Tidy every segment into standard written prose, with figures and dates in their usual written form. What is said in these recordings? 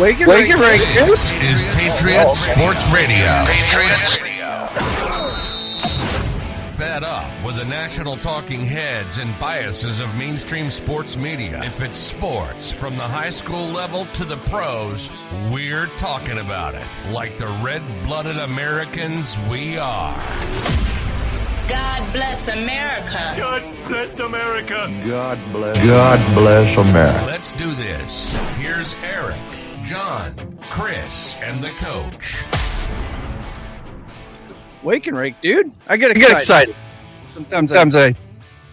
Wake and Rake. This is Patriot Sports Radio. Fed up with the national talking heads and biases of mainstream sports media. If it's sports, from the high school level to the pros, we're talking about it. Like the red-blooded Americans we are. God bless America. God bless America. God bless America. Let's do this. Here's Eric, John, Chris, and the coach. Wake and Rake, dude. I get excited. Sometimes I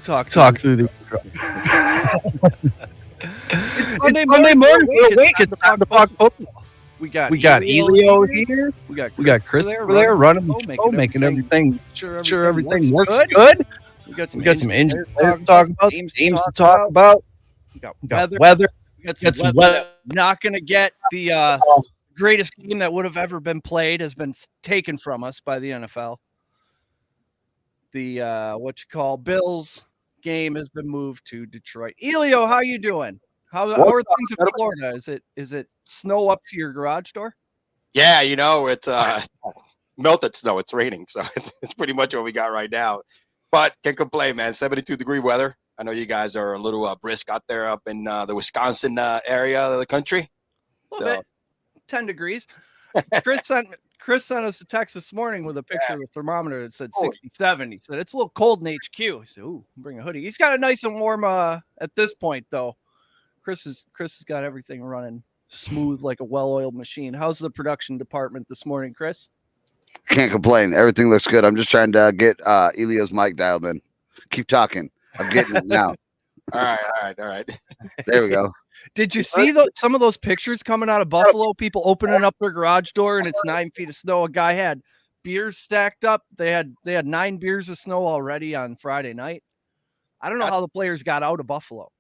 talk through the It's Monday morning. We're awake. It's time to talk football. We got Elio here. We got Chris over there running the show, making everything sure everything works good. We got some injuries to talk about, some teams to talk about. We got weather. We got some weather. Not going to get the greatest game that would have ever been played has been taken from us by the NFL. The Bills game has been moved to Detroit. Elio, how you doing? How are things in Florida? Is it snow up to your garage door? Yeah, it's melted snow. It's raining, so it's pretty much what we got right now. But can't complain, man. 72-degree weather. I know you guys are a little brisk out there up in the Wisconsin area of the country. A little bit. 10 degrees. Chris sent us a text this morning with a picture of a thermometer that said 67. He said, it's a little cold in HQ. He said, ooh, bring a hoodie. He's got it nice and warm at this point, though. Chris has got everything running smooth like a well-oiled machine. How's the production department this morning, Chris? Can't complain. Everything looks good. I'm just trying to get Elio's mic dialed in. Keep talking. I'm getting it now. All right. There we go. Did you see some of those pictures coming out of Buffalo? People opening up their garage door and it's 9 feet of snow. A guy had beers stacked up. They had 9 beers of snow already on Friday night. I don't know how the players got out of Buffalo.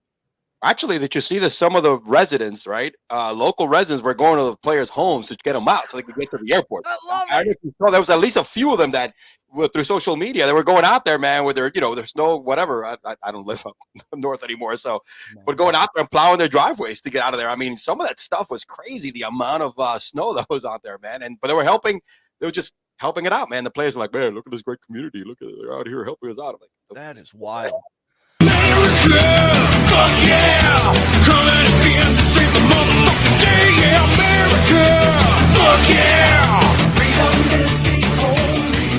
Actually, did you see that some of the residents, right? Local residents were going to the players' homes to get them out so they could get to the airport. I love it. There was at least a few of them that were through social media. They were going out there, man, with their, their snow, whatever. I don't live up north anymore, so but going out there and plowing their driveways to get out of there. I mean, some of that stuff was crazy. The amount of snow that was out there, man. But they were helping. They were just helping it out, man. The players were like, man, look at this great community. Look at they're out here helping us out. I'm like, that is wild. Fuck yeah! Coming again to save the motherfucking day, yeah, America! Fuck yeah! Freedom is the only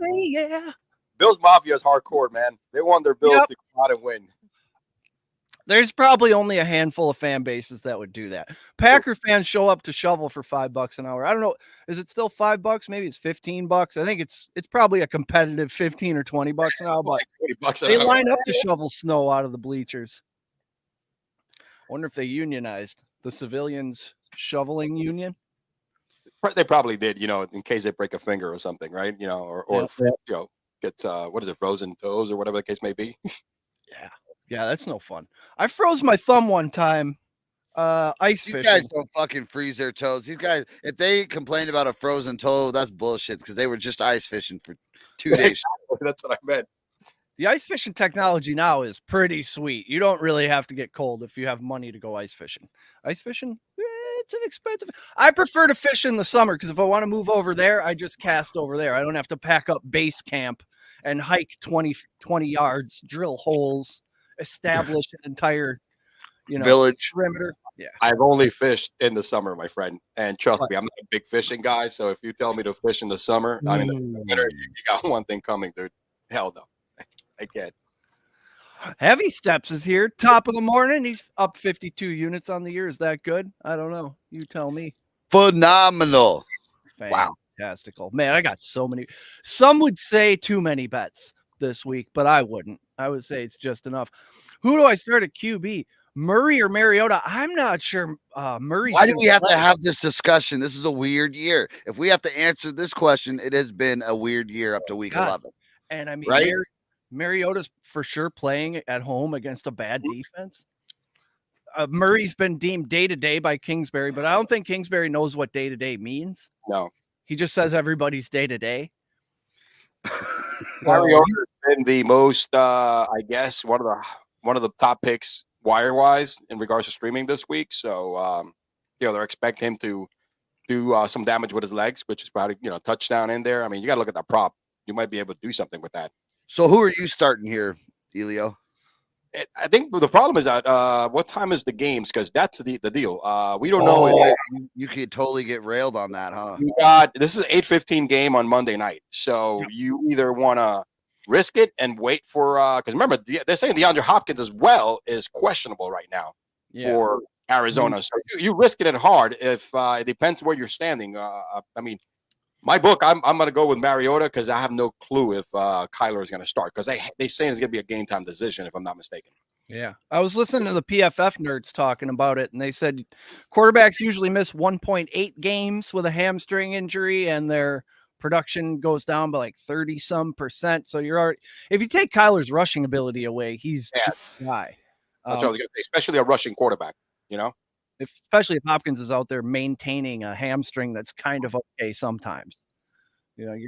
way, yeah. Bills Mafia is hardcore, man. They want their Bills to come out and win. There's probably only a handful of fan bases that would do that. Packer fans show up to shovel for $5 an hour. I don't know. Is it still $5? Maybe it's $15. I think it's probably a competitive 15 or $20 an hour, but they line up to shovel snow out of the bleachers. I wonder if they unionized the civilians shoveling union. They probably did, in case they break a finger or something, right? Or get what is it, frozen toes or whatever the case may be. Yeah, that's no fun. I froze my thumb one time. Ice fishing. These guys don't fucking freeze their toes. These guys, if they complained about a frozen toe, that's bullshit because they were just ice fishing for 2 days. That's what I meant. The ice fishing technology now is pretty sweet. You don't really have to get cold if you have money to go ice fishing. Ice fishing, it's an expensive. I prefer to fish in the summer because if I want to move over there, I just cast over there. I don't have to pack up base camp and hike 20 yards, drill holes, establish an entire village perimeter. Yeah, I've only fished in the summer, my friend, and trust me, I'm not a big fishing guy. So if you tell me to fish in the summer, I mean, the winter, you got one thing coming, dude. Hell no, I can't. Heavy Steps is here, top of the morning. He's up 52 units on the year. Is that good? I don't know. You tell me. Phenomenal. Wow. Fantastical. Man, I got so many. Some would say too many bets this week, but I wouldn't. I would say it's just enough. Who do I start at QB? Murray or Mariota? I'm not sure. Murray. Why do we have to have this discussion? This is a weird year. If we have to answer this question, it has been a weird year up to week 11. And I mean, right? Mariota's for sure playing at home against a bad defense. Murray's been deemed day-to-day by Kingsbury, but I don't think Kingsbury knows what day-to-day means. No. He just says everybody's day-to-day. Mariota has been the most, I guess, one of the top picks wire-wise in regards to streaming this week. So they're expecting him to do some damage with his legs, which is probably touchdown in there. I mean, you got to look at that prop. You might be able to do something with that. So who are you starting here, Elio? I think the problem is that what time is the games? Because that's the deal. We don't know. You could totally get railed on that, huh? This is an 8:15 game on Monday night, so you either want to risk it and wait for because remember they're saying DeAndre Hopkins as well is questionable right now for Arizona. So you risking it hard if it depends where you're standing. I mean, my book, I'm going to go with Mariota because I have no clue if Kyler is going to start because they saying it's going to be a game time decision if I'm not mistaken. Yeah, I was listening to the PFF nerds talking about it, and they said quarterbacks usually miss 1.8 games with a hamstring injury, and their production goes down by like 30-some%. So you're already, if you take Kyler's rushing ability away, he's the guy. That's what I was going to say, especially a rushing quarterback. Especially if Hopkins is out there maintaining a hamstring that's kind of okay sometimes. Unless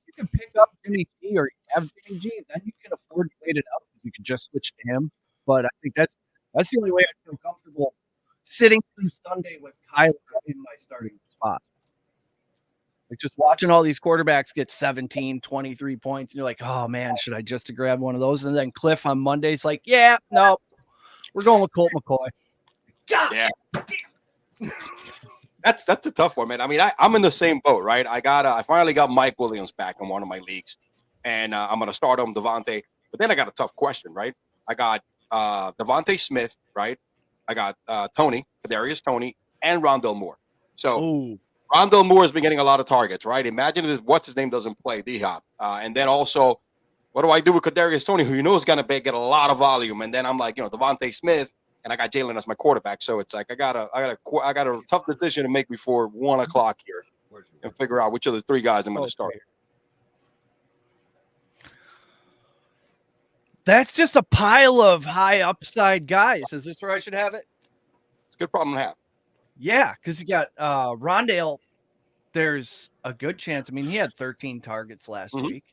you can pick up Jimmy G or you have Jimmy G, then you can afford to wait it out. You can just switch to him. But I think that's the only way I feel comfortable sitting through Sunday with Kyler in my starting spot. Like just watching all these quarterbacks get 17, 23 points, and you're like, oh man, should I just grab one of those? And then Cliff on Monday's like, yeah, no, we're going with Colt McCoy. God. Yeah. That's a tough one, man. I mean, I'm in the same boat, right? I finally got Mike Williams back in one of my leagues, and I'm gonna start him Devontae. But then I got a tough question, right? I got Devontae Smith, right? I got Kadarius Toney, and Rondell Moore. So Rondell Moore has been getting a lot of targets, right? Imagine if what's his name doesn't play, D-Hop, and then also, what do I do with Kadarius Toney, who is going to get a lot of volume, and then I'm like, Devontae Smith. And I got Jalen as my quarterback, so it's like I got a tough decision to make before 1 o'clock here, and figure out which of the three guys I'm going to start. That's just a pile of high upside guys. Is this where I should have it? It's a good problem to have. Yeah, because you got Rondale. There's a good chance. I mean, he had 13 targets last week.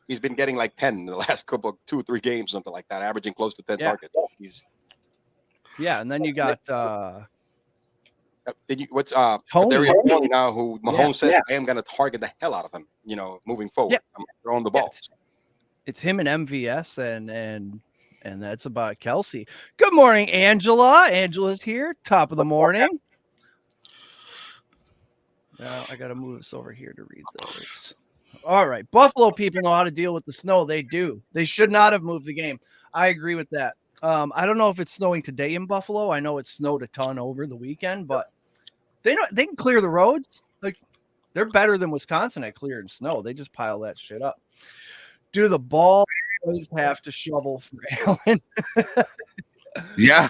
He's been getting like 10 in the last 2 or 3 games, something like that, averaging close to 10 targets. And then you got what's Tony now, who Mahomes said I am going to target the hell out of him, moving forward. I'm throwing the ball. It's him and MVS and that's about Kelsey. Good morning, Angela. Angela's here, top of the morning. Now I got to move this over here to read this. All right, Buffalo people know how to deal with the snow. They do. They should not have moved the game. I agree with that. I don't know if it's snowing today in Buffalo. I know it snowed a ton over the weekend, but they can clear the roads. Like they're better than Wisconsin at clearing snow. They just pile that shit up. Do the ball always have to shovel for Allen? Yeah,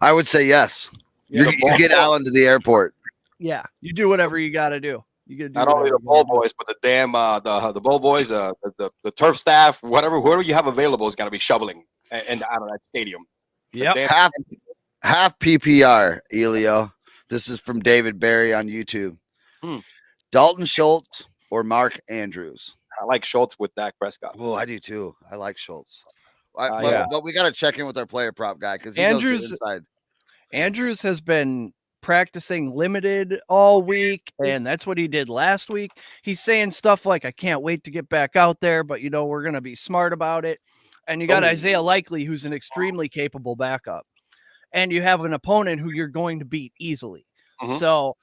I would say yes. You get Allen to the airport. Yeah, you do whatever you got to do. You got to do not only the ball boys, but the damn the ball boys, the turf staff, whoever you have available is got to be shoveling and out of that stadium. Yeah, half PPR, Elio. This is from David Barry on YouTube. Dalton Schultz or Mark Andrews? I like Schultz with Dak Prescott. Oh, I do too. I like Schultz. But we got to check in with our player prop guy because Andrews inside. Andrews has been practicing limited all week, and that's what he did last week. He's saying stuff like, I can't wait to get back out there, but we're going to be smart about it. And you got Isaiah Likely, who's an extremely capable backup, and you have an opponent who you're going to beat easily. So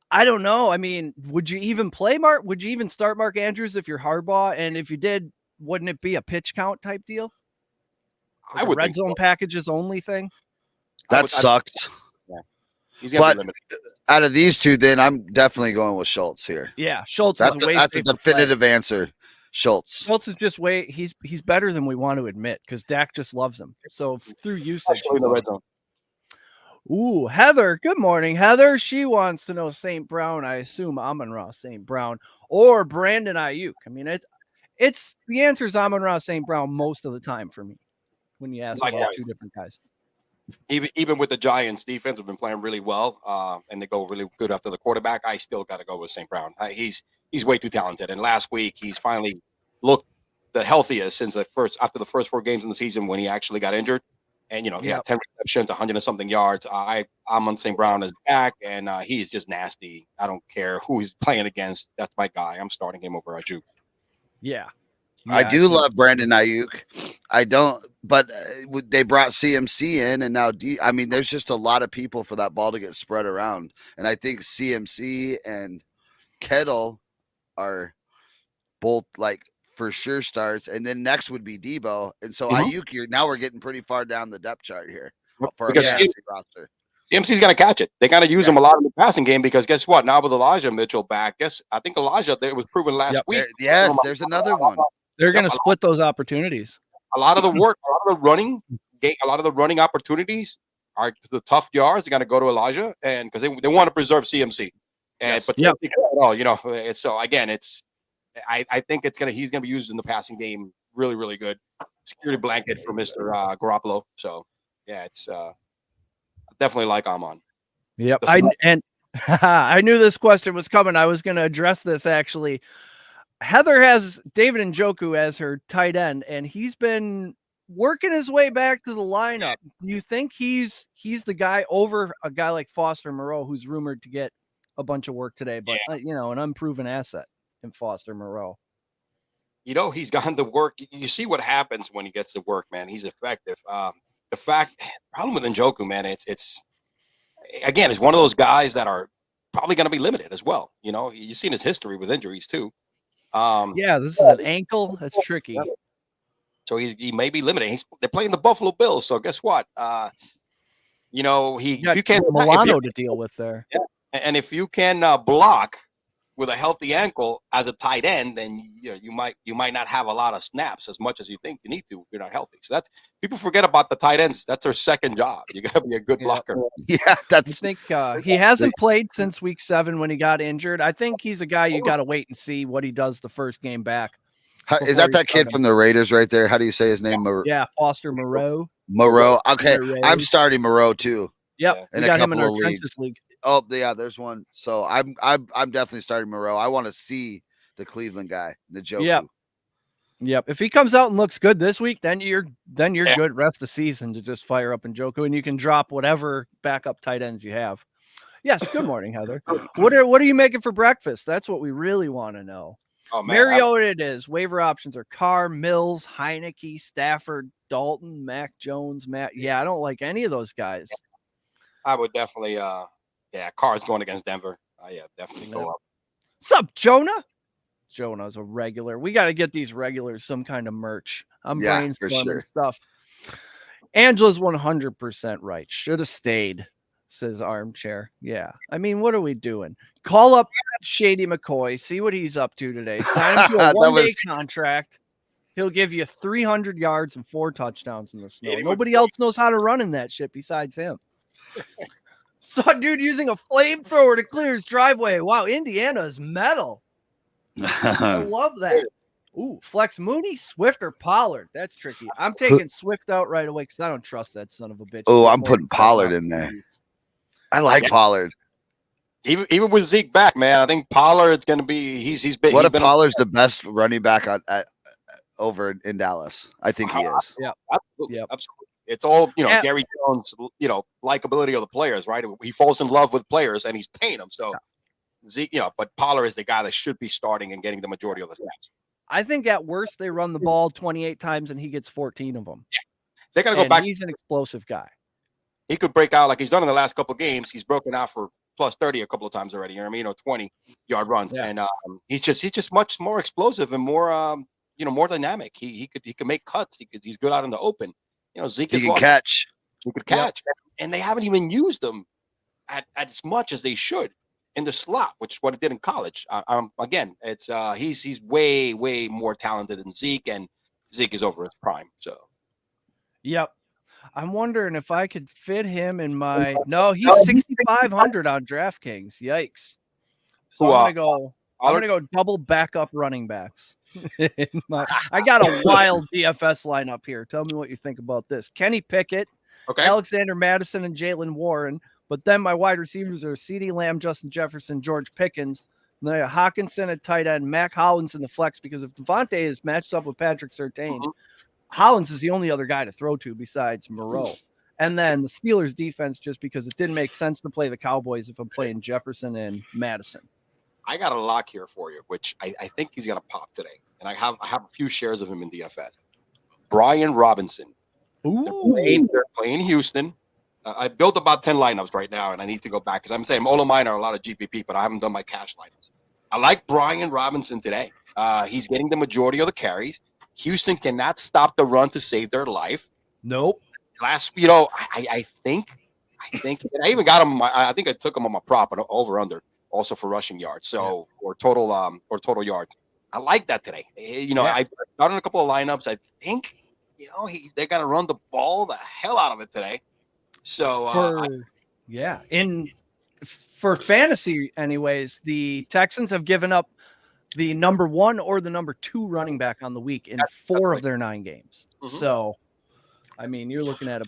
I don't know. I mean, would you even play Mark? Would you even start Mark Andrews if you're Harbaugh? And if you did, wouldn't it be a pitch count type deal? Like I would red zone packages only thing. That sucks. Yeah. He's gonna be limited. Out of these two, then I'm definitely going with Schultz here. Yeah, Schultz. That's a definitive answer. Schultz. Schultz is just he's better than we want to admit because Dak just loves him. So through usage, in the red zone. Ooh, Heather. Good morning, Heather. She wants to know St. Brown. I assume Amon-Ra St. Brown or Brandon Ayuk. I mean, it's the answer is Amon-Ra St. Brown most of the time for me when you ask about two different guys. Even with the Giants defense have been playing really well, and they go really good after the quarterback, I still got to go with St. Brown. He's way too talented. And last week he's finally looked the healthiest since after the first 4 games in the season when he actually got injured. And, he had 10 receptions, 100 and something yards. I'm St. Brown is back, and he's just nasty. I don't care who he's playing against. That's my guy. I'm starting him over Ayuk. Yeah. I do love Brandon Ayuk. I don't, but they brought CMC in, and now there's just a lot of people for that ball to get spread around, and I think CMC and Kettle are both like for sure starts, and then next would be Debo, and so Ayuk. Now we're getting pretty far down the depth chart here for because our roster. CMC's going to catch it. They got to use him a lot in the passing game because guess what? Now with Elijah Mitchell back, I think Elijah, it was proven last week. There's another one. They're going to split those opportunities. A lot of the work, a lot of the running opportunities are the tough yards. They got to go to Elijah, and because they want to preserve CMC. And but it's so again, I think he's gonna be used in the passing game really, really good. Security blanket for Mr. Garoppolo. So yeah, it's definitely like Amon. Yep. I knew this question was coming. I was going to address this actually. Heather has David Njoku as her tight end, and he's been working his way back to the lineup. Do you think he's the guy over a guy like Foster Moreau, who's rumored to get a bunch of work today, but an unproven asset in Foster Moreau? He's gotten the work. You see what happens when he gets to work, man. He's effective. The problem with Njoku, man, it's one of those guys that are probably going to be limited as well. You've seen his history with injuries too. This is an ankle. That's tricky. So he may be limited. They're playing the Buffalo Bills. So guess what? If you can't Milano to deal with there. Yeah. And if you can block with a healthy ankle as a tight end, then you might not have a lot of snaps as much as you think you need to if you're not healthy. So that's people forget about the tight ends. That's their second job. You got to be a good blocker. Yeah, I think he hasn't played since week 7 when he got injured. I think he's a guy you got to wait and see what he does the first game back. Is that kid from the Raiders right there? How do you say his name? Foster Moreau. Moreau. Okay, I'm starting Moreau too. Yep, in we a got him couple in our of Trenches leagues. league. Oh yeah, there's one. So I'm definitely starting Moreau. I want to see the Cleveland guy, the Joker. Yep. If he comes out and looks good this week, then you're good rest of the season to just fire up Njoku, and you can drop whatever backup tight ends you have. Yes. Good morning, Heather. What are you making for breakfast? That's what we really want to know. Oh, man, Mariota it is. Waiver options are Carr, Mills, Heineke, Stafford, Dalton, Mac Jones, Matt. Yeah, I don't like any of those guys. I would definitely Carr's going against Denver. Definitely go up. What's up, Jonah? Jonah's a regular. We got to get these regulars some kind of merch. I'm brainstorming stuff. Angela's 100% right. Should have stayed, says Armchair. Yeah. I mean, what are we doing? Call up Shady McCoy. See what he's up to today. Sign him to a one-day contract. He'll give you 300 yards and 4 touchdowns in the snow. Nobody else knows how to run in that shit besides him. Saw a dude using a flamethrower to clear his driveway. Wow, Indiana is metal. I love that. Ooh, Flex Mooney, Swift, or Pollard. That's tricky. I'm taking Swift out right away because I don't trust that son of a bitch. Oh, I'm putting Pollard in there. I like Pollard. Even with Zeke back, man, I think Pollard's going to be. He's been. Pollard's the best running back over in Dallas. I think he is. Yeah, absolutely. It's all Gary Jones. Likability of the players, right? He falls in love with players, and he's paying them. So Zeke, but Pollard is the guy that should be starting and getting the majority of the snaps. I think at worst they run the ball 28 times and he gets 14 of them. Yeah. They got to go back. He's an explosive guy. He could break out like he's done in the last couple of games. He's broken out for plus 30 a couple of times already. 20-yard runs, and he's just much more explosive and more more dynamic. He could make cuts. He's good out in the open. Zeke he can catch. He could catch, and they haven't even used him at as much as they should in the slot, which is what it did in college. Again, it's he's way more talented than Zeke, and Zeke is over his prime. So, yep. I'm wondering if I could fit him in my. No, he's 6,500 on DraftKings. Yikes! So I'm gonna go double backup running backs. I got a wild DFS lineup here. Tell me what you think about this. Kenny Pickett, Alexander Madison, and Jalen Warren. But then my wide receivers are CeeDee Lamb, Justin Jefferson, George Pickens. And then Hawkinson at tight end, Mac Hollins in the flex, because if Devontae is matched up with Patrick Surtain, Hollins is the only other guy to throw to besides Moreau. And then the Steelers defense, just because it didn't make sense to play the Cowboys if I'm playing Jefferson and Madison. I got a lock here for you, which I think he's going to pop today. And I have a few shares of him in DFS. Brian Robinson. They're playing Houston. I built about 10 lineups right now, and I need to go back because I'm saying all of mine are a lot of GPP, but I haven't done my cash lineups. I like Brian Robinson today. He's getting the majority of the carries. Houston cannot stop the run to save their life. Nope. I think I even got him. I think I took him on my prop and over under also for rushing yards. So or total yards. I like that today. I started in a couple of lineups. I think they're gonna run the ball the hell out of it today. So for fantasy, anyways, the Texans have given up the number 1 or the number 2 running back on the week in 4 of their 9 games. Mm-hmm. So, I mean, you're looking at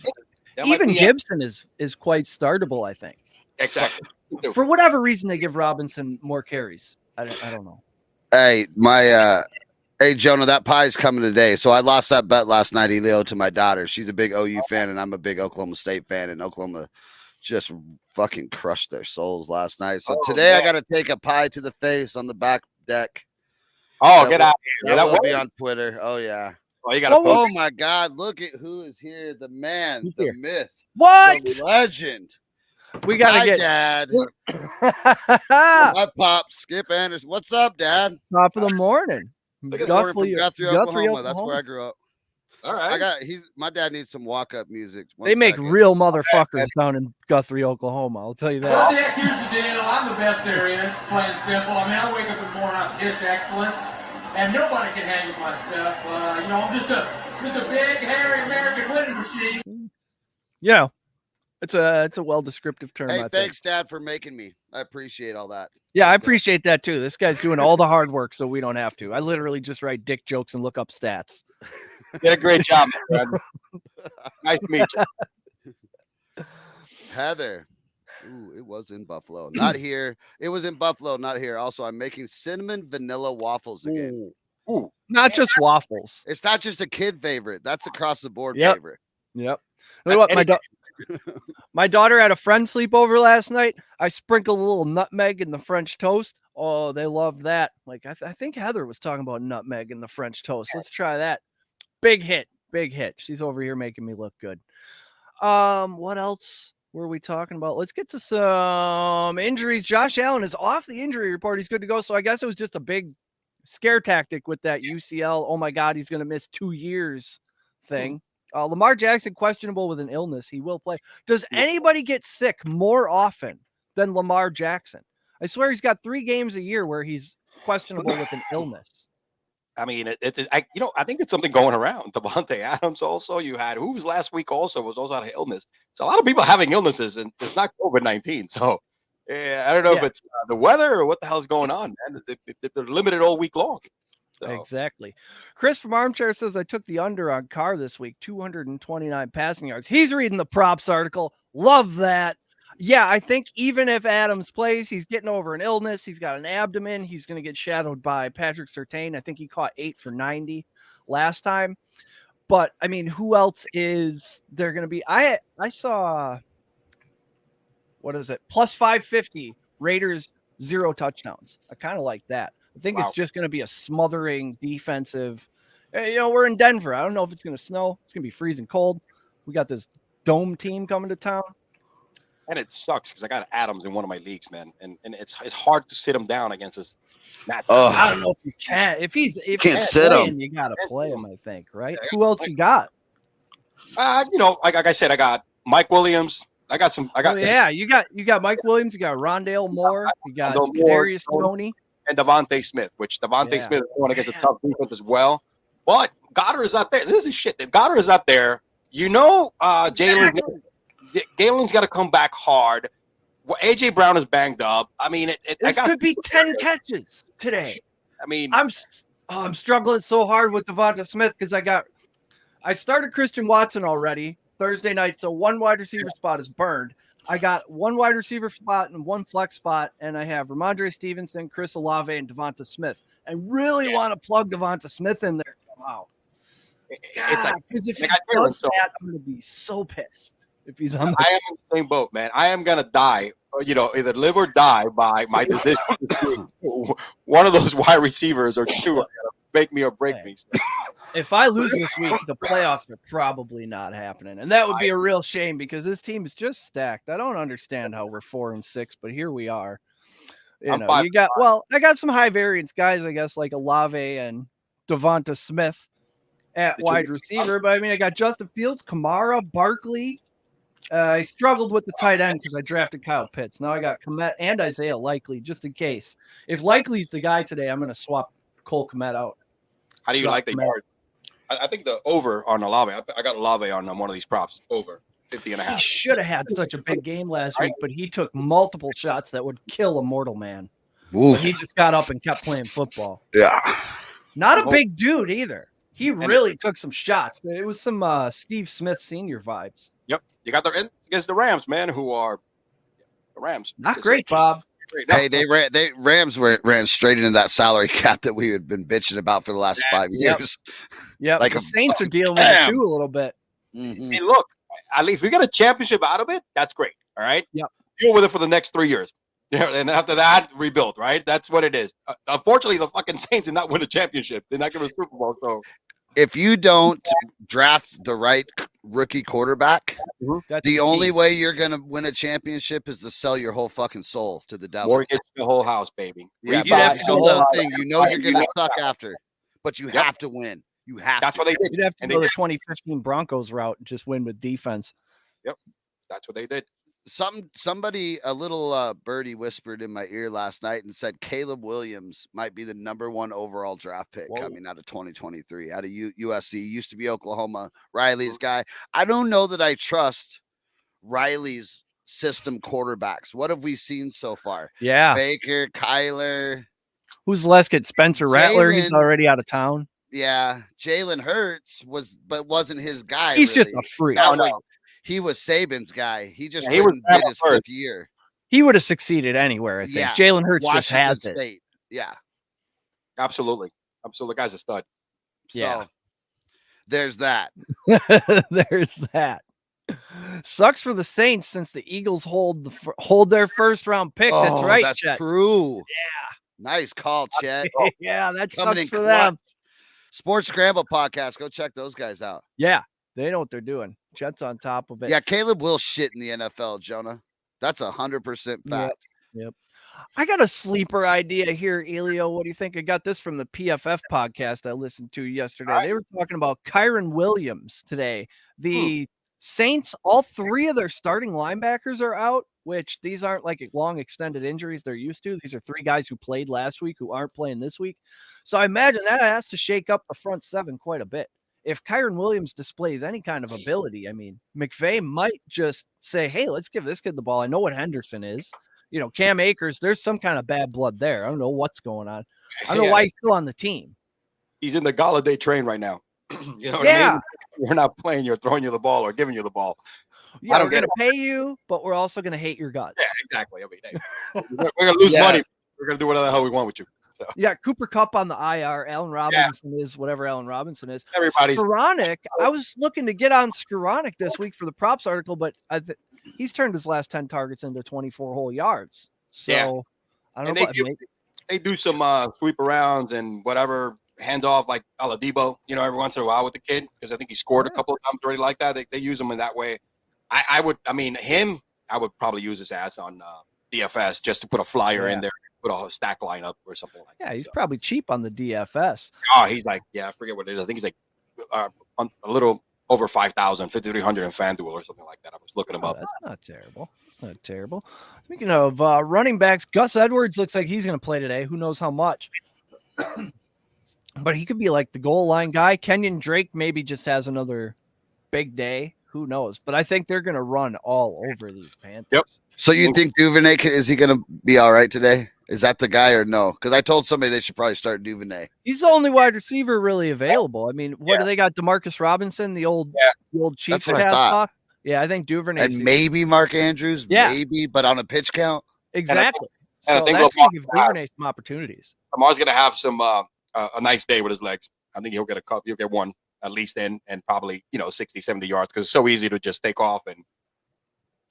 even Gibson is quite startable, I think. Exactly. But for whatever reason, they give Robinson more carries. I don't know. Hey, hey, Jonah, that pie's coming today. So I lost that bet last night, Elio, to my daughter. She's a big OU fan, and I'm a big Oklahoma State fan, and Oklahoma just fucking crushed their souls last night. So today I got to take a pie to the face on the back deck. Oh, get out of here. That will be on Twitter. Oh, yeah. Oh, you got to Oh, my God. Look at who is here. The man, Who's the here? myth. What? The legend. We got to get Dad. My pop, Skip Anderson. What's up, Dad? Top of the morning. Guthrie, Oklahoma. That's where I grew up. All right. My dad needs some walk-up music. They make real motherfuckers down in Guthrie, Oklahoma. I'll tell you that. Well, Dick, here's the deal. I'm the best there is, plain and simple. I mean, I wake up in the morning, I'm just excellence, and nobody can hang with my stuff. I'm just a big, hairy American winning machine. Yeah, it's a well-descriptive term. Hey, thanks, Dad, for making me. I appreciate all that. Yeah, I appreciate that too. This guy's doing all the hard work, so we don't have to. I literally just write dick jokes and look up stats. You did a great job, man. Nice to meet you. Heather. Ooh, it was in Buffalo. Not here. It was in Buffalo, not here. Also, I'm making cinnamon vanilla waffles again. Ooh. Not just waffles. It's not just a kid favorite. That's across the board favorite. Yep. You know what, my daughter had a friend sleepover last night. I sprinkled a little nutmeg in the French toast. Oh, they loved that. Like I think Heather was talking about nutmeg in the French toast. Let's try that. Big hit. She's over here making me look good. What else were we talking about? Let's get to some injuries. Josh Allen is off the injury report. He's good to go. So I guess it was just a big scare tactic with that UCL. Oh my God, he's going to miss 2 years thing. Lamar Jackson questionable with an illness. He will play. Does anybody get sick more often than Lamar Jackson? I swear he's got 3 games a year where he's questionable with an illness. I mean, I think it's something going around. Devontae Adams also. You had who was last week also was also out of illness. So a lot of people having illnesses, and it's not COVID-19. So I don't know if it's the weather or what the hell is going on, man. They're limited all week long. So. Exactly. Chris from Armchair says, I took the under on Carr this week, 229 passing yards. He's reading the props article. Love that. Yeah, I think even if Adams plays, he's getting over an illness. He's got an abdomen. He's going to get shadowed by Patrick Surtain. I think he caught 8 for 90 last time. But, I mean, who else is there going to be? I saw, what is it? Plus 550, Raiders 0 touchdowns. I kind of like that. I think it's just going to be a smothering defensive. We're in Denver. I don't know if it's going to snow. It's going to be freezing cold. We got this dome team coming to town. And it sucks because I got Adams in one of my leagues, man. And it's hard to sit him down against this match. I don't know if you can. If you can't sit him, you got to play him, I think, right? Who else you got? Like I said, I got Mike Williams. You got Mike Williams. You got Rondale Moore. You got Kadarius Toney. And Devontae Smith, which Devontae Smith is going against a tough defense as well. But Goddard is not there. This is shit. Goddard is not there. Galen's got to come back hard. Well, AJ Brown is banged up. I mean, this could be 10 catches today. I mean, I'm struggling so hard with Devonta Smith because I started Christian Watson already Thursday night, so 1 wide receiver spot is burned. I got 1 wide receiver spot and 1 flex spot, and I have Ramondre Stevenson, Chris Olave, and Devonta Smith. I really want to plug Devonta Smith in there somehow. It's like because if he like I does so that, I'm going to be so pissed if he's on the I am in the same boat, man. I am gonna die, either live or die by my decision. One of those wide receivers or two are gonna make me or break me. So, If I lose this week, the playoffs are probably not happening, and that would be a real shame because this team is just stacked. I don't understand how we're 4-6, but here we are. I'm 5-5. I got some high variance guys, I guess, like Olave and Devonta Smith at wide receiver. But I mean, I got Justin Fields, Kamara, Barkley. I struggled with the tight end because I drafted Kyle Pitts. Now I got Kmet and Isaiah Likely just in case. If Likely's the guy today, I'm going to swap Cole Kmet out. How do you like the yard? I think the over on Olave. I got Olave on one of these props over 50.5. He should have had such a big game last week, but he took multiple shots that would kill a mortal man. Ooh. But he just got up and kept playing football. Yeah. Not a big dude either. He really took some shots. It was some Steve Smith Sr. vibes. Yep. You got against the Rams, man, who are the Rams. Not great, Bob. Hey, Rams ran straight into that salary cap that we had been bitching about for the last 5 years. Yeah, Like the Saints are dealing with it too a little bit. Mm-hmm. Hey, look, at least if we get a championship out of it, that's great. All right. Yep. Deal with it for the next 3 years. Yeah, and then after that, rebuild. Right. That's what it is. Unfortunately, the fucking Saints did not win a championship. They're not going to Super Bowl. So if you don't draft the right rookie quarterback, the only way you're going to win a championship is to sell your whole fucking soul to the devil. Mortgage the whole house, baby. Yeah, You'd have to the go whole the- thing. You know you're going to suck after, but you have to win. You have That's to. what they did. You'd have to And go they the did. 2015 Broncos route and just win with defense. Yep. That's what they did. Somebody, a little birdie whispered in my ear last night and said Caleb Williams might be the #1 overall draft pick coming out of 2023 out of USC. Used to be Oklahoma. Riley's guy. I don't know that I trust Riley's system quarterbacks. What have we seen so far? Yeah. Baker, Kyler. Who's less good? Spencer Rattler. He's Jalen. already out of town. Yeah, Jalen Hurts wasn't his guy. He's just really. a freak. He was Saban's guy. He just he was did his first. 5th year. He would have succeeded anywhere, I think. Yeah. Jalen Hurts just Washington has it. State. Yeah. Absolutely. The guy's a stud. Yeah. So, there's that. There's that. Sucks for the Saints since the Eagles hold their first round pick. That's right, That's Chet. true. Yeah. Nice call, Chet. Yeah, that Coming sucks in for clutch. them. Sports Scramble podcast. Go check those guys out. Yeah, they know what they're doing. Chet's on top of it. Yeah, Caleb will shit in the NFL, Jonah. That's 100% fact. Yep. I got a sleeper idea here, Elio. What do you think? I got this from the PFF podcast I listened to yesterday. They were talking about Kyron Williams today. The Saints, all 3 of their starting linebackers are out, which these aren't like long extended injuries they're used to. These are 3 guys who played last week who aren't playing this week. So I imagine that has to shake up the front 7 quite a bit. If Kyron Williams displays any kind of ability, I mean, McVay might just say, hey, let's give this kid the ball. I know what Henderson is. Cam Akers, there's some kind of bad blood there. I don't know what's going on. I don't know why he's still on the team. He's in the Galladay train right now. You know what I mean? We're not playing. You're throwing you the ball or giving you the ball. Yeah, we're going to pay you, but we're also going to hate your guts. Yeah, exactly. I mean, hey, we're going to lose money. We're going to do whatever the hell we want with you. So. Yeah, Cooper Kupp on the IR. Allen Robinson is whatever Allen Robinson is. Everybody's Skowronek. I was looking to get on Skowronek this week for the props article, but he's turned his last 10 targets into 24 whole yards. So I don't know. They do some sweep arounds and whatever hands off like Oladipo, every once in a while with the kid because I think he scored a couple of times already like that. They use him in that way. I would probably use his ass on DFS just to put a flyer in there. Put a stack lineup or something like that. Yeah, he's probably cheap on the DFS. Oh, he's like, I forget what it is. I think he's like a little over 5,000, 5,300 in FanDuel or something like that. I was looking him up. That's not terrible. It's not terrible. Speaking of running backs, Gus Edwards looks like he's going to play today. Who knows how much? But he could be like the goal line guy. Kenyon Drake maybe just has another big day. Who knows? But I think they're going to run all over these Panthers. Yep. So you think Duvernay, is he going to be all right today? Is that the guy or no? Because I told somebody they should probably start Duvernay. He's the only wide receiver really available. I mean, what do they got? DeMarcus Robinson, the old Chiefs That's what I thought. Yeah, I think Duvernay. And maybe Mark Andrews, maybe, but on a pitch count. Exactly. And I think that's going to give Duvernay some opportunities. I'm always going to have some a nice day with his legs. I think he'll get a cup. He'll get one. at least and probably 60, 70 yards because it's so easy to just take off and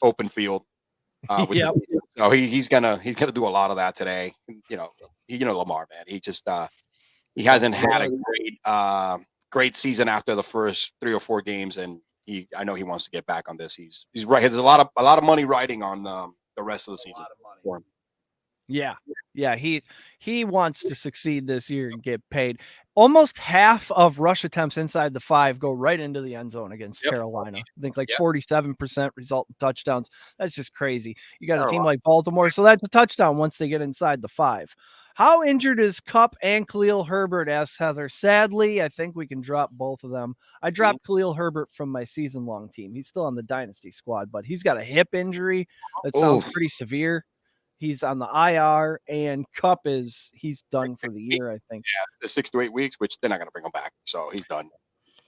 open field. Yep. So he's gonna do a lot of that today. Lamar, man, he just he hasn't had a great season after the first 3 or 4 games, and I know he wants to get back on this. He's right. There's a lot of money riding on the rest of the season for him. Yeah. He wants to succeed this year and get paid. Almost half of rush attempts inside the 5 go right into the end zone against Carolina. I think 47% result in touchdowns. That's just crazy. You got a team like Baltimore, so that's a touchdown once they get inside the 5. How injured is Kupp and Khalil Herbert, asks Heather. Sadly, I think we can drop both of them. I dropped Khalil Herbert from my season-long team. He's still on the dynasty squad, but he's got a hip injury that sounds pretty severe. He's on the IR, and Kupp he's done for the year, I think. Yeah, the 6 to 8 weeks, which they're not going to bring him back, so he's done.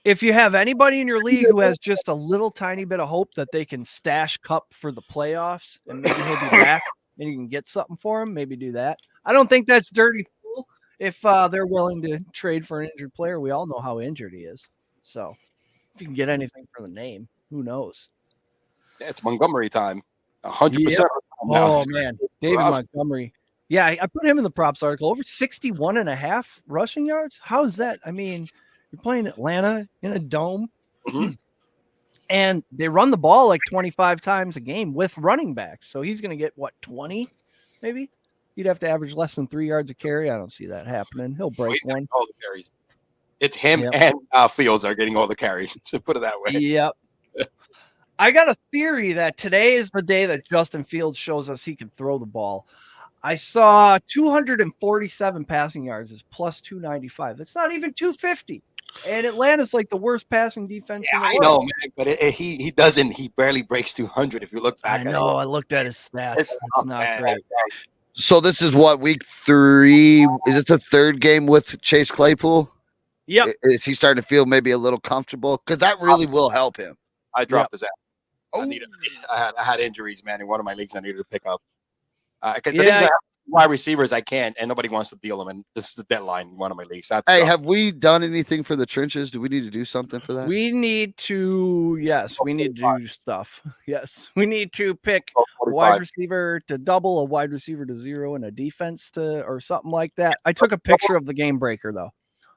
If you have anybody in your league who has just a little tiny bit of hope that they can stash Kupp for the playoffs, and maybe he'll be back, and you can get something for him, maybe do that. I don't think that's dirty pool if they're willing to trade for an injured player. We all know how injured he is. So if you can get anything for the name, who knows? Yeah, it's Montgomery time. 100%. Oh, man. David Montgomery. Yeah, I put him in the props article. Over 61.5 rushing yards. How is that? I mean, you're playing Atlanta in a dome, and they run the ball like 25 times a game with running backs. So he's going to get, 20 maybe? You'd have to average less than 3 yards a carry. I don't see that happening. He'll break one. All the carries. It's him and Fields are getting all the carries. So put it that way. Yep. I got a theory that today is the day that Justin Fields shows us he can throw the ball. I saw 247 passing yards is plus 295. It's not even 250. And Atlanta's like the worst passing defense in the world. I know, man, but he doesn't. He barely breaks 200 if you look back at it. I looked at his stats. It's not great. So this is what, week 3? Is it the 3rd game with Chase Claypool? Yep. Is he starting to feel maybe a little comfortable? Because that really will help him. I dropped his ass. I had injuries, man, in one of my leagues I needed to pick up. Wide receivers I can't, and nobody wants to deal them. And this is the deadline in one of my leagues. Have we done anything for the trenches? Do we need to do something for that? We need to do stuff. Yes, we need to pick a wide receiver to double, a wide receiver to 0, and a defense to or something like that. I took a picture of the game breaker though.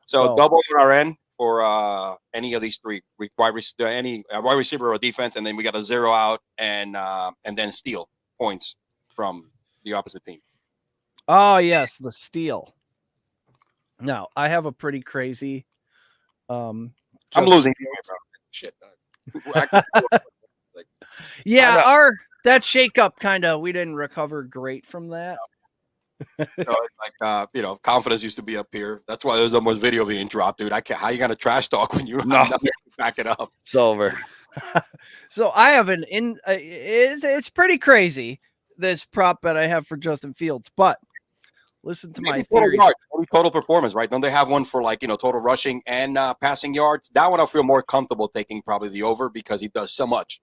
So double RN for any of these 3 wide receiver or defense, and then we got a 0 out and then steal points from the opposite team. Oh yes, the steal. Now I have a pretty crazy. I'm losing. Shit. Yeah, that shakeup we didn't recover great from that. Confidence used to be up here. That's why there's almost video being dropped, dude. How you gonna trash talk when you back it up? It's over. So I have it's pretty crazy, this prop bet I have for Justin Fields, but listen to my theory. Total performance, right? Don't they have one for total rushing and passing yards? That one I feel more comfortable taking probably the over because he does so much.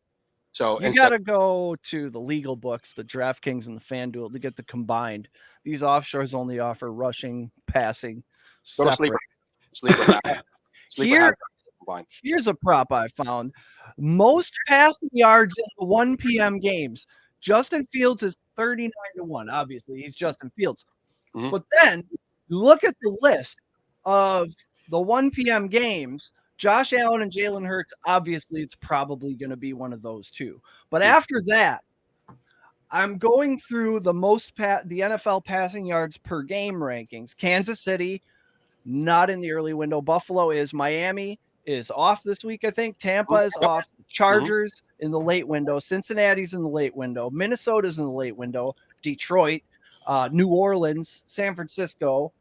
So you got to go to the legal books, the DraftKings and the FanDuel to get the combined. These offshores only offer rushing, passing. Go to sleeper. Here's a prop I found. Most passing yards in the 1 p.m. games. Justin Fields is 39-1. Obviously, he's Justin Fields. Mm-hmm. But then look at the list of the 1 p.m. games. Josh Allen and Jalen Hurts, obviously, it's probably going to be one of those two. But after that, I'm going through the NFL passing yards per game rankings. Kansas City, not in the early window. Buffalo is. Miami is off this week, I think. Tampa is off. Chargers in the late window. Cincinnati's in the late window. Minnesota's in the late window. Detroit, New Orleans, San Francisco.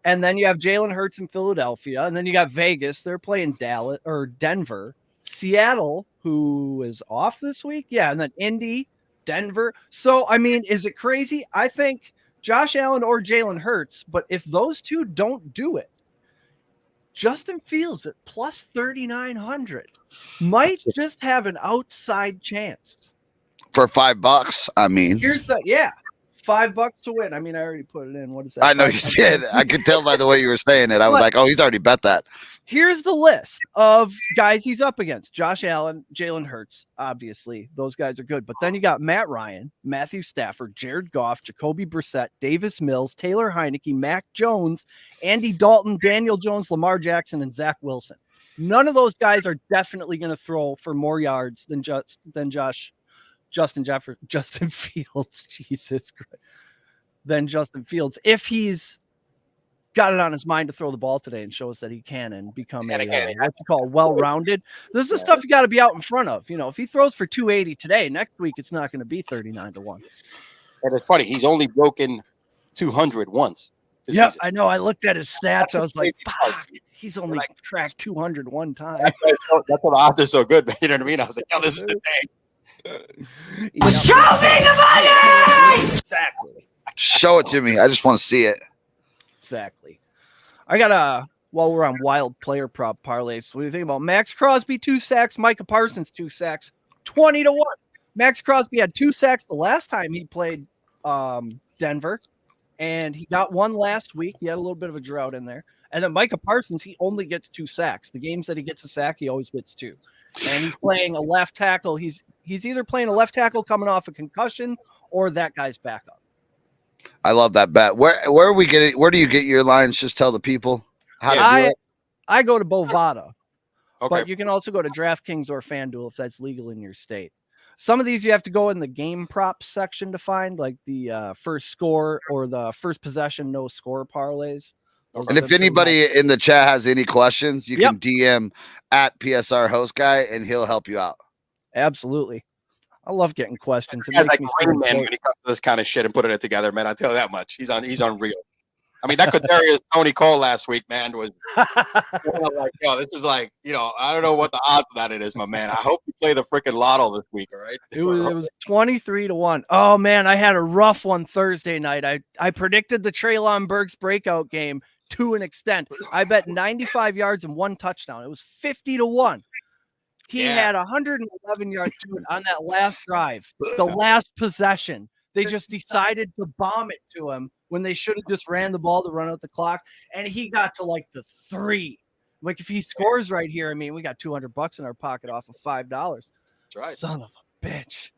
And then you have Jalen Hurts in Philadelphia. And then you got Vegas. They're playing Dallas or Denver. Seattle, who is off this week. Yeah. And then Indy, Denver. So, I mean, is it crazy? I think Josh Allen or Jalen Hurts. But if those two don't do it, Justin Fields at plus 3,900 might just have an outside chance. For $5, I mean. Here's the, $5 to win. I mean, I already put it in. What is that? I know you did. I could tell by the way you were saying it. I was like, oh, he's already bet that. Here's the list of guys he's up against. Josh Allen, Jalen Hurts, obviously. Those guys are good. But then you got Matt Ryan, Matthew Stafford, Jared Goff, Jacoby Brissett, Davis Mills, Taylor Heineke, Mac Jones, Andy Dalton, Daniel Jones, Lamar Jackson, and Zach Wilson. None of those guys are definitely going to throw for more yards than Justin Fields. Jesus Christ. Than Justin Fields. If he's got it on his mind to throw the ball today and show us that he can and become what's it called, well-rounded. This is the stuff you got to be out in front of. You know, if he throws for 280 today, next week it's not going to be 39-1. And it's funny, he's only broken 200 once. Yeah, I know. I looked at his stats. I was like, fuck, he's only cracked 200 one time. That's why the odds are so good, man. You know what I mean? I was like, this is the day. Show me the money! Exactly. Show it to me. I just want to see it. Exactly. I got while we're on wild player prop parlays, what do you think about Max Crosby 2 sacks, Micah Parsons 2 sacks, 20-1. Max Crosby had 2 sacks the last time he played Denver, and he got 1 last week. He had a little bit of a drought in there. And then Micah Parsons, he only gets 2 sacks. The games that he gets a sack, he always gets 2. And he's playing a left tackle. He's either playing a left tackle coming off a concussion or that guy's backup. I love that bet. Where are we getting? Where do you get your lines? Just tell the people how to do it. I go to Bovada, Okay. but you can also go to DraftKings or FanDuel if that's legal in your state. Some of these you have to go in the game props section to find, like the first score or the first possession no score parlays. And if anybody in the chat has any questions, you can DM at PSR host guy and he'll help you out. Absolutely. I love getting questions. He's like Rain Man when he comes to this kind of shit and putting it together, man. I tell you that much. He's unreal. I mean, that Kadarius Tony Cole last week, man, was like, yo, this is like, I don't know what the odds of that it is, my man. I hope you play the freaking lotto this week, all right? It was 23-1. Oh man, I had a rough one Thursday night. I predicted the Treylon Burks breakout game to an extent. I bet 95 yards and 1 touchdown. It was 50-1. He had 111 yards to it on that last drive, the last possession. They just decided to bomb it to him when they should have just ran the ball to run out the clock. And he got to like the 3. Like if he scores right here, I mean, we got $200 in our pocket off of $5. That's right. Son of a bitch.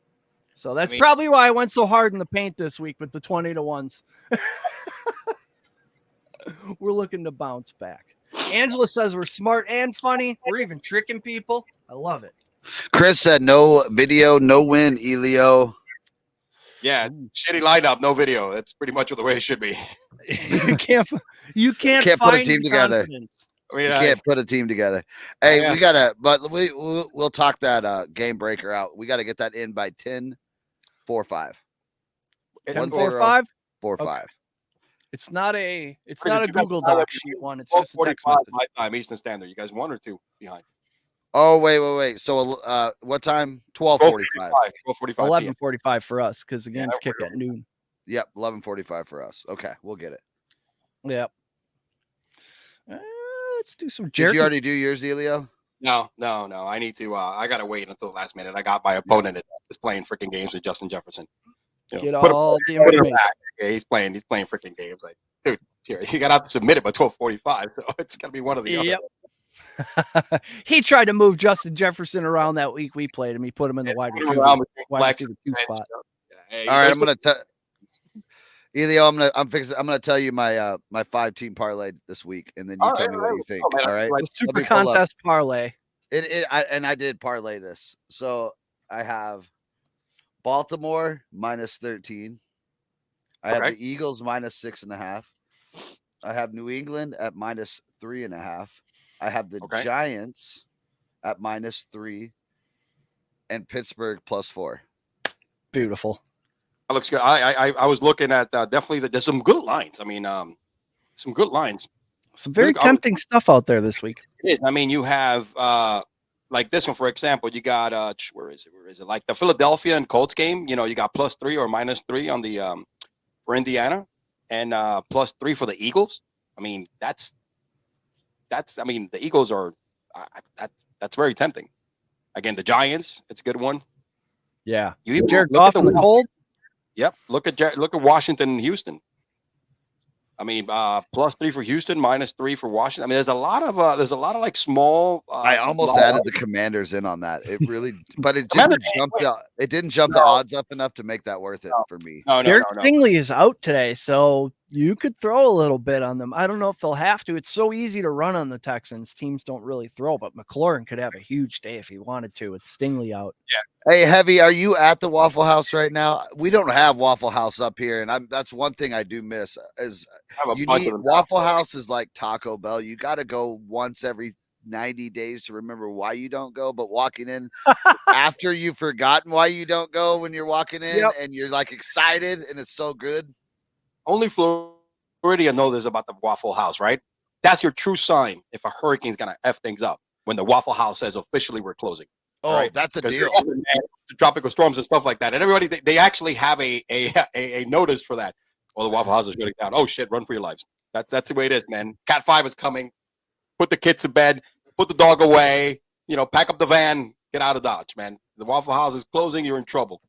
So that's probably why I went so hard in the paint this week with the 20-1s. We're looking to bounce back. Angela says we're smart and funny. We're even tricking people. I love it. Chris said no video, no win, Elio. Yeah, shitty lineup, no video. That's pretty much the way it should be. You can't put a team together. Confidence. I mean, you can't put a team together. Hey, we'll talk that game breaker out. We got to get that in by 10-4-5. 10-4-5? 4-5. It's not a Google Doc sheet one. It's just a text 45 message. my time, Eastern Standard. You guys 1 or 2 behind? Oh, wait. So what time? 12:45. 12:45. 11:45 for us because the game's kick at noon. Yep, 11:45 for us. Okay, we'll get it. Yep. Let's do some jerky. Did you already do yours, Elio? No. I need to. I gotta wait until the last minute. I got my opponent is playing freaking games with Justin Jefferson. Get all the information. Yeah, he's playing freaking games. Like, dude, here, you gotta have to submit it by 12:45. So it's gonna be one of the other. He tried to move Justin Jefferson around that week we played him. He put him in the wide receiver 2 spot. All right, I'm gonna tell Elio. I'm gonna tell you my 5-team parlay this week, and then you tell me what you think. All right, the super contest parlay. I did parlay this, so I have Baltimore -13. I have the Eagles -6.5. I have New England at -3.5. I have the Giants at -3 and Pittsburgh +4. Beautiful. That looks good. I was looking at definitely there's some good lines. I mean, some good lines. Some very tempting stuff out there this week. It is. I mean, you have like this one, for example, you got where is it? Like the Philadelphia and Colts game, you got +3 or -3 on the for Indiana and +3 for the Eagles. I mean, that's I mean, the Eagles are that's very tempting. Again, the Giants, it's a good one. Yeah. You Jared Goff in the cold. Yep. Look at Washington and Houston. I mean, +3 for Houston, -3 for Washington. I mean, there's a lot of like small. I almost added the Commanders in on that. It really, but it didn't jump the odds up enough to make that worth it for me. No. Derek Stingley is out today, so you could throw a little bit on them. I don't know if they'll have to. It's so easy to run on the Texans. Teams don't really throw, but McLaurin could have a huge day if he wanted to. It's Stingley out. Yeah. Hey, Heavy, are you at the Waffle House right now? We don't have Waffle House up here, and that's one thing I do miss. Is Waffle House is like Taco Bell. You got to go once every 90 days to remember why you don't go. But walking in after you've forgotten why you don't go when you're walking in, and you're like excited, and it's so good. Only Florida knows about the Waffle House, right? That's your true sign if a hurricane's gonna F things up when the Waffle House says officially we're closing. Oh, right? That's a deal. Tropical storms and stuff like that, and everybody they actually have a notice for that. Well, the Waffle House is shutting down. Oh shit! Run for your lives. That's the way it is, man. Cat 5 is coming. Put the kids to bed. Put the dog away. Pack up the van. Get out of Dodge, man. The Waffle House is closing. You're in trouble.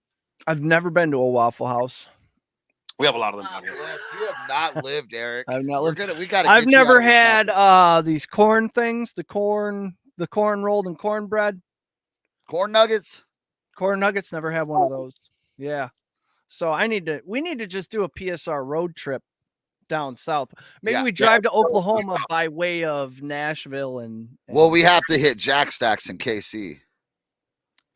I've never been to a Waffle House. We have a lot of them down here. You have not lived, Eric. I've not lived. I've never had these corn things. The corn rolled in cornbread. Corn nuggets. Corn nuggets. Never had one of those. Yeah. So we need to just do a PSR road trip down south. Maybe we drive to Oklahoma by way of Nashville and well, we have to hit Jack Stacks in KC.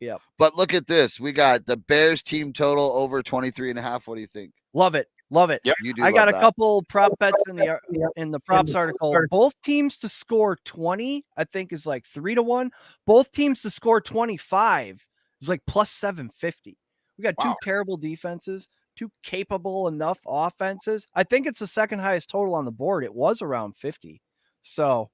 Yep. But look at this. We got the Bears team total over 23.5. What do you think? Love it. Yep. You do. I got a couple prop bets in the props article. Both teams to score 20, I think, is like 3-1. Both teams to score 25 is like +750. We got two terrible defenses, two capable enough offenses. I think it's the second highest total on the board. It was around 50. So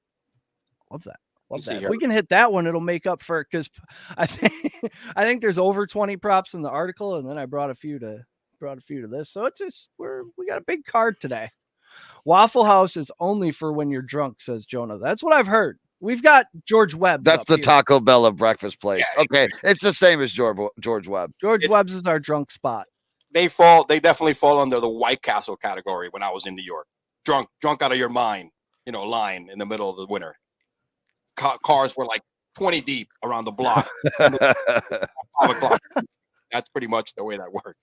love that. Love that. If we can hit that one, it'll make up for it, because I think there's over 20 props in the article, and then I brought a few to this. So it's just we got a big card today. Waffle House is only for when you're drunk, says Jonah. That's what I've heard. We've got George Webb. That's the Taco Bell of breakfast place. Okay, it's the same as George Webb. Webb's is our drunk spot. They definitely fall under the White Castle category. When I was in New York, drunk out of your mind, line in the middle of the winter. Cars were like 20 deep around the block. 5 o'clock. That's pretty much the way that worked.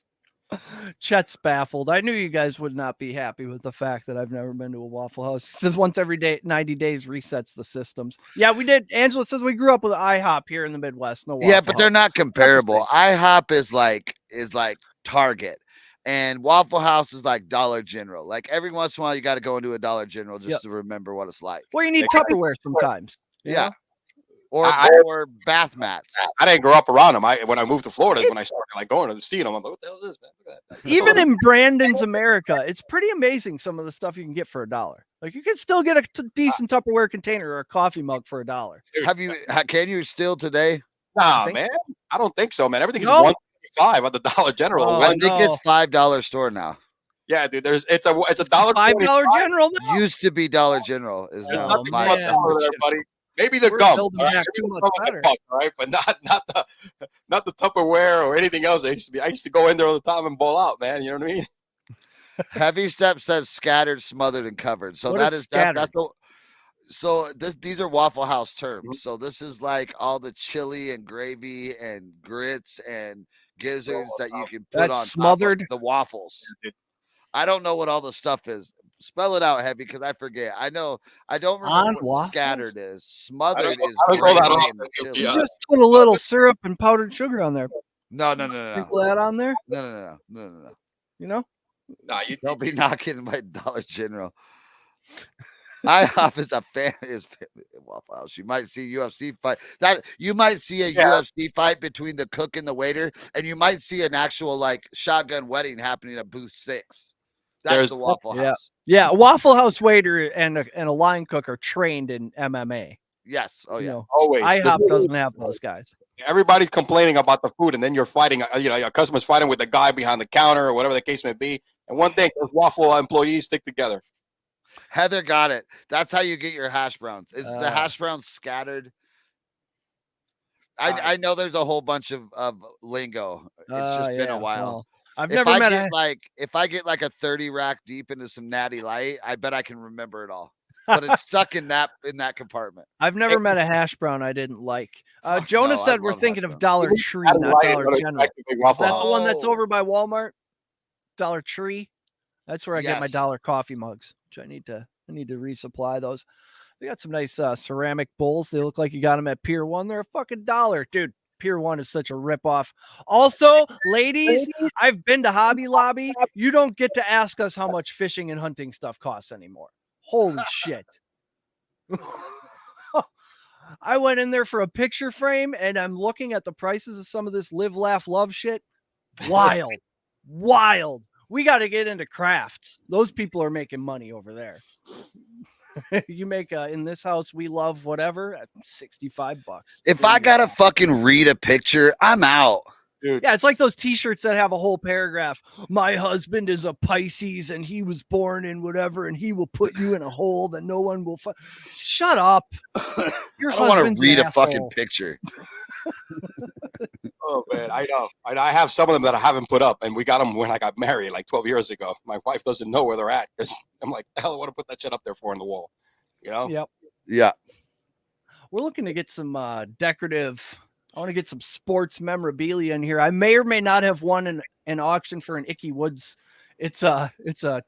Chet's baffled. I knew you guys would not be happy with the fact that I've never been to a Waffle House. Since once every day, 90 days resets the systems. Yeah, we did. Angela says we grew up with IHOP here in the Midwest. No, yeah, but they're not comparable. IHOP is like Target, and Waffle House is like Dollar General. Like every once in a while, you got to go into a Dollar General just to remember what it's like. Well, you need Tupperware sometimes. Yeah. Or bath mats. I didn't grow up around them. When I moved to Florida, when I started going to see them, I'm like, what the hell is this, man? Look at that. Even in Brandon's America, it's pretty amazing some of the stuff you can get for $1. Like you can still get a decent Tupperware container or a coffee mug for $1. Can you still today? Nah, man. I don't think so, man. Everything is $1.25 at the Dollar General. I think it's $5 store now. Yeah, dude. It's a $1.25 $5 General now? Used to be Dollar General. Is now $5 there, buddy. Maybe the gum, all right, but not the Tupperware or anything else. I used to go in there all the time and bowl out, man. You know what I mean? Heavy Step says scattered, smothered, and covered. So what is scattered? These are Waffle House terms. So this is like all the chili and gravy and grits and gizzards that you can put on smothered top of the waffles. I don't know what all the stuff is. Spell it out, Heavy, because I forget. I don't remember what scattered is. Smothered is. You just put a little syrup and powdered sugar on there. No. Sprinkle that on there. No. You know? Nah, don't be knocking my Dollar General. IHOP is a fan is Waffle House. You might see UFC fight. You might see a UFC fight between the cook and the waiter, and you might see an actual like shotgun wedding happening at booth 6. That's the Waffle House. Yeah, Waffle House waiter and a line cook are trained in MMA. Yes. Oh yeah. Always. IHOP doesn't have those guys. Everybody's complaining about the food, and then you're fighting. Your customer's fighting with the guy behind the counter or whatever the case may be. And one thing, those Waffle employees stick together. Heather got it. That's how you get your hash browns. Is the hash browns scattered? I know there's a whole bunch of lingo. It's just been a while. I've If never I met get a if I get like a 30 rack deep into some Natty Light, I bet I can remember it all. But it's stuck in that compartment. I've never met a hash brown I didn't like. Fuck Jonah no, I said we're love thinking hash of brown. Dollar Tree, not Dollar General. Is that the one that's Oh. over by Walmart? Dollar Tree? That's where I get my Yes. dollar coffee mugs, which I need to resupply those. They got some nice ceramic bowls. They look like you got them at Pier 1. They're a fucking $1. Dude, Pier 1 is such a ripoff. Also, ladies, I've been to Hobby Lobby. You don't get to ask us how much fishing and hunting stuff costs anymore. Holy shit. I went in there for a picture frame and I'm looking at the prices of some of this live, laugh, love shit. Wild. Wild. We got to get into crafts. Those people are making money over there. You make in this house we love whatever at $65. If I gotta fucking read a picture, I'm out. Dude. Yeah, it's like those t-shirts that have a whole paragraph. My husband is a Pisces and he was born in whatever and he will put you in a hole that no one will Shut up. Your I don't want husband's to read an a fucking asshole. picture. Oh man, I know. I have some of them that I haven't put up, and we got them when I got married, like 12 years ago. My wife doesn't know where they're at because I'm like, the hell, I want to put that shit up there for on the wall, you know? Yep. Yeah. We're looking to get some decorative. I want to get some sports memorabilia in here. I may or may not have won an auction for an Icky Woods. It's a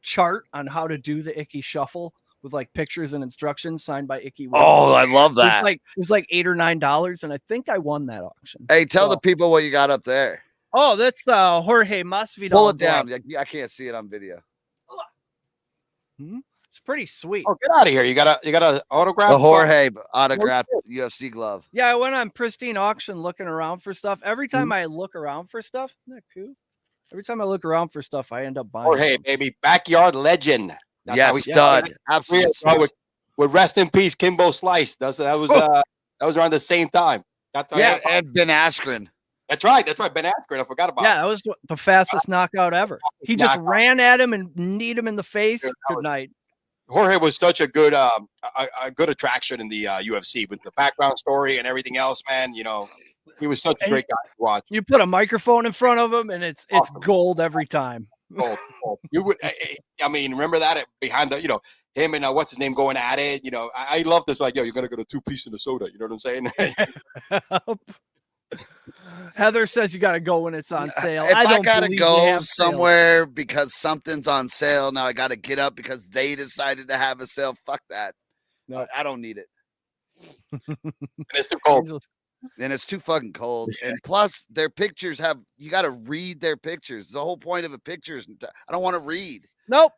chart on how to do the Icky Shuffle with like pictures and instructions signed by Icky Woods. Oh, I love that. It was like $8 or $9, and I think I won that auction. Hey, tell the people what you got up there. Oh, that's Jorge Masvidal. Pull it down. I can't see it on video. It's pretty sweet. Oh, get out of here! You got a autograph. The Jorge autographed UFC glove. Yeah, I went on Pristine Auction looking around for stuff. Every time I look around for stuff, isn't that cool? Every time I look around for stuff, I end up buying. Jorge, baby, backyard legend. That's yes, stud. Absolutely. With rest in peace, Kimbo Slice. That was around the same time. That's how and Ben Askren. That's right. Ben Askren. I forgot about. Yeah, that was the fastest knockout ever. He just ran at him and kneed him in the face. Good night. Jorge was such a good good attraction in the UFC with the background story and everything else, man. You know, he was such a great guy to watch. You put a microphone in front of him, and it's gold every time. Gold. You would, I mean, remember that behind the, him and what's his name going at it. You know, I love this. Like, yo, you're gonna go to 2-piece in the soda. You know what I'm saying? Heather says you got to go when it's on sale. If I gotta believe go somewhere because something's on sale, now I gotta get up because they decided to have a sale. Fuck that. No, I don't need it. And it's too cold. And it's too fucking cold. And plus, their pictures you got to read their pictures. The whole point of a picture is I don't want to read. Nope.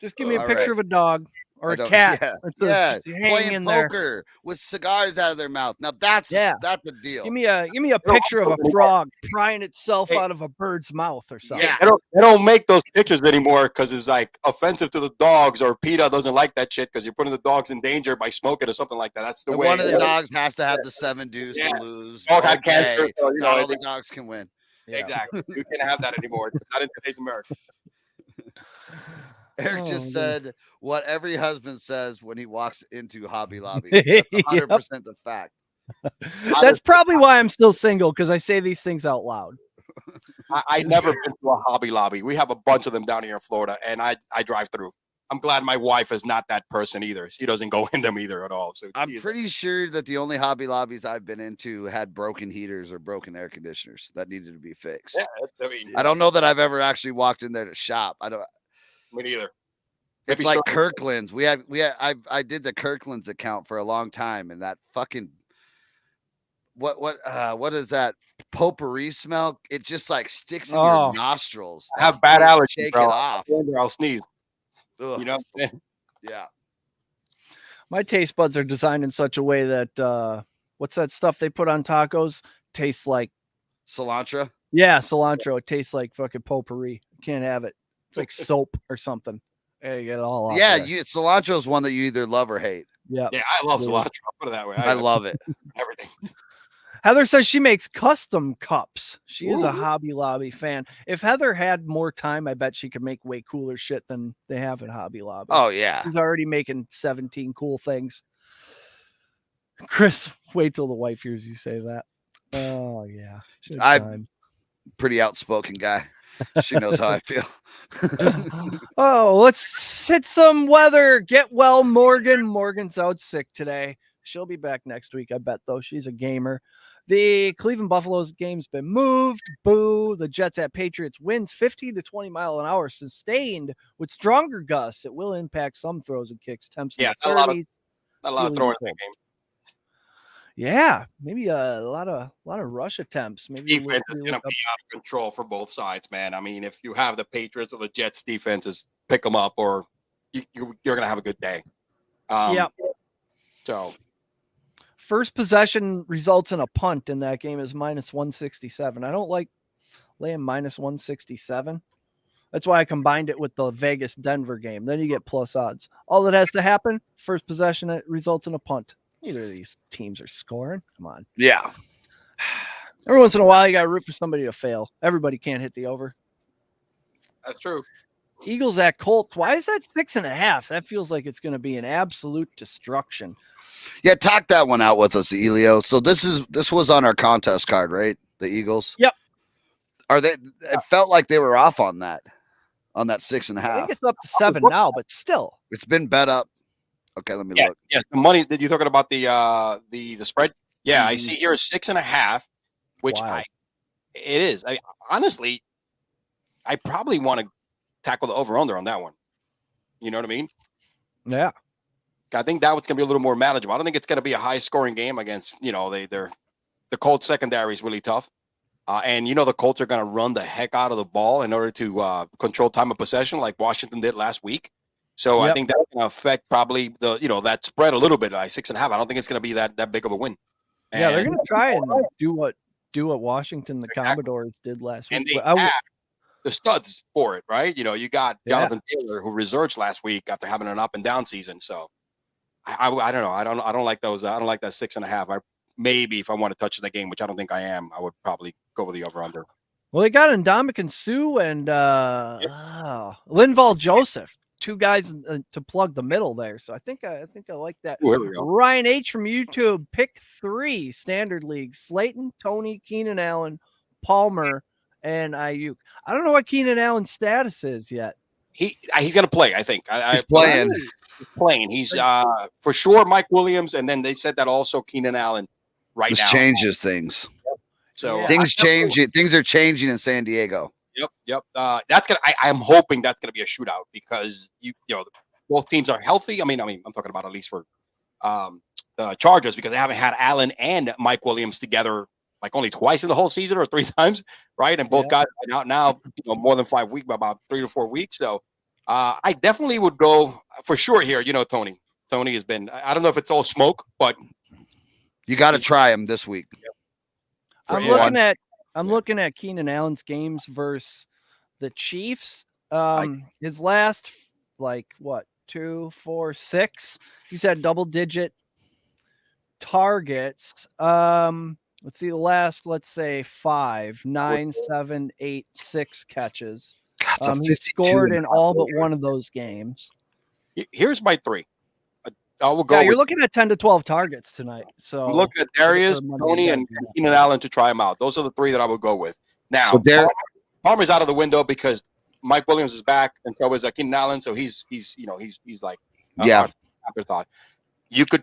Just give me a picture of a dog or a cat. Yeah. Playing in poker with cigars out of their mouth. Now that's the deal. Give me a picture of a frog prying itself out of a bird's mouth or something. Yeah. They don't make those pictures anymore because it's like offensive to the dogs, or PETA doesn't like that shit because you're putting the dogs in danger by smoking or something like that. That's the way. One of the dogs has to have the 7 deuce and lose. Dog had cancer, so, not all the dogs can win. Yeah. Exactly. You can't have that anymore. Not in today's America. Eric just said what every husband says when he walks into Hobby Lobby. That's 100% the fact. That's probably why I'm still single, because I say these things out loud. I never been to a Hobby Lobby. We have a bunch of them down here in Florida, and I drive through. I'm glad my wife is not that person either. She doesn't go in them either at all. So I'm pretty sure that the only Hobby Lobbies I've been into had broken heaters or broken air conditioners that needed to be fixed. Yeah, I don't know that I've ever actually walked in there to shop. Me neither. It's like Kirkland's. I did the Kirkland's account for a long time, and that fucking what is that potpourri smell? It just like sticks in your nostrils. I have bad allergies, Shake bro. it off. I'll sneeze. Ugh. You know what I'm saying? Yeah. My taste buds are designed in such a way that what's that stuff they put on tacos? Tastes like cilantro. Yeah, cilantro. It tastes like fucking potpourri. Can't have it. It's like soap or something. You get it all off. Yeah, cilantro is one that you either love or hate. Yeah. Yeah, I love cilantro. I'll put it that way. I love it. Everything. Heather says she makes custom cups. She is a Hobby Lobby fan. If Heather had more time, I bet she could make way cooler shit than they have at Hobby Lobby. Oh, yeah. She's already making 17 cool things. Chris, wait till the wife hears you say that. Oh, yeah. pretty outspoken guy. She knows how I feel. Oh, let's hit some weather. Get well, Morgan. Morgan's out sick today. She'll be back next week, I bet, though. She's a gamer. The Cleveland Buffaloes game's been moved. Boo. The Jets at Patriots wins 15 to 20 mile an hour, sustained with stronger gusts. It will impact some throws and kicks. Temps in the 30s. Not a lot of throwing in the game. Yeah, maybe a lot of rush attempts. Maybe Defense is going to be out of control for both sides, man. I mean, if you have the Patriots or the Jets defenses pick them up, or you're going to have a good day. Yeah. So, first possession results in a punt in that game is minus 167. I don't like laying minus 167. That's why I combined it with the Vegas Denver game. Then you get plus odds. All that has to happen, first possession, it results in a punt. Neither of these teams are scoring. Come on. Yeah. Every once in a while, you got to root for somebody to fail. Everybody can't hit the over. That's true. Eagles at Colts. Why is that 6.5? That feels like it's going to be an absolute destruction. Yeah, talk that one out with us, Elio. So this was on our contest card, right? The Eagles. Yep. Are they? It felt like they were off on that 6.5. I think it's up to 7 now, but still, it's been bet up. Okay, let me look. Yeah, the money that you're talking about, the spread. Yeah, I see here is 6.5, which it is. Honestly, I probably want to tackle the over/under on that one. You know what I mean? Yeah. I think that one's going to be a little more manageable. I don't think it's going to be a high-scoring game against, the Colts secondary is really tough. And, the Colts are going to run the heck out of the ball in order to control time of possession like Washington did last week. So I think that's going to affect probably that spread a little bit, like 6.5. I don't think it's going to be that big of a win. And yeah, they're going to try and do what Washington, the Commodores, did last week. And they have the studs for it, right? You got Jonathan Taylor, who resurged last week after having an up and down season. So I don't know. I don't like those. I don't like that 6.5. Maybe if I want to touch the game, which I don't think I am, I would probably go with the over under. Well, they got Ndamukong Suh and Linval Joseph. 2 guys to plug the middle there. So I think I like that. Ooh, Ryan H from YouTube, pick 3 standard league: Slayton, Tony, Keenan Allen, Palmer, and Ayuk. I don't know what Keenan Allen's status is yet. He's going to play, I think. He's playing. He's playing. He's for sure Mike Williams, and then they said that also Keenan Allen right now. This changes things. So things change. Things are changing in San Diego. Yep. That's gonna. I'm hoping that's gonna be a shootout because both teams are healthy. I mean, I'm talking about at least for the Chargers because they haven't had Allen and Mike Williams together like only twice in the whole season or 3 times, right? And both guys are out now, more than 5 weeks, about 3 to 4 weeks. So I definitely would go for sure here. Tony. Tony has been. I don't know if it's all smoke, but you got to try him this week. I'm looking at Keenan Allen's games versus the Chiefs. His last 2, 4, 6. He's had double-digit targets. Let's see the last. Let's say 5, 9, 7, 8, 6 catches. He scored in all but one of those games. Here's my 3. I will go. Yeah, you're looking at 10 to 12 targets tonight. So I'm looking at Darius, Tony, and Keenan Allen to try him out. Those are the 3 that I would go with. Now, Palmer's out of the window because Mike Williams is back, and so is Keenan Allen. So he's like afterthought. You could,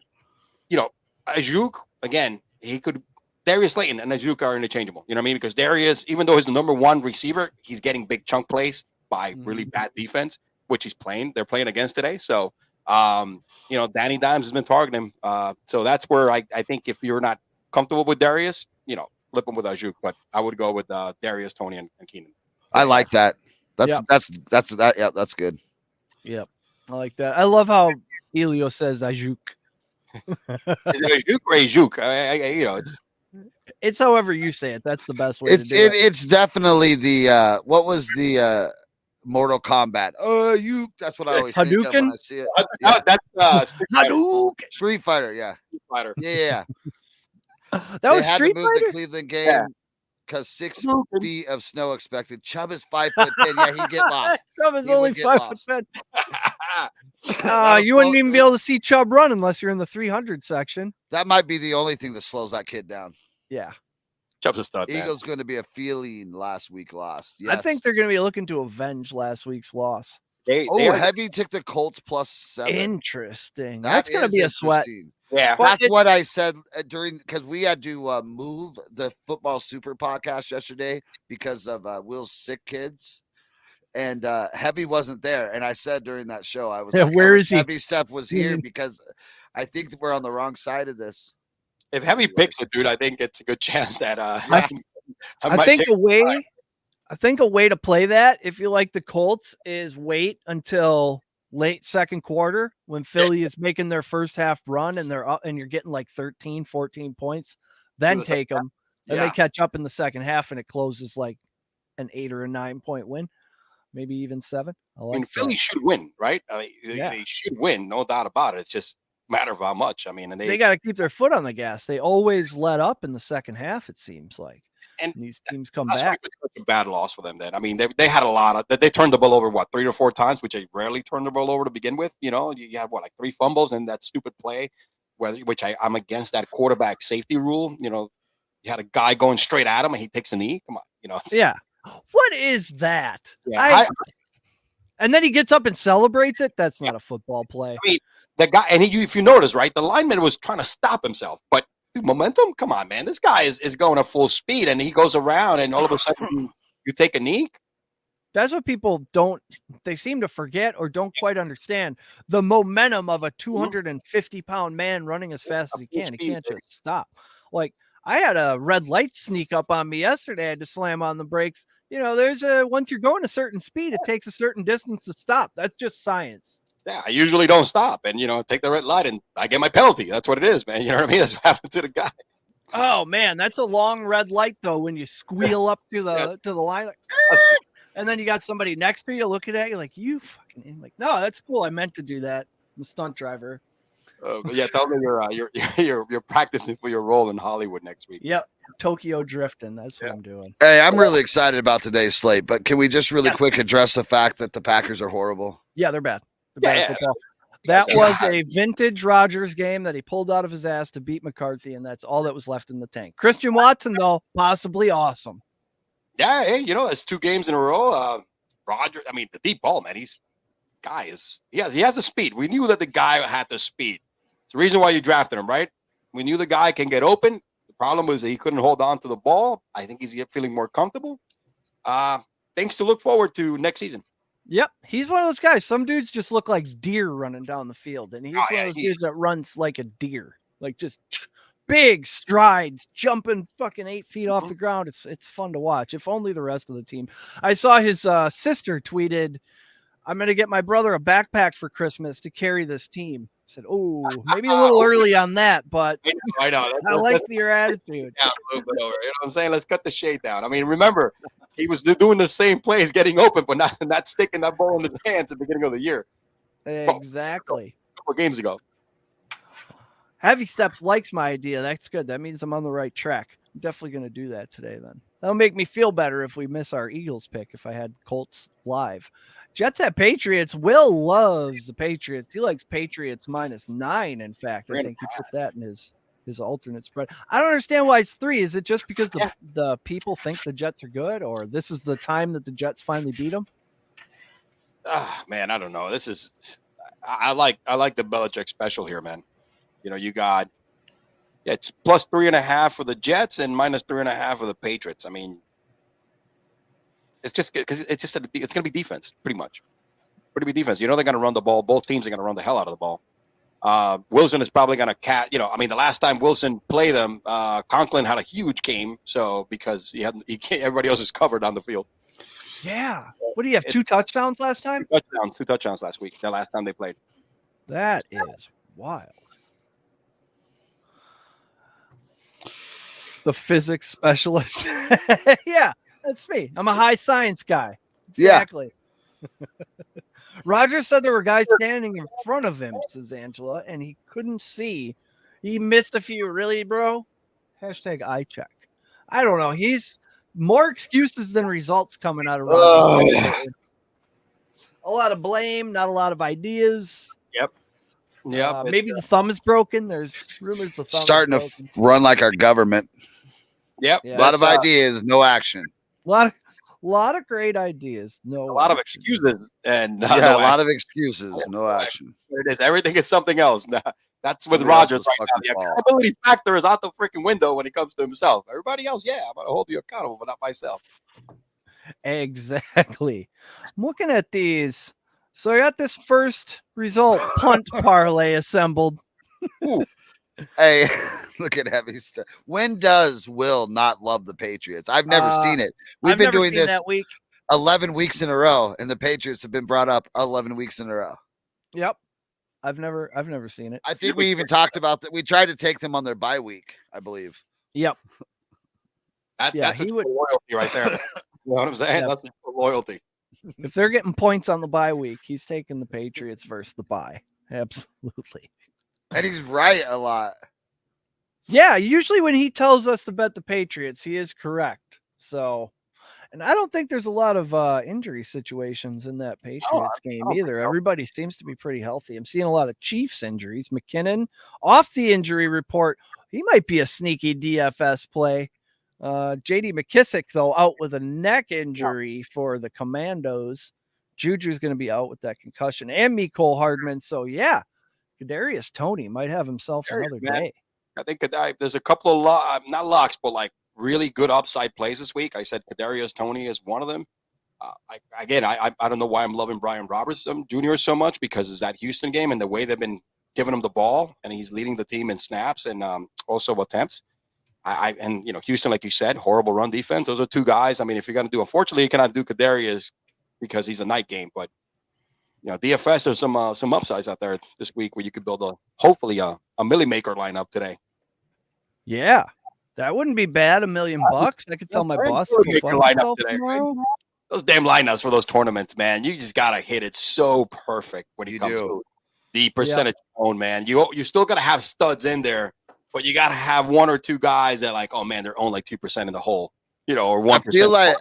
Ayuk again. He could. Darius Slayton and Ayuk are interchangeable. You know what I mean? Because Darius, even though he's the number 1 receiver, he's getting big chunk plays by really bad defense, which he's playing. They're playing against today. So. Danny Dimes has been targeting him. So that's where I think if you're not comfortable with Darius, flip him with Ayuk. But I would go with Darius, Tony, and Keenan. I like that. That's good. Yep. I like that. I love how Elio says Ayuk. Is it Ayuk or Ayuk? It's however you say it. That's the best way to do it. It's definitely the what was the Mortal Kombat. That's what I always think of when I see it. That's Hadouken. Street Fighter, yeah. Street Fighter. Yeah. That was Street Fighter. The Cleveland game because 6 feet of snow expected. Chubb is 5'10". Yeah, he'd get lost. Chubb is only 5'10". You wouldn't even be able to see Chubb run unless you're in the 300 section. That might be the only thing that slows that kid down. Yeah. Chubb's a stud, man. Eagles going to be a feeling last week lost. I Yes. think they're going to be looking to avenge last week's loss. They Oh, are, Heavy took the Colts +7. Interesting. That That's going to is be a sweat. interesting. yeah. But That's what I said because we had to move the Football Super podcast yesterday because of Will's sick kids. And Heavy wasn't there. And I said during that show, I was like, where is he? Heavy Steph was here because I think we're on the wrong side of this. If Heavy picks it, dude, I think it's a good chance that I might think take- a way to play that, if you like the Colts, is wait until late second quarter when Philly is making their first half run and they're up and you're getting like 13, 14 points, then the take them. And Yeah. they catch up in the second half and it closes like an 8 or a 9 point win, maybe even 7. I mean, Philly should win, right? I mean, they should win, no doubt about it. It's just a matter of how much. I mean, and they got to keep their foot on the gas. They always let up in the second half, it seems like. And these teams come that's back. such a bad loss for them. Then I mean, they had a lot of they turned the ball over 3 or 4 times, which they rarely turned the ball over to begin with. You know, you had like 3 fumbles and that stupid play, which I'm against that quarterback safety rule. You know, you had a guy going straight at him and he takes a knee. Come on, you know. Yeah, what is that? Yeah, and then he gets up and celebrates it. That's not a football play. I mean, the guy, and if you notice, right, the lineman was trying to stop himself, but dude, momentum, come on, man, this guy is going at full speed, and he goes around, and all of a sudden you take a knee. That's what people they seem to forget or don't quite understand the momentum of a 250-pound man running as fast as he can. He can't just stop. Like, I had a red light sneak up on me yesterday. I had to slam on the brakes. You know, once you're going a certain speed, it takes a certain distance to stop. That's just science. Yeah, I usually don't stop and, take the red light and I get my penalty. That's what it is, man. You know what I mean? That's what happened to the guy. Oh man, that's a long red light though. When you squeal up to the line, like, and then you got somebody next to you looking at you like, you fucking, like, no, that's cool. I meant to do that. I'm a stunt driver. Yeah, tell me you're practicing for your role in Hollywood next week. Yep, Tokyo drifting. That's what I'm doing. Hey, I'm really excited about today's slate, but can we just really quick address the fact that the Packers are horrible? Yeah, they're bad. They're bad at football. That was a vintage Rodgers game that he pulled out of his ass to beat McCarthy, and that's all that was left in the tank. Christian Watson, though, possibly awesome. Yeah, hey, it's 2 games in a row. Rodgers, I mean, the deep ball, man. He has the speed. We knew that the guy had the speed. It's the reason why you drafted him, right? We knew the guy can get open. The problem was that he couldn't hold on to the ball. I think he's feeling more comfortable. Things to look forward to next season. Yep, he's one of those guys. Some dudes just look like deer running down the field, and he's one of those dudes that runs like a deer, like just big strides, jumping fucking 8 feet off the ground. It's fun to watch. If only the rest of the team. I saw his sister tweeted, "I'm gonna get my brother a backpack for Christmas to carry this team." I said, "Oh, maybe a little early on that, but I know. I like your attitude." Yeah, a little bit over. You know what I'm saying? Let's cut the shade down. I mean, remember, he was doing the same plays, getting open, but not sticking that ball in his hands at the beginning of the year. Exactly. A couple games ago. Heavy Step likes my idea. That's good. That means I'm on the right track. I'm definitely going to do that today then. That'll make me feel better if we miss our Eagles pick, if I had Colts live. Jets at Patriots. Will loves the Patriots. He likes Patriots -9, in fact. I think he put that in his alternate spread. I don't understand why it's 3. Is it just because the people think the Jets are good, or this is the time that the Jets finally beat them? Man, I don't know. This is I like the Belichick special here, man. You got it's +3.5 for the Jets and -3.5 for the Patriots. I mean, it's just because it's going to be defense, pretty much. Pretty be defense. They're going to run the ball. Both teams are going to run the hell out of the ball. Wilson is probably going to the last time Wilson played them, Conklin had a huge game. So because he can't, everybody else is covered on the field. Yeah. What do you have? 2 touchdowns last time? 2 touchdowns last week. The last time they played. That is wild. The physics specialist. Yeah, that's me. I'm a high science guy. Exactly. Yeah. Roger said there were guys standing in front of him, says Angela, and he couldn't see. He missed a few. Really, bro? #I check. I don't know. He's more excuses than results coming out of Roger. A lot of blame, not a lot of ideas. Yep. Maybe the thumb is broken. There's rumors the thumb starting is broken. to run like our government. Yep. Yeah. A lot of that's, ideas, no action. A lot of great ideas. No, a lot of action. excuses and Yeah, no a lot action. of excuses, no action. There it is. Everything is something else. That's with Somebody Rogers else's right now. fucking The fault. accountability factor is out the freaking window when it comes to himself. Everybody else, yeah, I'm gonna hold you accountable, but not myself. Exactly. I'm looking at these. So I got this first result punt parlay assembled. Ooh, Hey, look at heavy stuff. When does Will not love the Patriots? I've never seen it. We've I've been never doing seen this that week. 11 weeks in a row, and the Patriots have been brought up 11 weeks in a row. Yep. I've never seen it. I think we even talked about that. We tried to take them on their bye week, I believe. Yep. that's a loyalty right there. You know what I'm saying? Yeah. That's loyalty. If they're getting points on the bye week, he's taking the Patriots versus the bye. Absolutely. And he's right a lot. Yeah, usually when he tells us to bet the Patriots, he is correct. So, and I don't think there's a lot of injury situations in that Patriots game either. Everybody seems to be pretty healthy. I'm seeing a lot of Chiefs injuries. McKinnon off the injury report. He might be a sneaky DFS play. JD McKissick, though, out with a neck injury for the Commandos. Juju's going to be out with that concussion, and Mecole Hardman. So, yeah, Kadarius Toney might have himself another day. I think there's a couple of not locks, but like really good upside plays this week. I said Kadarius Toney is one of them. I don't know why I'm loving Brian Robertson Jr. so much, because it's that Houston game and the way they've been giving him the ball, and he's leading the team in snaps and also attempts. And Houston, like you said, horrible run defense. Those are two guys. I mean, if you're going to do, unfortunately, you cannot do Kadarius because he's a night game, but DFS, there's some upsides out there this week where you could build hopefully a Millie Maker lineup today. Yeah, that wouldn't be bad. $1 million. I could tell my boss to go fuck himself tomorrow. Those damn lineups for those tournaments, man. You just gotta hit it so perfect when it comes to the percentage own, man. You still gotta have studs in there, but you gotta have one or two guys that like, oh man, they're own like 2% in the hole, or 1%.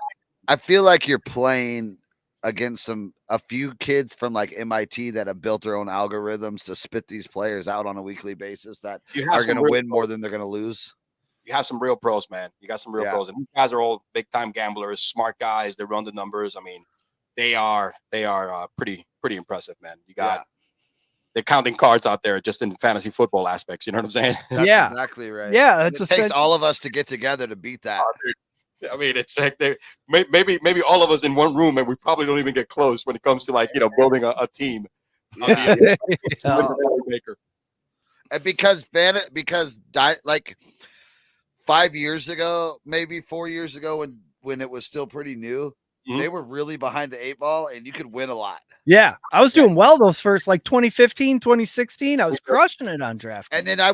I feel like you're playing against a few kids from like MIT that have built their own algorithms to spit these players out on a weekly basis that are going to win more than they're going to lose. You have some real pros, man. You got some real pros, and these guys are all big time gamblers, smart guys. They run the numbers. I mean, they are pretty impressive, man. You got they're counting cards out there just in fantasy football aspects. You know what I'm saying? That's exactly right. Yeah, it takes all of us to get together to beat that. I mean, it's like maybe all of us in one room, and we probably don't even get close when it comes to building a team. Yeah. And because like 5 years ago, maybe 4 years ago, when it was still pretty new, they were really behind the 8 ball, and you could win a lot. Yeah, I was doing well those first, like 2015, 2016. I was crushing it on draft. And then I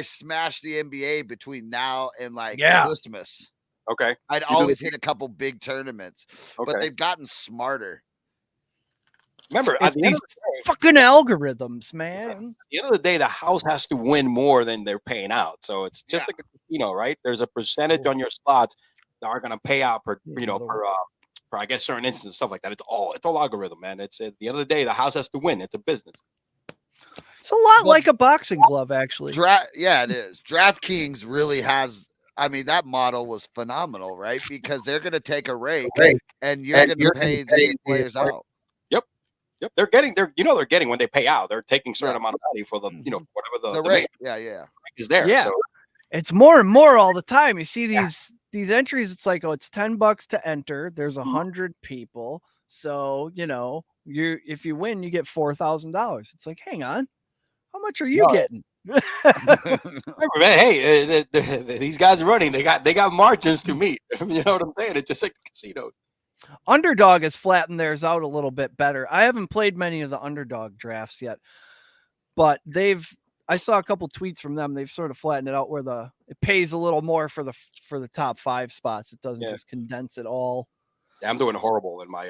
smashed the NBA between now and Christmas. Okay. I'd always hit a couple big tournaments, but they've gotten smarter. Remember, it's these fucking algorithms, man. At the end of the day, the house has to win more than they're paying out. So it's just like a casino, right? There's a percentage on your slots that are going to pay out per I guess certain instances and stuff like that. It's all algorithm, man. It's at the end of the day, the house has to win. It's a business. It's a lot like a boxing glove, actually. It is. DraftKings really has. I mean, that model was phenomenal, right? Because they're going to take a rake, and you're going to pay the players out. Yep. They're getting when they pay out. They're taking a certain amount of money for the whatever the rate. Is there. Yeah. So it's more and more all the time. You see these entries. It's like, it's $10 to enter. There's 100 people. So if you win, you get $4,000. It's like, hang on, how much are you getting? Remember, man, hey, these guys are running. They got margins to meet. You know what I'm saying? It's just like casinos. Underdog has flattened theirs out a little bit better. I haven't played many of the underdog drafts yet, but I saw a couple tweets from them. They've sort of flattened it out where it pays a little more for the top 5 spots. It doesn't just condense it all. Yeah, I'm doing horrible in my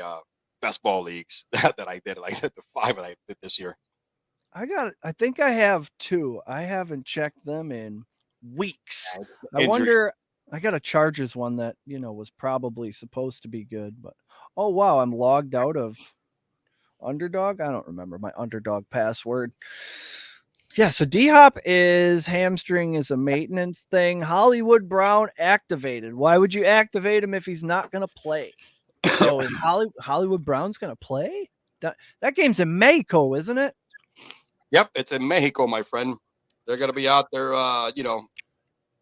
best ball leagues that I did. Like the 5 that I did this year. I think I have 2. I haven't checked them in weeks. I wonder, I got a Chargers one that, was probably supposed to be good, but oh wow, I'm logged out of Underdog. I don't remember my Underdog password. Yeah, so D-Hop is hamstring is a maintenance thing. Hollywood Brown activated. Why would you activate him if he's not going to play? So is Hollywood Brown's going to play? That game's in Mexico, isn't it? Yep, it's in Mexico, my friend. They're going to be out there,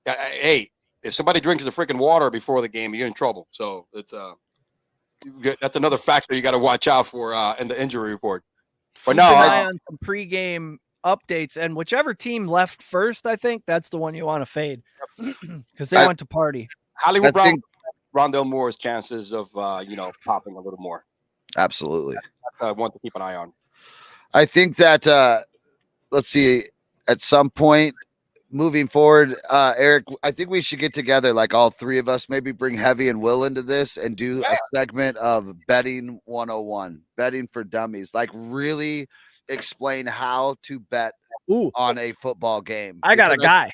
hey, if somebody drinks the freaking water before the game, you're in trouble. So it's that's another factor you got to watch out for in the injury report. But Keep no, an eye on some pregame updates, and whichever team left first, I think that's the one you want to fade because they went to party. Hollywood Brown, Rondell Moore's chances of popping a little more. Absolutely, that's one to keep an eye on. I think that let's see, at some point moving forward, Eric, I think we should get together, like all three of us, maybe bring Heavy and Will into this and do a segment of betting 101, betting for dummies, like really explain how to bet on a football game. I got a guy.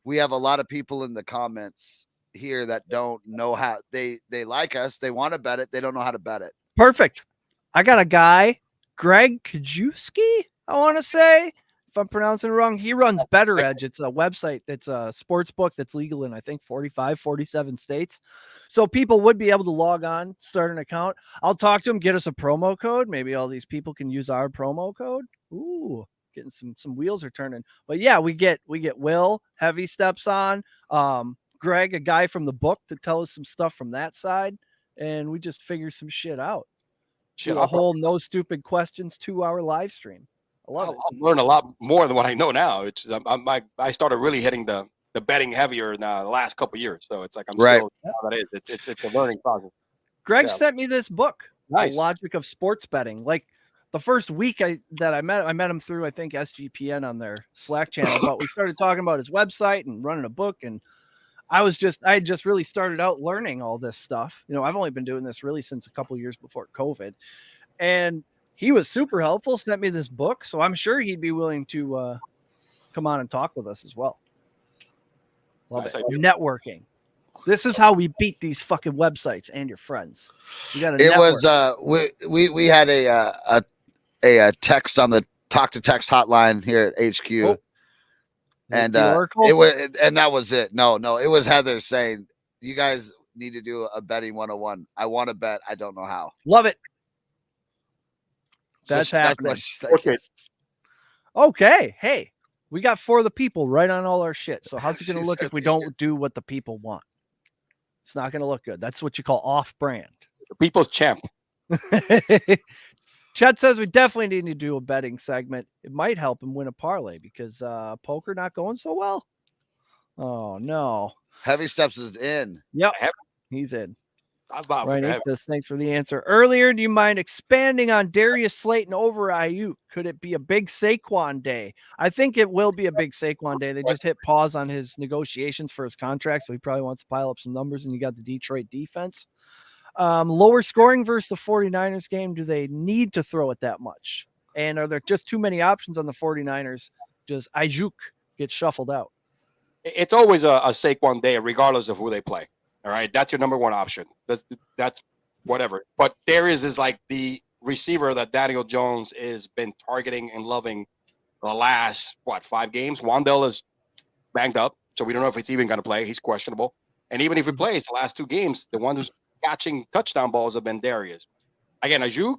We have a lot of people in the comments here that don't know how they like us. They want to bet it. They don't know how to bet it. Perfect. I got a guy, Greg Kajewski, I want to say. If I'm pronouncing it wrong, he runs Better Edge. It's a website. It's a sports book that's legal in, I think, 45, 47 states. So people would be able to log on, start an account. I'll talk to him, get us a promo code. Maybe all these people can use our promo code. Ooh, getting some wheels are turning. But yeah, we get Will, Heavy steps on, Greg, a guy from the book, to tell us some stuff from that side. And we just figure some shit out. Do a whole no stupid questions 2-hour live stream. I'll learn a lot more than what I know now. It's I started really hitting the betting heavier in the last couple of years, so it's like I'm still how that is. It's a learning process. Greg sent me this book, nice. The Logic of Sports Betting. Like the first week I met him through, I think, SGPN on their Slack channel, but we started talking about his website and running a book, and I had just really started out learning all this stuff. I've only been doing this really since a couple of years before COVID, and he was super helpful, sent me this book, so I'm sure he'd be willing to come on and talk with us as well. Love it. Networking. This is how we beat these fucking websites and your friends. We got it network. We had a text on the talk to text hotline here at HQ. Oh. And it was, and that was it. No, it was Heather saying, you guys need to do a betting 101. I want to bet. I don't know how. Love it. That's happening. Okay. Hey, we got for the people right on all our shit. So how's it going to look if we don't do what the people want? It's not going to look good. That's what you call off-brand. The people's champ. Chet says we definitely need to do a betting segment. It might help him win a parlay because poker not going so well. Oh, no. Heavy Steps is in. Yep. He's in. Right, thanks for the answer. Earlier, do you mind expanding on Darius Slayton over Ayuk? Could it be a big Saquon day? I think it will be a big Saquon day. They just hit pause on his negotiations for his contract, so he probably wants to pile up some numbers, and you got the Detroit defense. Lower scoring versus the 49ers game. Do they need to throw it that much? And are there just too many options on the 49ers? Does Ayuk get shuffled out? It's always a Saquon day, regardless of who they play. All right, that's your number one option. That's whatever. But Darius is like the receiver that Daniel Jones has been targeting and loving the last 5 games. Wandell is banged up, so we don't know if he's even going to play. He's questionable. And even if he plays the last 2 games, the one who's catching touchdown balls have been Darius. Again, Ayuk,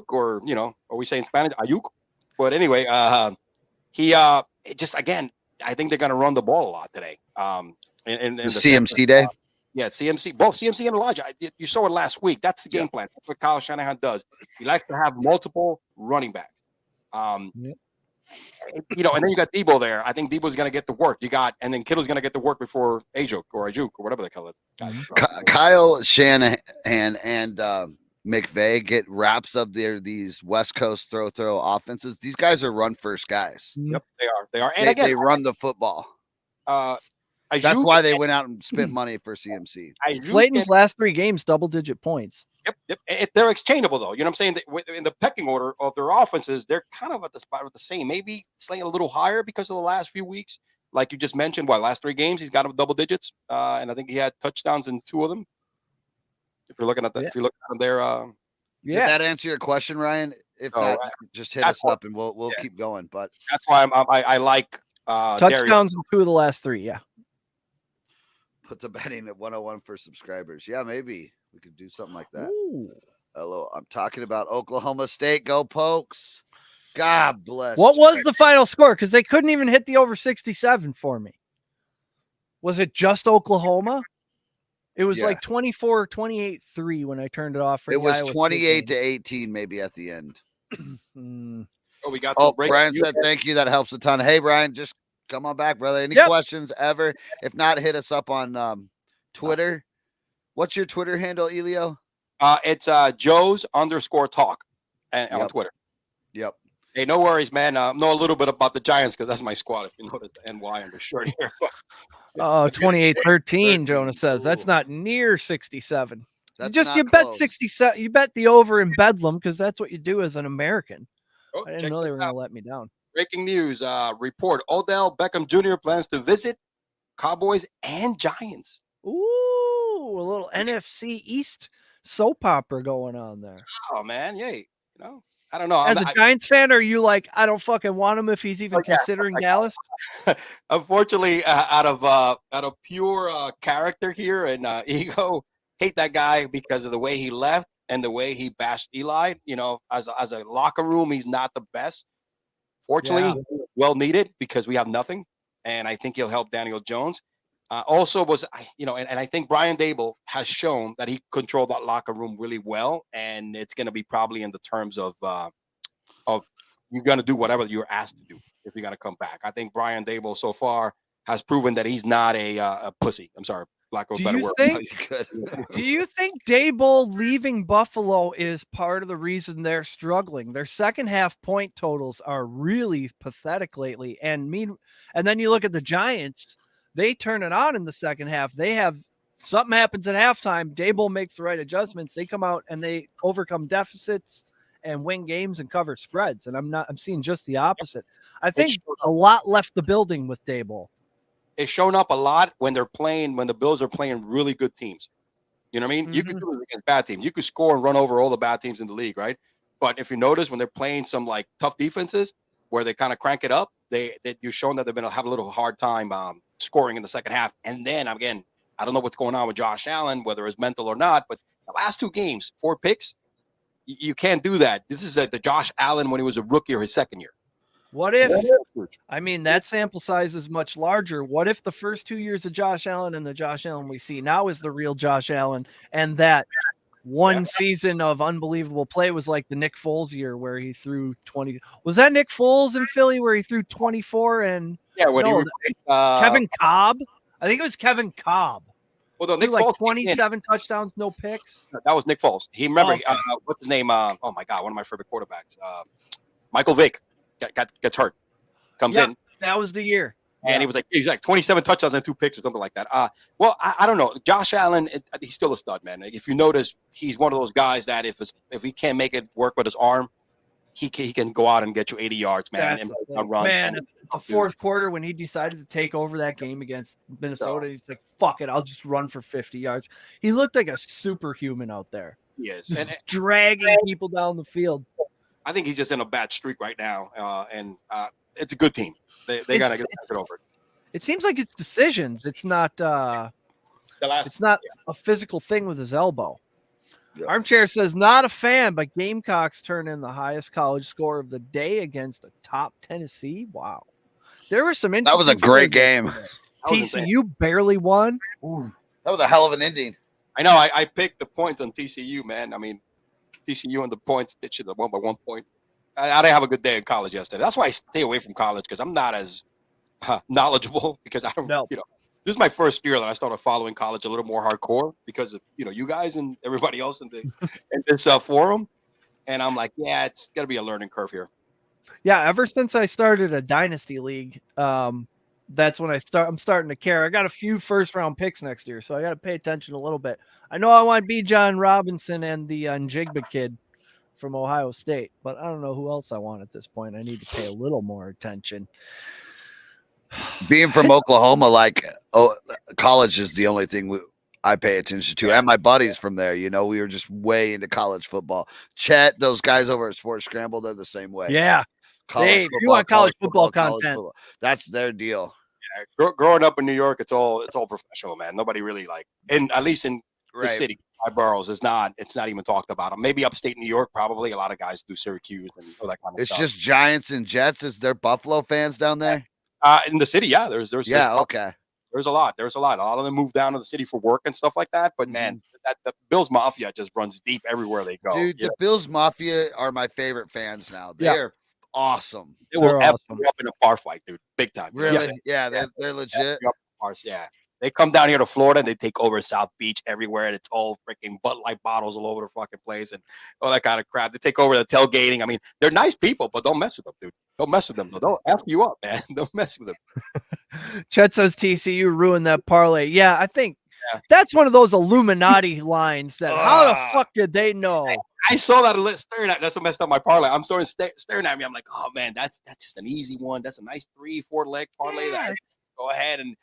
or we say in Spanish Ayuk. But anyway, he just again, I think they're going to run the ball a lot today. In the CMC day. Yeah, CMC, both CMC and Elijah. You saw it last week. That's the game plan. That's what Kyle Shanahan does. He likes to have multiple running backs. And then you got Debo there. I think Debo's going to get the work. And then Kittle's going to get the work before Ayuk or whatever they call it. Kyle Shanahan and McVay get wraps of these West Coast throw offenses. These guys are run first guys. Yep, they are. And they run the football. That's why they went out and spent money for CMC. Slayton's last 3 games, double-digit points. Yep. They're exchangeable, though. You know what I'm saying? In the pecking order of their offenses, they're kind of at the spot with the same. Maybe Slayton a little higher because of the last few weeks. Like you just mentioned, last 3 games, he's got double digits. And I think he had touchdowns in 2 of them. If you're looking at that, if you're looking at them there. Did that answer your question, Ryan? If So, not, just hit that's us what- up and we'll yeah. keep going. But That's why I like Darius. Touchdowns in 2 of the last 3. Yeah. put the betting at 101 for subscribers. Yeah, maybe we could do something like that. Ooh. Hello, I'm talking about Oklahoma State. Go Pokes. God bless. What was the final score? Because they couldn't even hit the over 67 for me. Was it just Oklahoma? It was Yeah. like 24, 28-3 when I turned it off. For It the was Iowa State 28 to game. 18, maybe at the end. Oh, we got. Oh, some Brian breaking said news. thank you. That helps a ton. Hey, Brian, just come on back, brother. Any Yep. questions ever? If not, hit us up on Twitter. What's your Twitter handle, Elio? It's Joe's_talk on Yep. Twitter. Yep. Hey, no worries, man. Know a little bit about the Giants because that's my squad. If you notice the NY on the shirt here. Oh, 28-13, 13, Jonah says. That's ooh. not near 67. That's you not bet close. 67. You bet the over in Bedlam because that's what you do as an American. Oh, I didn't check know they this were going out. to let me down. Breaking news report. Odell Beckham Jr. plans to visit Cowboys and Giants. Ooh, a little NFC East soap opera going on there. Oh, man. Yay. I don't know. As a Giants fan, are you like, I don't fucking want him if he's even considering Dallas? Unfortunately, out of pure character here and ego, hate that guy because of the way he left and the way he bashed Eli. As a locker room, he's not the best. Fortunately, well needed because we have nothing, and I think he'll help Daniel Jones. Also, and I think Brian Dable has shown that he controlled that locker room really well, and it's going to be probably in the terms of you're going to do whatever you're asked to do if you're going to come back. I think Brian Dable so far has proven that he's not a pussy. I'm sorry, lack of a better word. Do you think Dable leaving Buffalo is part of the reason they're struggling? Their second half point totals are really pathetic lately, and then you look at the Giants. They turn it on in the second half. They have something happens at halftime. Dable makes the right adjustments. They come out and they overcome deficits and win games and cover spreads. And I'm seeing just the opposite. I think a lot left the building with Dable. It's shown up a lot when the Bills are playing really good teams. You know what I mean? Mm-hmm. You could do it against bad teams. You could score and run over all the bad teams in the league, right? But if you notice when they're playing some like tough defenses where they kind of crank it up, you've shown that they're going to have a little hard time scoring in the second half. And then again, I don't know what's going on with Josh Allen, whether it's mental or not, but the last 2 games, 4 picks, you can't do that. This is the Josh Allen when he was a rookie or his second year. What if, that sample size is much larger. What if the first 2 years of Josh Allen and the Josh Allen we see now is the real Josh Allen, and that one season of unbelievable play was like the Nick Foles year where he threw 20. Was that Nick Foles in Philly where he threw 24 and Kevin Cobb? I think it was Kevin Cobb. Well, no, Nick Foles 27 touchdowns, no picks. That was Nick Foles. What's his name? Oh my God, one of my favorite quarterbacks. Michael Vick gets hurt, comes in. That was the year. And he's like 27 touchdowns and 2 picks or something like that. Well, I don't know. Josh Allen, he's still a stud, man. If you notice, he's one of those guys that if he can't make it work with his arm, he can go out and get you 80 yards, man. And run. Man, the fourth quarter when he decided to take over that game against Minnesota, he's like, fuck it, I'll just run for 50 yards. He looked like a superhuman out there. He is. And dragging people down the field. I think he's just in a bad streak right now. And it's a good team. They got to get it over. It seems like it's decisions. It's not a physical thing with his elbow. Yeah. Armchair says, not a fan, but Gamecocks turn in the highest college score of the day against a top Tennessee. Wow. There were some interesting. That was a great game. TCU barely won. Ooh. That was a hell of an ending. I know. I picked the points on TCU, man. I mean, TCU and the points, they should have won by 1 point. I didn't have a good day in college yesterday. That's why I stay away from college because I'm not as knowledgeable because I don't, this is my first year that I started following college a little more hardcore because of, you guys and everybody else in this forum. And I'm like, yeah, it's got to be a learning curve here. Yeah. Ever since I started a dynasty league, that's when I'm starting to care. I got a few first round picks next year, so I got to pay attention a little bit. I know I want Bijan Robinson and the Njigba kid from Ohio State, but I don't know who else I want at this point. I need to pay a little more attention. Being from Oklahoma, college is the only thing I pay attention to, and my buddies from there. You know, we were just way into college football. Chet, those guys over at Sports Scramble, they're the same way. Yeah. College If you football, want college football content. That's their deal. Yeah, growing up in New York, it's all professional, man. Nobody really at least in the city, my boroughs, it's not even talked about. Maybe upstate New York, probably a lot of guys do Syracuse and all that kind of stuff. It's just Giants and Jets. Is there Buffalo fans down there? In the city, yeah. There's okay. There's a lot. A lot of them move down to the city for work and stuff like that. But man, the Bills Mafia just runs deep everywhere they go. Dude, the Bills Mafia are my favorite fans now. They're awesome. They will F you up in a bar fight, dude. Big time. Really? Yeah, they're legit. Yeah. They come down here to Florida and they take over South Beach everywhere, and it's all freaking Bud Light bottles all over the fucking place and all that kind of crap. They take over the tailgating. I mean, they're nice people, but don't mess with them, dude. Don't mess with them. They'll F you up, man. Don't mess with them. Chet says TCU ruined that parlay. Yeah, I think that's one of those Illuminati lines that how the fuck did they know? I saw that staring at. That's what messed up my parlay. I'm staring at me. I'm like, oh man, that's just an easy one. That's a nice 3-4 leg parlay. That go ahead and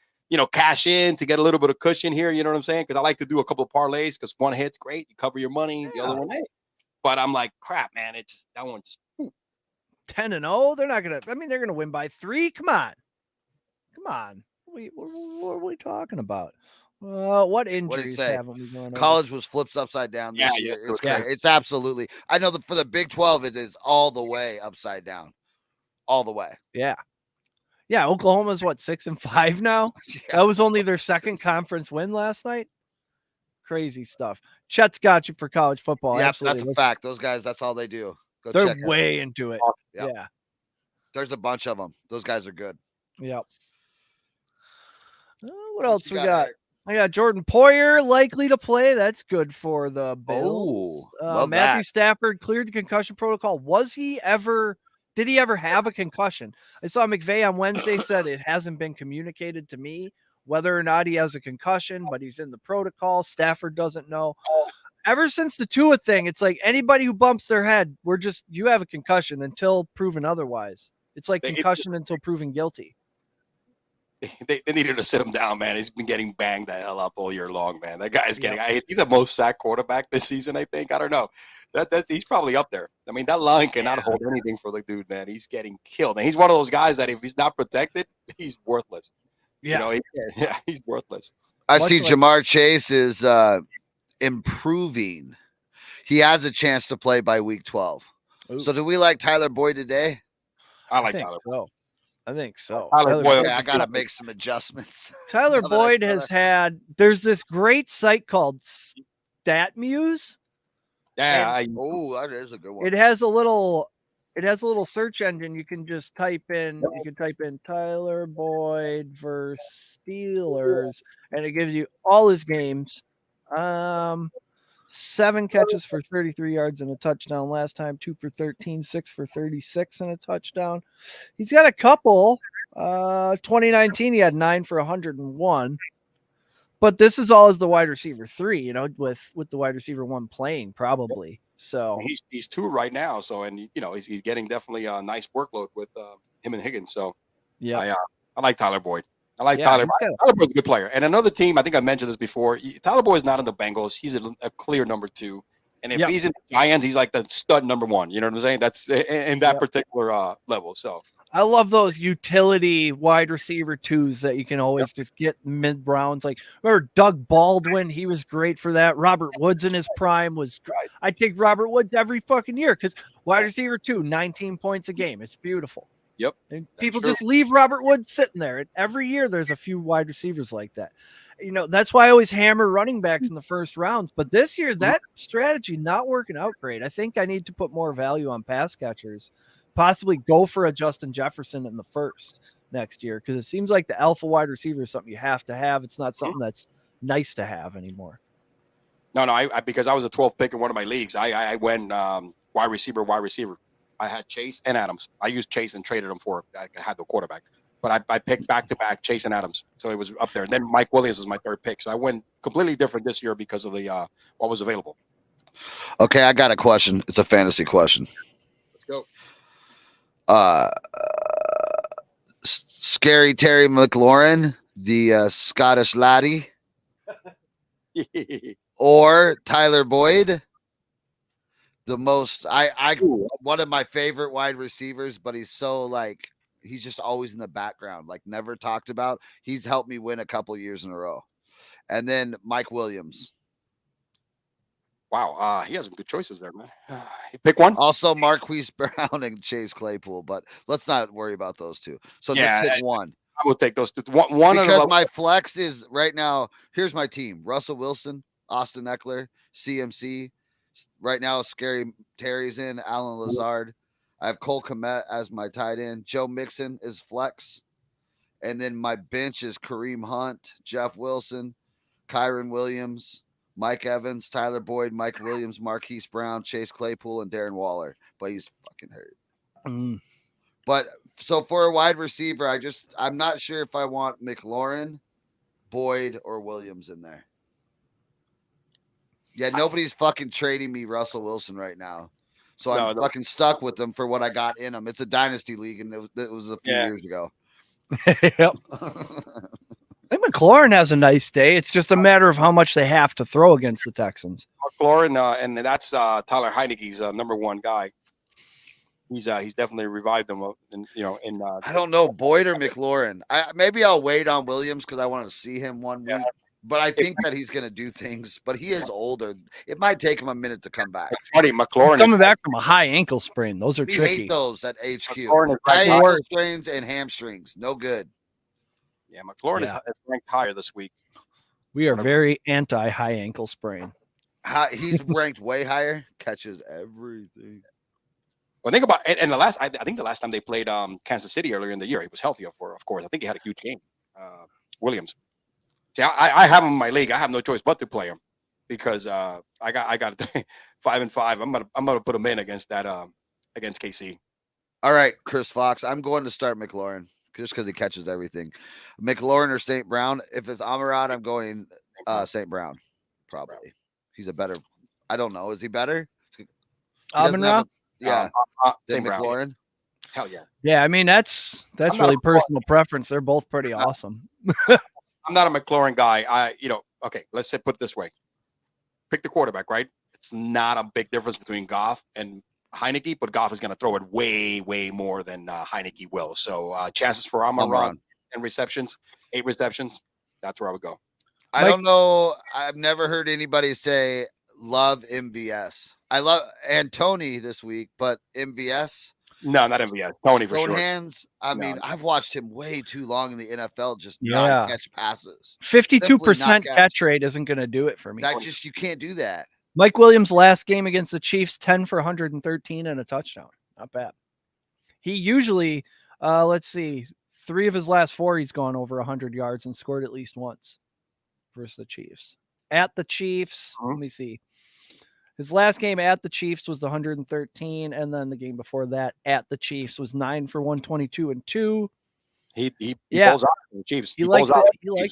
cash in to get a little bit of cushion here. You know what I'm saying? Because I like to do a couple of parlays because one hit's great, you cover your money. The other one, but I'm like, crap, man. That one just 10-0. They're not gonna. I mean, they're gonna win by 3. Come on. What are we talking about? What injuries haven't we gone over? College was flipped upside down this year. It's absolutely. I know that for the Big 12, it is all the way upside down, all the way. Yeah. Oklahoma's 6-5 now. That was only their second conference win last night. Crazy stuff. Chet's got you for college football. Yeah, absolutely. that's a fact. Those guys, that's all they do. They're way into it. Yeah. There's a bunch of them. Those guys are good. Yep. What else we got? I got Jordan Poyer likely to play. That's good for the Bills. Matthew Stafford cleared the concussion protocol. Did he ever have a concussion? I saw McVay on Wednesday said it hasn't been communicated to me whether or not he has a concussion, but he's in the protocol. Stafford doesn't know. Ever since the Tua thing, it's like anybody who bumps their head, you have a concussion until proven otherwise. It's like concussion until proven guilty. They needed to sit him down, man. He's been getting banged the hell up all year long, man. That guy's getting. He's the most sacked quarterback this season, I think. I don't know. That he's probably up there. I mean, that line cannot hold anything for the dude, man. He's getting killed, and he's one of those guys that if he's not protected, he's worthless. Yeah, he's worthless. I see Jamar Chase is improving. He has a chance to play by week 12. Ooh. So do we like Tyler Boyd today? I like Tyler Boyd. I think so. Tyler Boyd, I got to make some adjustments. Tyler Boyd there's this great site called StatMuse. Yeah. That is a good one. It has a little search engine. You can just type in Tyler Boyd versus Steelers, and it gives you all his games. 7 catches for 33 yards and a touchdown last time, 2 for 13, 6 for 36 and a touchdown. He's got a couple. 2019, he had 9 for 101. But this is all as the wide receiver 3, with the wide receiver 1 playing probably. So he's 2 right now. So he's getting definitely a nice workload with him and Higgins. So I like Tyler Boyd. I like Tyler. Tyler Boyd's a good player. And another team, I think I mentioned this before. Tyler Boyd's not in the Bengals. He's a clear number 2. And if he's in the Giants, he's like the stud number 1. You know what I'm saying? That's in that particular level. So I love those utility wide receiver 2s that you can always just get mid rounds. Like remember Doug Baldwin? He was great for that. Robert Woods in his prime was. I take Robert Woods every fucking year because wide receiver 2, 19 points a game. It's beautiful. Yep. And people just leave Robert Woods sitting there. Every year there's a few wide receivers like that. That's why I always hammer running backs in the first rounds. But this year, that strategy not working out great. I think I need to put more value on pass catchers. Possibly go for a Justin Jefferson in the first next year because it seems like the alpha wide receiver is something you have to have. It's not something that's nice to have anymore. No, I because I was a 12th pick in one of my leagues. I went wide receiver. I had Chase and Adams. I used Chase and traded them for I had no quarterback. But I picked back-to-back Chase and Adams. So it was up there. And then Mike Williams was my 3rd pick. So I went completely different this year because of the what was available. Okay, I got a question. It's a fantasy question. Let's go. Scary Terry McLaurin, the Scottish laddie. or Tyler Boyd. The most one of my favorite wide receivers, but he's so like he's just always in the background, like never talked about. He's helped me win a couple years in a row. And then Mike Williams. Wow, he has some good choices there, man. Pick one. Also Marquise Brown and Chase Claypool, but let's not worry about those two. So Yeah, just pick one. I will take those two. One because my flex is right now. Here's my team: Russell Wilson, Austin Eckler, CMC. Right now, Scary Terry's in. Alan Lazard. I have Cole Kmet as my tight end. Joe Mixon is flex, and then my bench is Kareem Hunt, Jeff Wilson, Kyron Williams, Mike Evans, Tyler Boyd, Mike Williams, Marquise Brown, Chase Claypool, and Darren Waller. But he's fucking hurt. But so for a wide receiver, I'm not sure if I want McLaurin, Boyd, or Williams in there. Yeah, nobody's fucking trading me Russell Wilson right now. So I'm fucking stuck with them for what I got in them. It's a dynasty league, and it was a few years ago. Yep. I think McLaurin has a nice day. It's just a matter of how much they have to throw against the Texans. McLaurin, and that's Tyler Heineke's number one guy. He's definitely revived them, I don't know Boyd or McLaurin. Maybe I'll wait on Williams because I want to see him one week. But I think that he's going to do things. But he is older. It might take him a minute to come back. It's funny, McLaurin coming back from a high ankle sprain. Those are tricky. Hate those at HQ. High ankle sprains and hamstrings, no good. Yeah, McLaurin is ranked higher this week. We are very anti high ankle sprain. He's ranked way higher. Catches everything. Well, think about and I think the last time they played Kansas City earlier in the year, he was healthy, of course. I think he had a huge game. Williams. See, I have him in my league. I have no choice but to play him because I got 5-5. I'm gonna put him in against that against KC. All right, Chris Fox. I'm going to start McLaurin just because he catches everything. McLaurin or St. Brown. If it's Amon-Ra, I'm going St. Brown. Probably. He's a better. I don't know. Is he better? Amon-Ra? Yeah. St. McLaurin. Hell yeah. Yeah, I mean that's really personal preference. They're both pretty awesome. I'm not a McLaurin guy. Okay, let's put it this way. Pick the quarterback, right? It's not a big difference between Goff and Heineke, but Goff is going to throw it way, way more than Heineke will. So chances for Amon-Ra and receptions, 8 receptions, that's where I would go. I don't know. I've never heard anybody say love MVS. I love Antony this week, but MVS. No, not MVS. Tony for sure. Hands. I mean, I've watched him way too long in the NFL just not catch passes. 52% catch rate isn't going to do it for me. You can't do that. Mike Williams' last game against the Chiefs, 10 for 113 and a touchdown. Not bad. He usually, let's see, 3 of his last 4, he's gone over 100 yards and scored at least once versus the Chiefs. At the Chiefs, let me see. His last game at the Chiefs was the 113, and then the game before that at the Chiefs was 9 for 122 and 2. He bowls out against the Chiefs. He likes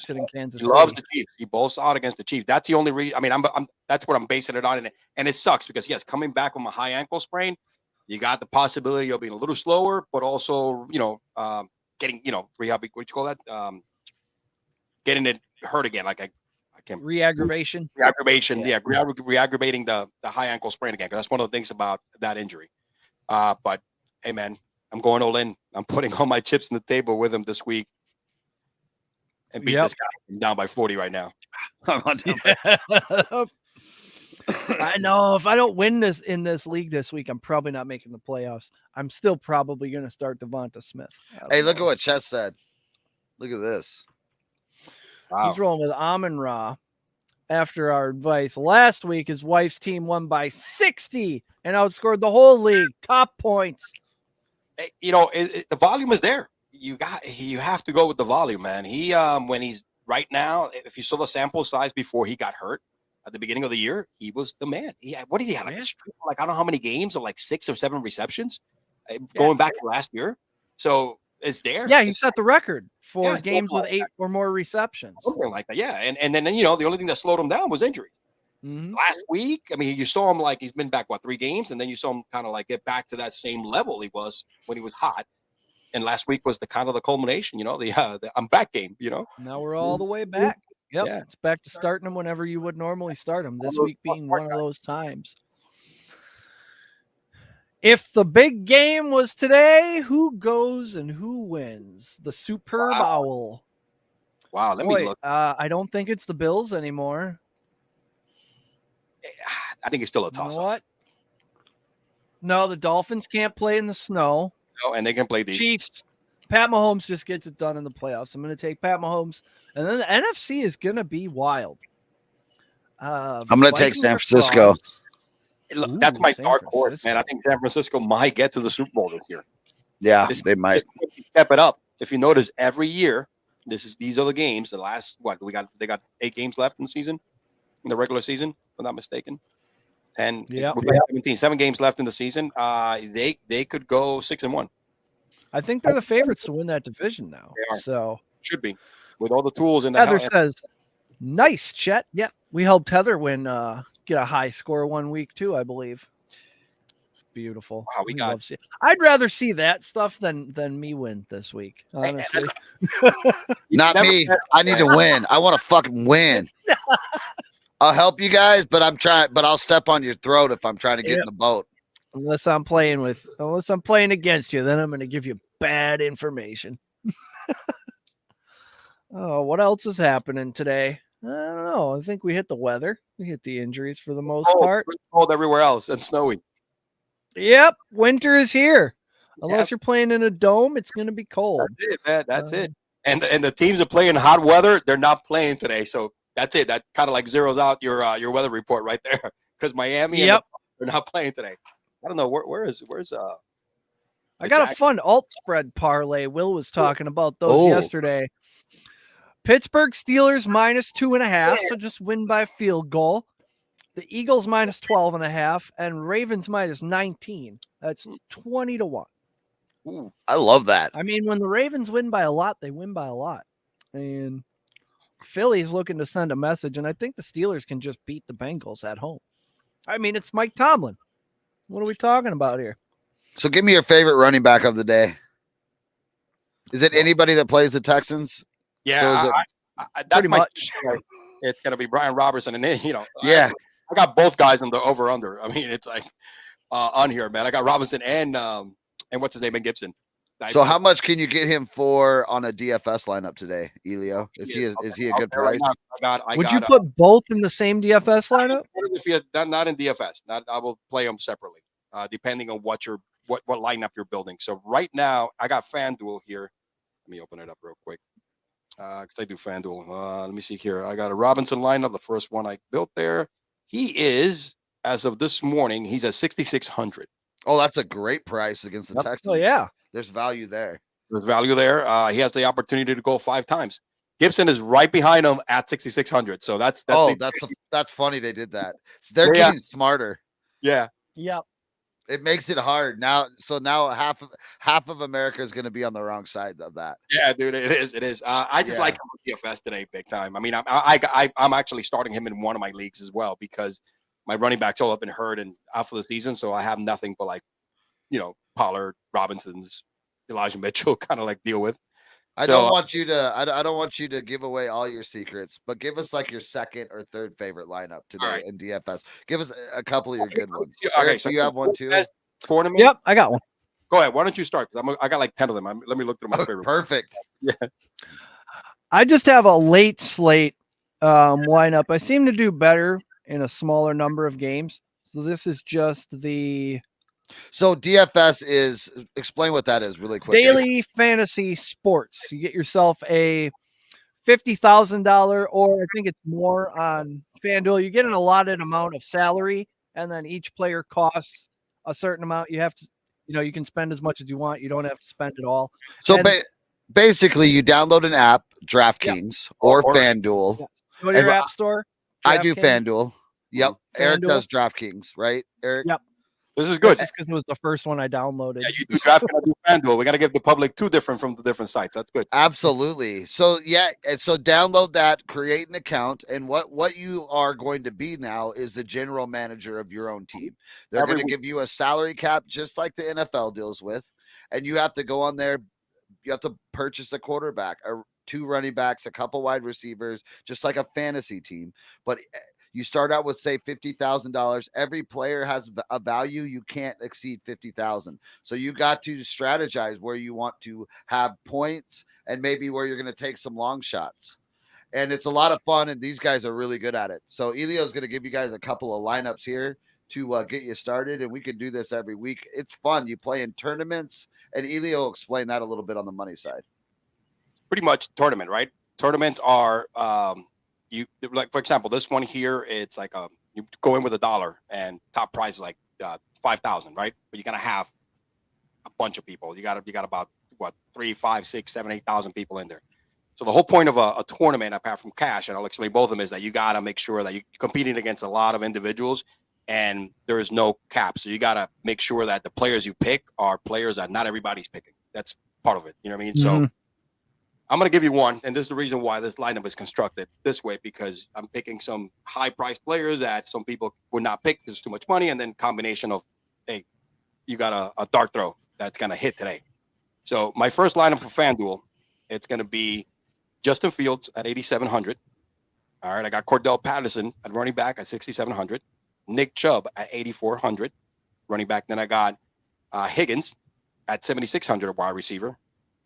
it in Kansas City. He loves the Chiefs. He bowls out against the Chiefs. That's the only reason. I mean, that's what I'm basing it on, and it sucks because yes, coming back from a high ankle sprain, you got the possibility of being a little slower, but also getting rehab. What do you call that? Getting it hurt again, like I can't. Re-aggravation. Re-aggravating the high ankle sprain again. Because that's one of the things about that injury. But hey, man, I'm going all in. I'm putting all my chips on the table with him this week, and beat this guy. I'm down by 40 right now. I know if I don't win this in this league this week, I'm probably not making the playoffs. I'm still probably going to start Devonta Smith. Hey, look at what Chess said. Look at this. Wow. He's rolling with Amon-Ra. After our advice last week, his wife's team won by 60 and outscored the whole league. Top points. The volume is there. You have to go with the volume, man. He when he's right now, if you saw the sample size before he got hurt at the beginning of the year, he was the man. What did he have? A streak, I don't know how many games of 6 or 7 receptions going back to last year. So it's there. Yeah, he set the record for games with 8 or more receptions. Something like that. Yeah. And then the only thing that slowed him down was injury. Mm-hmm. Last week, I mean, you saw him he's been back 3 games, and then you saw him kind of get back to that same level he was when he was hot. And last week was the culmination, the I'm back game, Now we're all the way back. Yep, Yeah. it's back to starting them whenever you would normally start them. This week being one of those times. If the big game was today, who goes and who wins? The Superb Owl. Wow, let me Boy, look. I don't think it's the Bills anymore. I think it's still a You know toss-up. what? No, the Dolphins can't play in the snow. No, and they can play the Chiefs. Pat Mahomes just gets it done in the playoffs. I'm going to take Pat Mahomes. And then the NFC is going to be wild. I'm going to take Vikings San or Francisco. Frogs? Look, that's my San dark horse, man. I Francisco. think San Francisco might get to the Super Bowl this year. Yeah, they might. Step it up. If you notice, every year, these are the games. The last they got 8 games left in the season, in the regular season, if I'm not mistaken. 10, Yeah. 17, 7 games left in the season. They could go 6-1. I think they're the favorites to win that division now. They are. So Should be with all the tools in the Heather says, "Nice, Chet." Yeah, we helped Heather get a high score one week too, I believe. It's beautiful. Wow, we got. I'd rather see that stuff than me win this week. Honestly, Not me. I need to win. I want to fucking win. I'll help you guys, but I'll step on your throat if I'm trying to get in the boat. Unless I'm playing against you, then I'm going to give you bad information. Oh, what else is happening today? I don't know. I think we hit the weather. We hit the injuries for the most part. It's cold everywhere else and snowy. Yep, winter is here. Unless you're playing in a dome, it's going to be cold. That's it, man. That's it. And the teams are playing hot weather. They're not playing today, so that's it. That kind of like zeroes out your weather report right there. Because Miami, they're not playing today. I don't know where's I got a fun alt spread parlay. Will was talking about those yesterday. Pittsburgh Steelers -2.5, so just win by field goal. The Eagles -12.5, and Ravens -19. That's 20-1. Ooh, I love that. I mean, when the Ravens win by a lot, they win by a lot. And Philly's looking to send a message, and I think the Steelers can just beat the Bengals at home. I mean, it's Mike Tomlin. What are we talking about here? So give me your favorite running back of the day. Is it anybody that plays the Texans? Yeah, So that's pretty much. It's going to be Brian Robertson. And then, yeah. I got both guys on the over-under. I mean, it's like on here, man. I got Robinson and what's his name, and Gibson. So how much can you get him for on a DFS lineup today, Elio? Is he a good price? Would you put both in the same DFS lineup? If you're not in DFS, I will play them separately, depending on what lineup you're building. So right now, I got FanDuel here. Let me open it up real quick because I do FanDuel. Let me see here. I got a Robinson lineup, the first one I built there. He is, as of this morning, he's at 6,600. Oh, that's a great price against the Texans. Oh, yeah. There's value there. There's value there. He has the opportunity to go 5 times. Gibson is right behind him at 6,600. So that's funny they did that. They're getting smarter. Yeah. Yep. It makes it hard now. So now half of America is going to be on the wrong side of that. Yeah, dude, it is. I just like DFS today, big time. I mean, I'm actually starting him in one of my leagues as well because my running backs all have been hurt and out for the season, so I have nothing but Pollard, Robinson's, Elijah Mitchell kind of like deal with. I don't want you to give away all your secrets, but give us like your second or third favorite lineup today in DFS. Give us a couple of your good ones. Okay, so you have one too. Tournament? Yep, I got one. Go ahead. Why don't you start? Because I got like 10 of them. Let me look through my favorite. Perfect. Yeah. I just have a late slate lineup. I seem to do better in a smaller number of games. So this is just the. So DFS is, explain what that is really quick. Daily fantasy sports. You get yourself a $50,000, or I think it's more on FanDuel. You get an allotted amount of salary, and then each player costs a certain amount. You have to, you can spend as much as you want. You don't have to spend it all. So basically, you download an app, DraftKings or FanDuel. Yeah. Go to your app store. I do FanDuel. Yep. Eric FanDuel. does DraftKings, right, Eric? Yep. This is good. Just because it was the first one I downloaded. Yeah, you do DraftKings, I do FanDuel. We got to give the public two different from the different sites. That's good. Absolutely. So so download that, create an account, and what you are going to be now is the general manager of your own team. They're going to give you a salary cap just like the NFL deals with, and you have to go on there. You have to purchase a quarterback, 2 running backs, a couple wide receivers, just like a fantasy team. But you start out with, say, $50,000. Every player has a value. You can't exceed 50,000. So you got to strategize where you want to have points and maybe where you're going to take some long shots. And it's a lot of fun, and these guys are really good at it. So Elio's going to give you guys a couple of lineups here to get you started, and we can do this every week. It's fun. You play in tournaments, and Elio will explain that a little bit on the money side. Pretty much tournament, right? Tournaments are you like, for example, this one here, it's like you go in with $1 and top prize is like 5,000, right? But you're gonna have a bunch of people. You got about what 3, 5, 6, 7, 8,000 people in there. So the whole point of a tournament, apart from cash, and I'll explain both of them, is that you got to make sure that you're competing against a lot of individuals, and there is no cap. So you got to make sure that the players you pick are players that not everybody's picking. That's part of it. You know what I mean? Mm-hmm. So I'm going to give you one, and this is the reason why this lineup is constructed this way, because I'm picking some high-priced players that some people would not pick because it's too much money, and then combination of, hey, you got a dart throw that's going to hit today. So my first lineup for FanDuel, it's going to be Justin Fields at 8,700. All right, I got Cordell Patterson at running back at 6,700. Nick Chubb at 8,400, running back. Then I got Higgins at 7,600, wide receiver.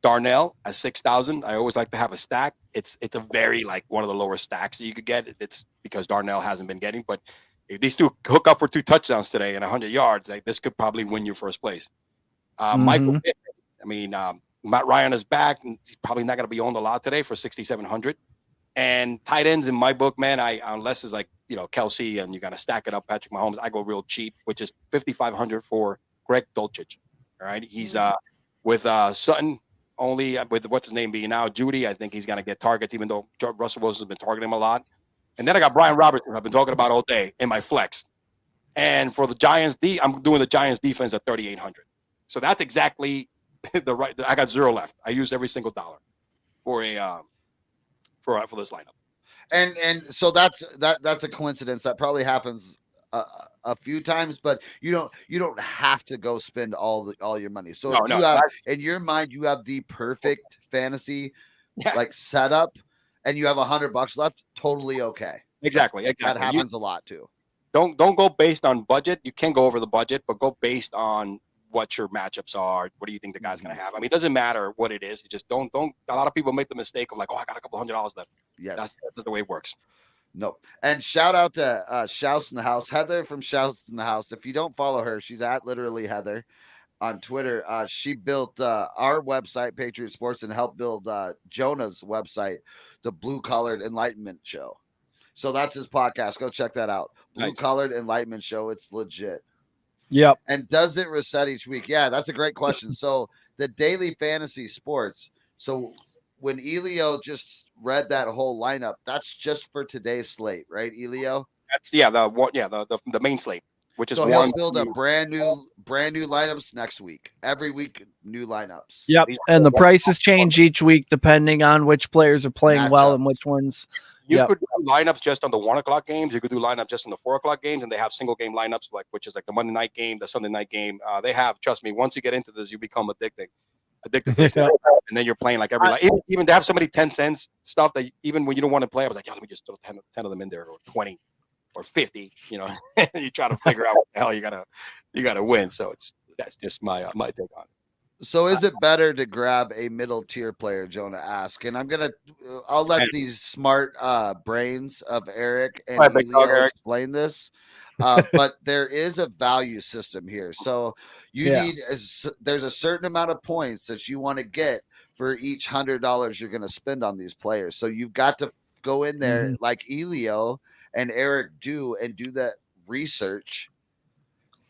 Darnell at 6,000. I always like to have a stack. It's a very like one of the lower stacks that you could get. It's because Darnell hasn't been getting. But if these two hook up for 2 touchdowns today and 100 yards, like this could probably win you first place. Michael Pittman. I mean, Matt Ryan is back. And he's probably not going to be owned a lot today for 6,700. And tight ends in my book, man, unless it's like, Kelsey and you got to stack it up, Patrick Mahomes, I go real cheap, which is 5,500 for Greg Dulcich. All right. He's with Sutton only with what's his name being now, Judy. I think he's going to get targets, even though Russell Wilson's been targeting him a lot. And then I got Brian Robertson, I've been talking about all day, in my flex. And for the Giants, I'm doing the Giants defense at 3,800. So that's exactly the right. I got 0 left. I used every single dollar for for this lineup. And so that's a coincidence that probably happens a few times, but you don't have to go spend all your money. So if you have in your mind, you have the perfect fantasy like setup, and you have $100 left, totally okay. Exactly. That happens a lot too. Don't go based on budget. You can go over the budget, but go based on what your matchups are. What do you think the guy's going to have? I mean, it doesn't matter what it is. You just don't. A lot of people make the mistake of like, oh, I got a couple $100 left. Yes, that's the way it works. No. And shout out to Shouts in the House, Heather from Shouts in the House. If you don't follow her, she's at literally Heather on Twitter. She built our website, Patriot Sports, and helped build Jonah's website, the Blue Collared Enlightenment Show. So that's his podcast. Go check that out. Blue Collared Enlightenment Show. It's legit. Yep. And does it reset each week? Yeah, that's a great question. So the daily fantasy sports. So when Elio just read that whole lineup, that's just for today's slate, right, Elio? That's the main slate, which is so he'll build a brand new lineups next week. Every week, new lineups. Yep. And the prices change each week depending on which players are playing well and which ones. You could do lineups just on the 1 o'clock games. You could do lineups just on the 4 o'clock games, and they have single game lineups, which is like the Monday night game, the Sunday night game. They have, trust me, once you get into this, you become addicted to this. And then you're playing like every even they have so many 10 cents stuff that even when you don't want to play, I was like, let me just throw 10 of them in there, or 20 or 50. You try to figure out what the hell you gotta win. So that's just my take on it. So is it better to grab a middle tier player, Jonah asked? And I'll let these smart brains of Eric and Elio explain this. But there is a value system here. So there's a certain amount of points that you want to get for each $100 you're going to spend on these players. So you've got to go in there like Elio and Eric do that research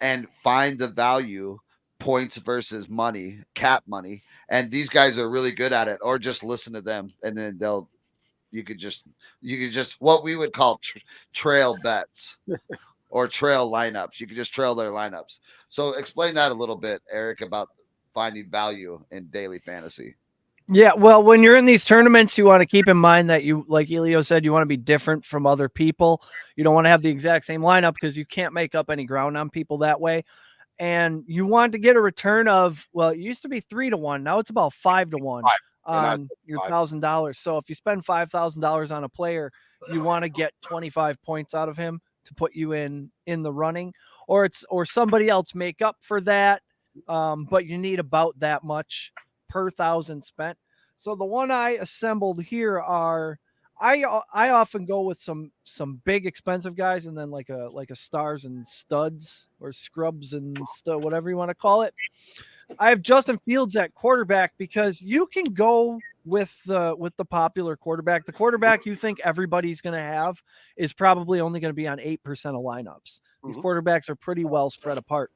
and find the value. Points versus money, cap money, and these guys are really good at it. Or just listen to them, and then you could just what we would call trail bets or trail lineups. You could just trail their lineups. So explain that a little bit, Eric, about finding value in daily fantasy. Yeah, well, when you're in these tournaments, you want to keep in mind that you, like Elio said, you want to be different from other people. You don't want to have the exact same lineup because you can't make up any ground on people that way. And you want to get a return of, well, it used to be 3-1. Now it's about 5-1 on your $1,000. So if you spend $5,000 on a player, you want to get 25 points out of him to put you in the running, or somebody else make up for that. But you need about that much per 1,000 spent. So the one I assembled here are, I often go with some big expensive guys, and then like a stars and studs, or scrubs and whatever you want to call it. I have Justin Fields at quarterback because you can go with the popular quarterback. The quarterback you think everybody's going to have is probably only going to be on 8% of lineups. These quarterbacks are pretty well spread apart.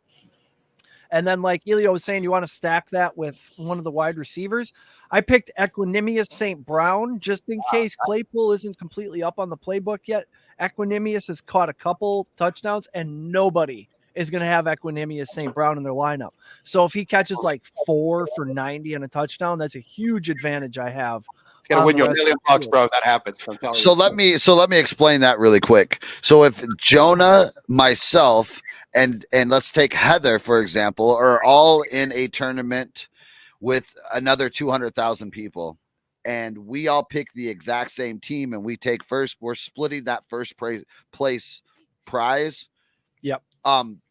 And then, like Elio was saying, you want to stack that with one of the wide receivers. I picked Equanimous St. Brown just in case Claypool isn't completely up on the playbook yet. Equanimous has caught a couple touchdowns, and nobody is going to have Equanimous St. Brown in their lineup. So if he catches like 4 for 90 and a touchdown, that's a huge advantage I have. It's going to win you $1 million, bro, if that happens. So let me explain that really quick. So if Jonah, myself, and let's take Heather, for example, are all in a tournament with another 200,000 people, and we all pick the exact same team, and we take first, we're splitting that first place prize. Yep.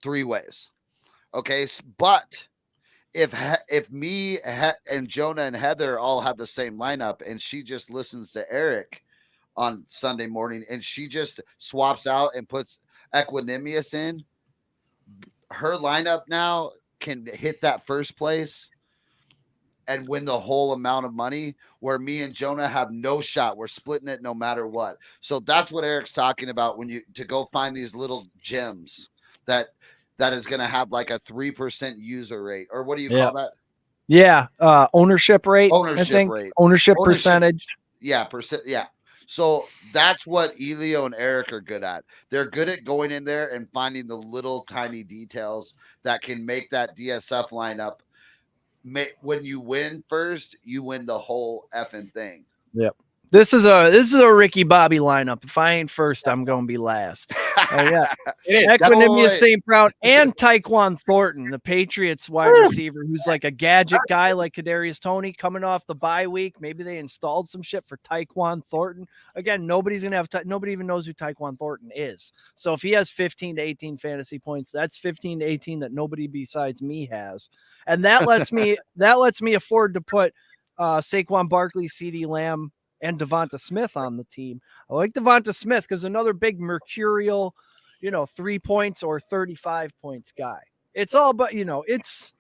3 ways. Okay. But if me and Jonah and Heather all have the same lineup, and she just listens to Eric on Sunday morning, and she just swaps out and puts Equanimous in, her lineup now can hit that first place and win the whole amount of money, where me and Jonah have no shot. We're splitting it no matter what. So that's what Eric's talking about, when you to go find these little gems that is going to have like a 3% user rate, or what do you call that? Yeah. Ownership rate. Ownership rate. Ownership percentage. Yeah. Yeah. So that's what Elio and Eric are good at. They're good at going in there and finding the little tiny details that can make that DSF lineup. When you win first, you win the whole effing thing. Yep. This is a Ricky Bobby lineup. If I ain't first, I'm going to be last. Yeah. Equanimous St. Brown and Tyquan Thornton, the Patriots wide receiver, who's like a gadget guy like Kadarius Toney, coming off the bye week. Maybe they installed some shit for Tyquan Thornton. Again, nobody's going to have nobody even knows who Tyquan Thornton is. So if he has 15 to 18 fantasy points, that's 15 to 18 that nobody besides me has. And that lets me afford to put Saquon Barkley, CeeDee Lamb, and Devonta Smith on the team. I like Devonta Smith because another big mercurial, 3 points or 35 points guy. It's all, but it's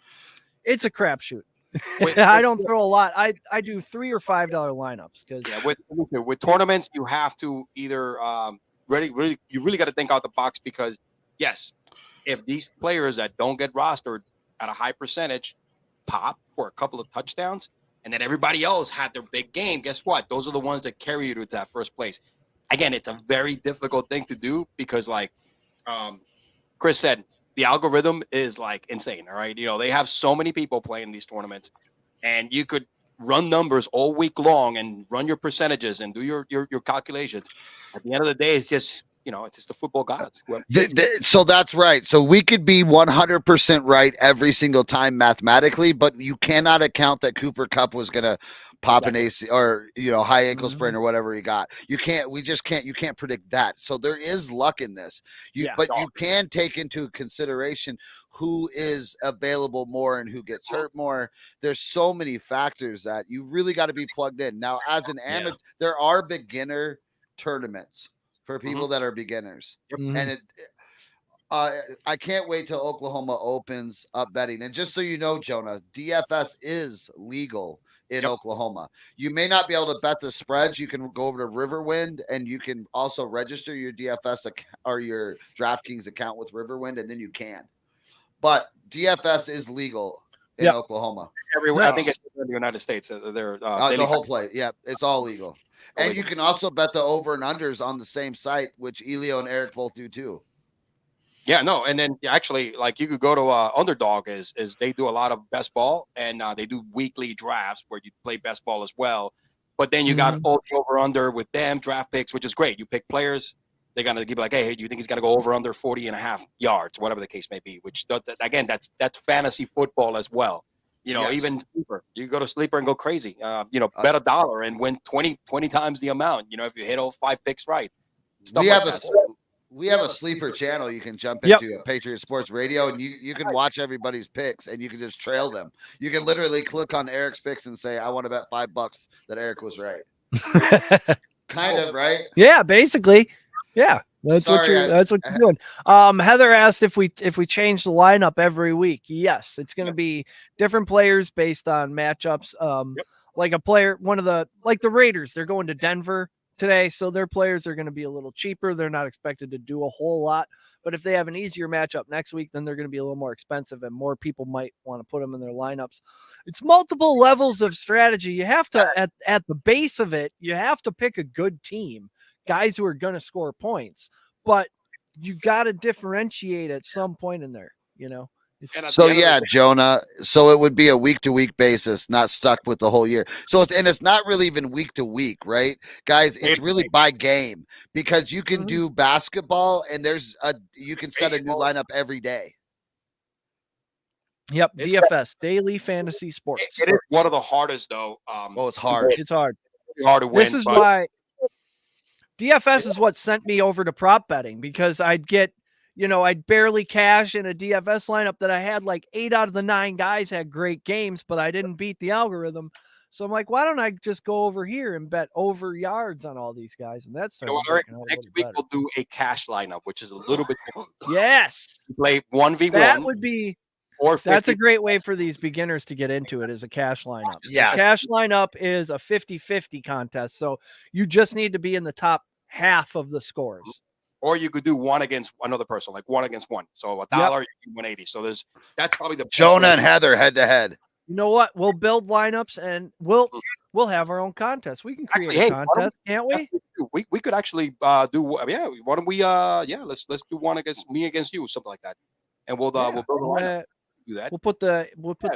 a crapshoot. I don't throw a lot. I do $3 or $5 lineups because with tournaments you have to either you really got to think out the box, because yes, if these players that don't get rostered at a high percentage pop for a couple of touchdowns, and then everybody else had their big game, guess what? Those are the ones that carry you to that first place. Again, it's a very difficult thing to do because, like Chris said, the algorithm is like insane. All right. They have so many people playing these tournaments, and you could run numbers all week long and run your percentages and do your calculations. At the end of the day, it's just, it's just the football gods. So that's right. So we could be 100% right every single time mathematically, but you cannot account that Cooper Kupp was going to pop an AC or, high ankle sprain or whatever he got. You can't predict that. So there is luck in this. But you can take into consideration who is available more and who gets hurt more. There's so many factors that you really got to be plugged in. Now, as an amateur, there are beginner tournaments for people that are beginners. And I can't wait till Oklahoma opens up betting. And just so you know, Jonah, DFS is legal in Oklahoma. You may not be able to bet the spreads. You can go over to Riverwind, and you can also register your DFS or your DraftKings account with Riverwind, and then you can. But DFS is legal in Oklahoma. Everywhere. I think it's in the United States. They're the whole play. Yeah, it's all legal. And you can also bet the over and unders on the same site, which Elio and Eric both do too. Yeah, no, and then actually, like, you could go to Underdog is they do a lot of best ball, and they do weekly drafts where you play best ball as well. But then you got all the over under with them draft picks, which is great. You pick players, they're gonna give like, hey, do you think he's gonna go over under 40.5 yards, whatever the case may be? Which again, that's fantasy football as well. You know, Yes. even sleeper. You go to sleeper and go crazy. You know, bet $1 and win 20 times the amount. You know, if you hit all 5 picks right. Stuff We like have that. we have a sleeper channel you can jump Yep. into, Patriot Sports Radio, and you can watch everybody's picks and you can just trail them. You can literally click on Eric's picks and say, I want to bet $5 that Eric was right. Kind of, right? Yeah, basically. Yeah. That's what Sorry, you're doing. Heather asked if we change the lineup every week. Yes, it's going to be different players based on matchups. Like a player, like the Raiders, they're going to Denver today, so their players are going to be a little cheaper. They're not expected to do a whole lot, but if they have an easier matchup next week, then they're going to be a little more expensive, and more people might want to put them in their lineups. It's multiple levels of strategy. You have to, at the base of it, you have to pick a good team, guys who are going to score points, but you got to differentiate at some point in there, you know. So yeah, Jonah. So it would be a week-to-week basis, not stuck with the whole year. So it's not really even week to week, right, guys? It's really by game, because you can do basketball and you can set a new lineup every day. Yep, DFS, Daily Fantasy Sports. It is one of the hardest, though. It's hard. It's hard. Hard to win. This is why DFS is what sent me over to prop betting, because I'd barely cash in a DFS lineup that I had like 8 out of the 9 guys had great games, but I didn't beat the algorithm. So I'm like, why don't I just go over here and bet over yards on all these guys? And that's next week we'll do a cash lineup, which is a little bit different. Yes. Play 1v1. That would be or 50. That's a great way for these beginners to get into it, is a cash lineup. Yeah. The cash lineup is a 50-50 contest. So you just need to be in the top half of the scores. Or you could do one against another person, like 1 against 1. So $1, you do 180. So that's probably the Jonah and Heather head to head. You know what? We'll build lineups and we'll have our own contest. We can create a contest, can't we? We could actually do. Why don't we? Let's do one against me against you, something like that, and we'll build a lineup. Do that. We'll put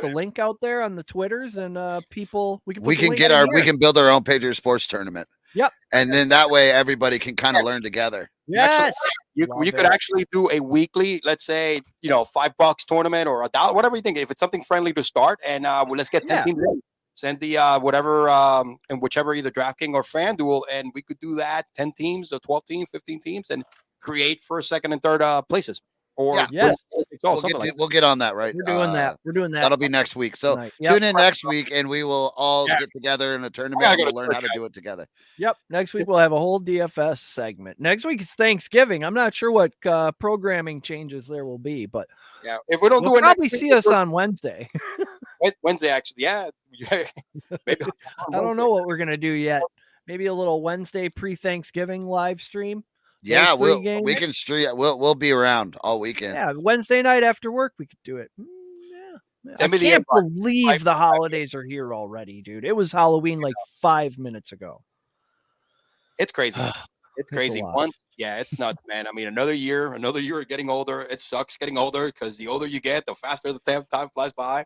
the link out there on the Twitters, and people we can build our own Patriot Sports tournament. Yep. And then that way everybody can kind of learn together. Yes. You could actually do a weekly, let's say, $5 tournament or $1, whatever you think. If it's something friendly to start, and let's get 10 teams in. Send the whatever and whichever, either DraftKings or FanDuel, and we could do that 10 teams or 12 teams, 15 teams, and create first, second, and third places. Or we'll get on that, right? We're doing that. That'll be next week. So tune in next week, and we will all get together in a tournament and we'll learn how to do it together. Yep. Next week we'll have a whole DFS segment. Next week is Thanksgiving. I'm not sure what programming changes there will be, but if we don't do it, probably see us on Wednesday. Wednesday, actually, Maybe. I don't know what we're gonna do yet. Maybe a little Wednesday pre-Thanksgiving live stream. Yeah, we can stream. We'll be around all weekend. Yeah, Wednesday night after work we could do it. I can't believe the holidays are here already, dude. It was Halloween like 5 minutes ago. It's crazy. It's crazy. It's nuts, man. I mean, another year of getting older. It sucks getting older, because the older you get, the faster the time flies by.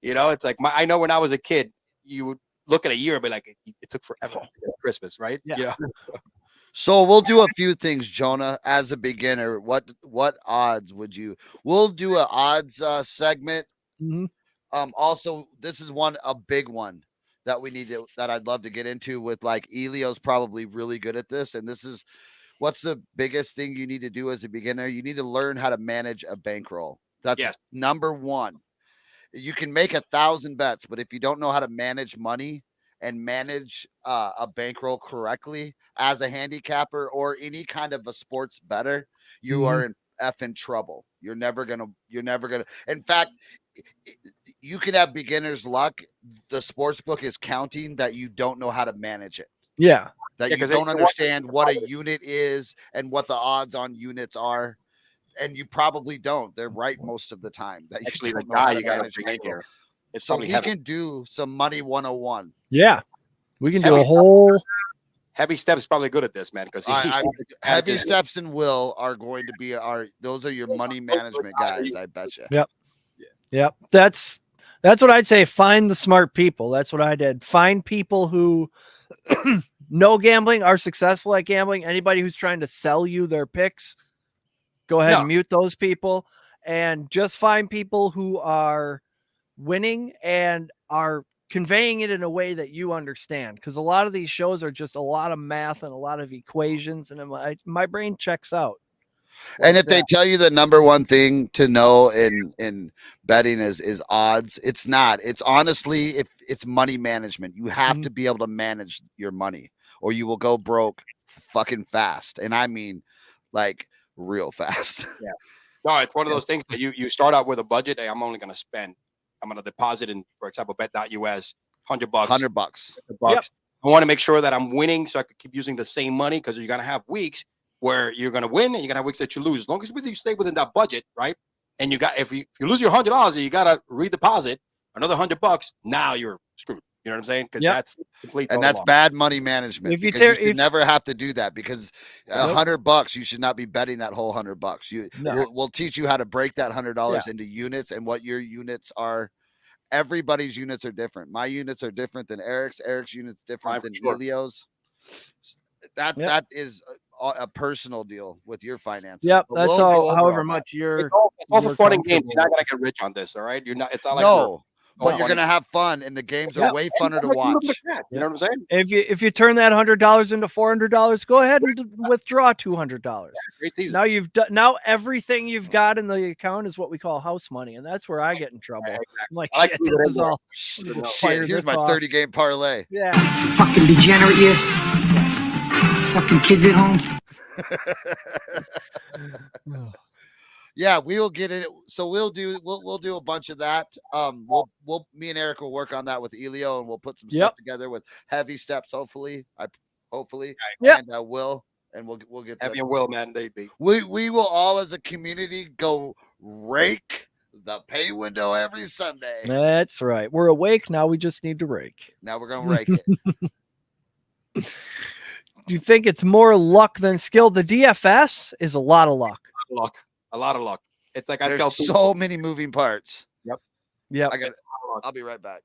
It's like I know when I was a kid, you would look at a year and be like, it took forever to get Christmas, right? Yeah. So we'll do a few things, Jonah, as a beginner. What odds would you? We'll do an odds segment. Mm-hmm. Also, this is a big one that I'd love to get into with, like, Elio's probably really good at this. And this is what's the biggest thing you need to do as a beginner? You need to learn how to manage a bankroll. That's number one. You can make 1,000 bets, but if you don't know how to manage money and manage a bankroll correctly as a handicapper or any kind of a sports bettor, you are in effing trouble. You're never gonna. In fact, you can have beginner's luck. The sports book is counting that you don't know how to manage it. Yeah. That you don't understand what a unit is and what the odds on units are. And you probably don't. They're right most of the time. That actually, the guy you got to bring in here. It's so he can do some money 101. Yeah, we can do a whole. Heavy Steps probably good at this, man. Because Heavy Steps and Will are going to be those are your money management guys. I bet you. Yep. That's what I'd say. Find the smart people. That's what I did. Find people who know gambling, are successful at gambling. Anybody who's trying to sell you their picks, go ahead and mute those people, and just find people who are winning and are conveying it in a way that you understand. Because a lot of these shows are just a lot of math and a lot of equations, and my brain checks out. And if they tell you the number one thing to know in betting is odds, it's not. It's honestly, if it's money management, you have to be able to manage your money, or you will go broke fucking fast. And I mean, like real fast. Yeah. No, it's one of those things that you start out with a budget. Hey, I'm only going to spend. I'm going to deposit in, for example, bet.us, $100. $100. Yep. I want to make sure that I'm winning, so I could keep using the same money, because you're going to have weeks where you're going to win and you're going to have weeks that you lose. As long as you stay within that budget, right? And if you lose your $100, you got to redeposit another $100. Now you're screwed. You know what I'm saying? Because that's complete. And that's bad money management. You should never have to do that, because $100, you should not be betting that whole $100. We'll teach you how to break that $100 into units and what your units are. Everybody's units are different. My units are different than Eric's. Eric's units different than Elio's. That is a personal deal with your finances. Yep, that's all. However much it's all for fun and games. You're not gonna get rich on this, all right? You're not. It's not like but you're gonna have fun, and the games are way funner to watch. You know what I'm saying? If you turn that $100 into $400, go ahead and withdraw $200. Great season. Now you've done. Now everything you've got in the account is what we call house money, and that's where I get in trouble. Exactly. I'm like, I like shit, this is all. Shit, here's my 30-game parlay. Yeah. Fucking degenerate, you. Fucking kids at home. Yeah, we will get it. So we'll do a bunch of that. Me and Eric will work on that with Elio, and we'll put some stuff together with heavy steps. Hopefully, and we'll get Heavy and Will, man. We will all as a community go rake the pay window every Sunday. That's right. We're awake now. We just need to rake. Now we're gonna rake it. Do you think it's more luck than skill? The DFS is a lot of luck. A lot of luck. It's like There's I tell people, so many moving parts. Yep. I'll be right back.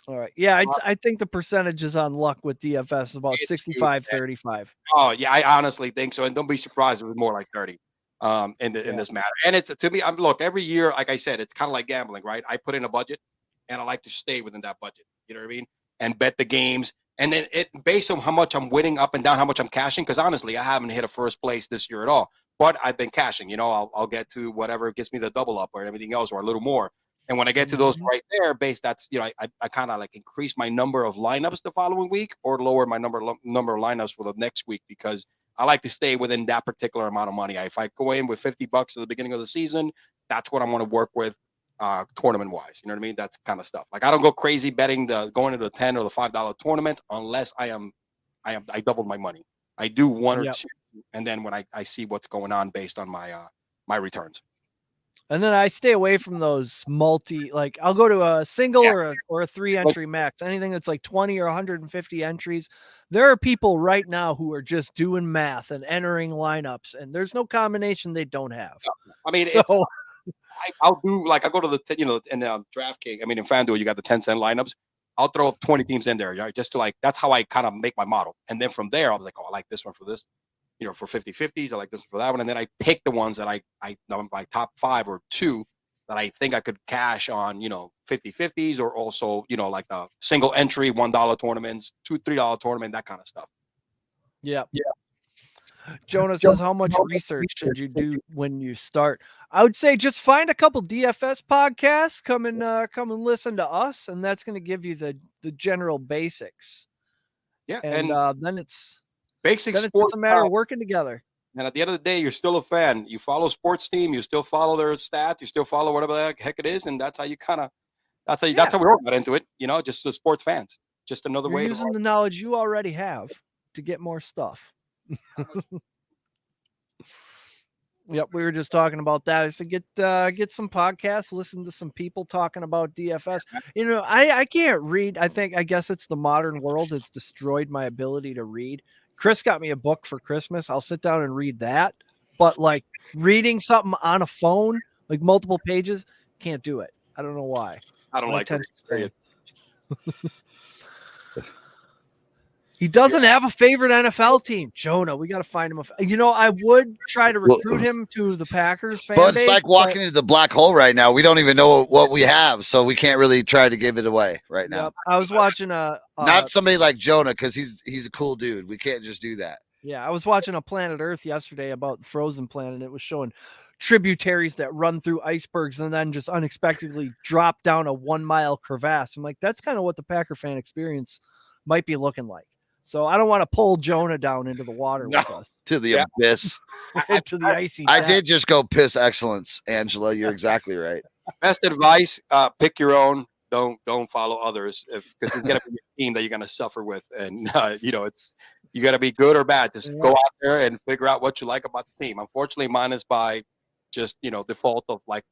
All right. Yeah, I think the percentages on luck with DFS is about 65-35. Oh yeah, I honestly think so. And don't be surprised if it's more like 30 in this matter. And it's to me, look, every year, like I said, it's kind of like gambling, right? I put in a budget and I like to stay within that budget. You know what I mean? And bet the games. And then based on how much I'm winning up and down, how much I'm cashing, because honestly, I haven't hit a first place this year at all. But I've been cashing. You know, I'll get to whatever gets me the double up or everything else, or a little more. And when I get to those right there, that's, you know, I kind of like increase my number of lineups the following week, or lower my number of lineups for the next week, because I like to stay within that particular amount of money. If I go in with $50 at the beginning of the season, that's what I want to work with. Tournament wise, you know what I mean? That's kind of stuff. Like I don't go crazy betting going into the $10 or the $5 tournament unless I doubled my money. I do one or two, and then when I see what's going on based on my returns. And then I stay away from those like I'll go to a single or a 3-entry max. Anything that's like 20 or 150 entries. There are people right now who are just doing math and entering lineups, and there's no combination they don't have. I mean, I'll do, like, I'll go to the, in DraftKings, in FanDuel, you got the 10-cent lineups. I'll throw 20 teams in there, right? Just to, like, that's how I kind of make my model. And then from there, I was like, oh, I like this one for this, for 50-50s. I like this one for that one. And then I pick the ones that my top 5 or 2 that I think I could cash on, 50-50s, or also, like the single entry, $1 tournaments, $2, $3 tournament, that kind of stuff. Yeah. Yeah. Jonah says, how much research should you do when you start? I would say just find a couple DFS podcasts, come and listen to us, and that's going to give you the general basics. Yeah, and then it's basic sports. It's a matter of working together. And at the end of the day, you're still a fan. You follow sports team, you still follow their stats, you still follow whatever the heck it is, and that's how you that's how we all got into it. Just the sports fans. Just another way using the knowledge you already have to get more stuff. Yep, we were just talking about that. I said get some podcasts, listen to some people talking about DFS. I can't read. I guess it's the modern world. It's destroyed my ability to read. Chris got me a book for Christmas. I'll sit down and read that. But like reading something on a phone, like multiple pages, can't do it. I don't know why. I don't like it. He doesn't have a favorite NFL team. Jonah, we got to find him. I would try to recruit him to the Packers fan But base. it's like walking into the black hole right now. We don't even know what we have, so we can't really try to give it away right now. Yep. I was watching Not somebody like Jonah, because he's a cool dude. We can't just do that. Yeah, I was watching a Planet Earth yesterday about the frozen planet. It was showing tributaries that run through icebergs and then just unexpectedly drop down a 1 mile crevasse. I'm like, that's kind of what the Packer fan experience might be looking like. So I don't want to pull Jonah down into the water with us. To the abyss. To the icy I path. did just go piss excellence, Angela. You're exactly right. Best advice: pick your own. Don't follow others, because it's gonna be a team that you're gonna suffer with, and it's you gotta be good or bad. Just go out there and figure out what you like about the team. Unfortunately, mine is by just default of like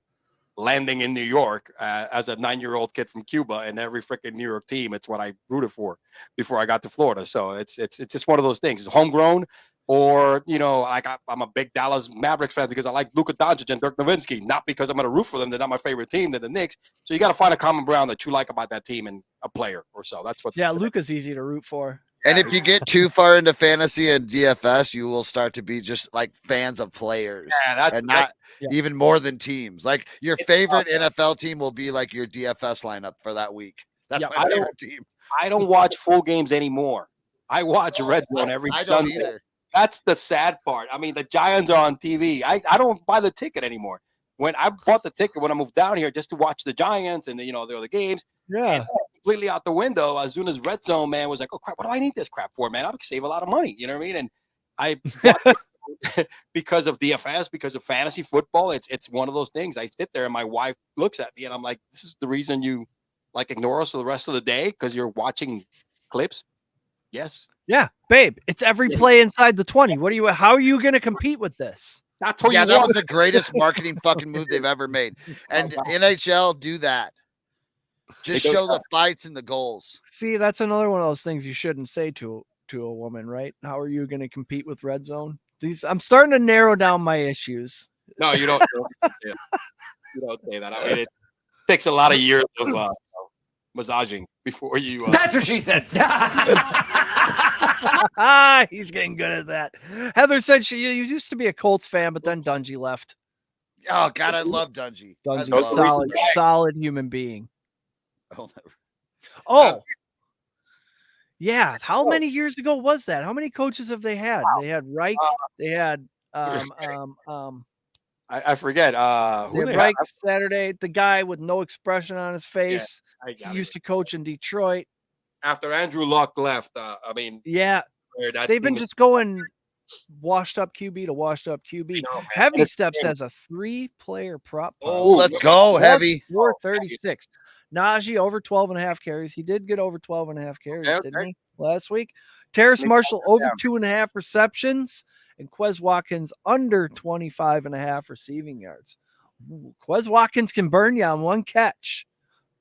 landing in New York as a 9-year-old kid from Cuba, and every freaking New York team, it's what I rooted for before I got to Florida. So it's just one of those things. It's homegrown, or I'm a big Dallas Mavericks fan because I like Luka Doncic and Dirk Nowitzki, not because I'm going to root for them. They're not my favorite team. They're the Knicks. So you got to find a common ground that you like about that team and a player or so. That's what. Yeah, Luka's easy to root for. And if you get too far into fantasy and DFS, you will start to be just like fans of players, even more than teams. Like your favorite NFL team will be like your DFS lineup for that week. That's my favorite team. I don't watch full games anymore. I watch Red Zone every Sunday. Don't either. That's the sad part. I mean, the Giants are on TV. I don't buy the ticket anymore. When I bought the ticket when I moved down here just to watch the Giants and the other games, completely out the window as soon as Red Zone man was like, oh crap, what do I need this crap for, man? I could save a lot of money. You know what I mean? And I because of DFS, because of fantasy football, it's one of those things. I sit there and my wife looks at me and I'm like, this is the reason you ignore us for the rest of the day because you're watching clips. Yes. Yeah, babe, it's every play inside the 20. How are you going to compete with this? That's what that was the greatest marketing fucking move they've ever made. And NHL do that. Just show the fights and the goals. See, that's another one of those things you shouldn't say to a woman, right? How are you going to compete with Red Zone? I'm starting to narrow down my issues. No, you don't. You don't say that. I mean, it takes a lot of years of massaging before you. That's what she said. He's getting good at that. Heather said you used to be a Colts fan, but then Dungy left. Oh God, I love Dungy. Dungy's solid human being. Yeah. How many years ago was that? How many coaches have they had? They had Rake. They had I forget who they Rake had. Saturday. The guy with no expression on his face. Yeah, he used to coach in Detroit. After Andrew Luck left, they've been just going washed up QB to washed up QB. Heavy Steps has a 3-player prop. Let's go, Heavy. 436. Najee over 12.5 carries. He did get over 12.5 carries, didn't he, last week? Terrace Marshall over 2.5 receptions, and Quez Watkins under 25.5 receiving yards. Quez Watkins can burn you on one catch,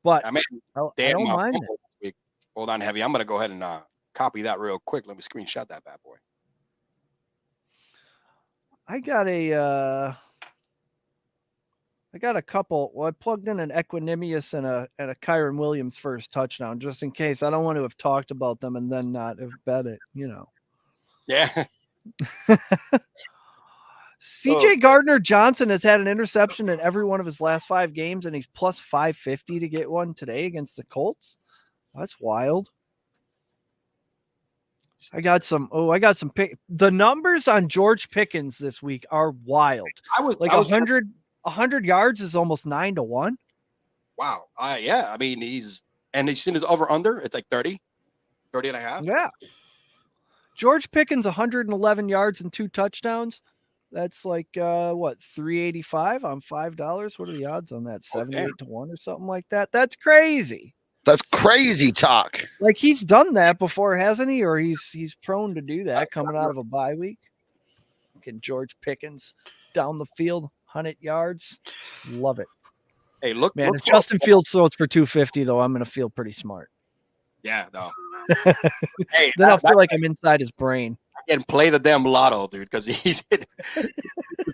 but I don't mind it. Hold on, Heavy. I'm going to go ahead and copy that real quick. Let me screenshot that bad boy. I got a couple. Well, I plugged in an Equanimous and a Kyron Williams first touchdown, just in case. I don't want to have talked about them and then not have bet it, Yeah. CJ Gardner Johnson has had an interception in every one of his last 5 games, and he's plus 550 to get one today against the Colts. That's wild. I got some the numbers on George Pickens this week are wild. I was 100 yards is almost 9-1. Wow. Yeah. I mean, he's in his over under. It's like 30 and a half. Yeah. George Pickens, 111 yards and 2 touchdowns. That's like, 385 on $5. What are the odds on that? 78 to 1 or something like that. That's crazy. That's crazy talk. Like he's done that before, hasn't he? Or he's prone to do that coming out of a bye week. Can George Pickens down the field, 100 yards. Love it. Hey, look, man. If Justin Fields throws for 250, though, I'm going to feel pretty smart. Yeah, no. Hey, then I'll feel like I'm inside his brain. And play the damn lotto, dude, because he's if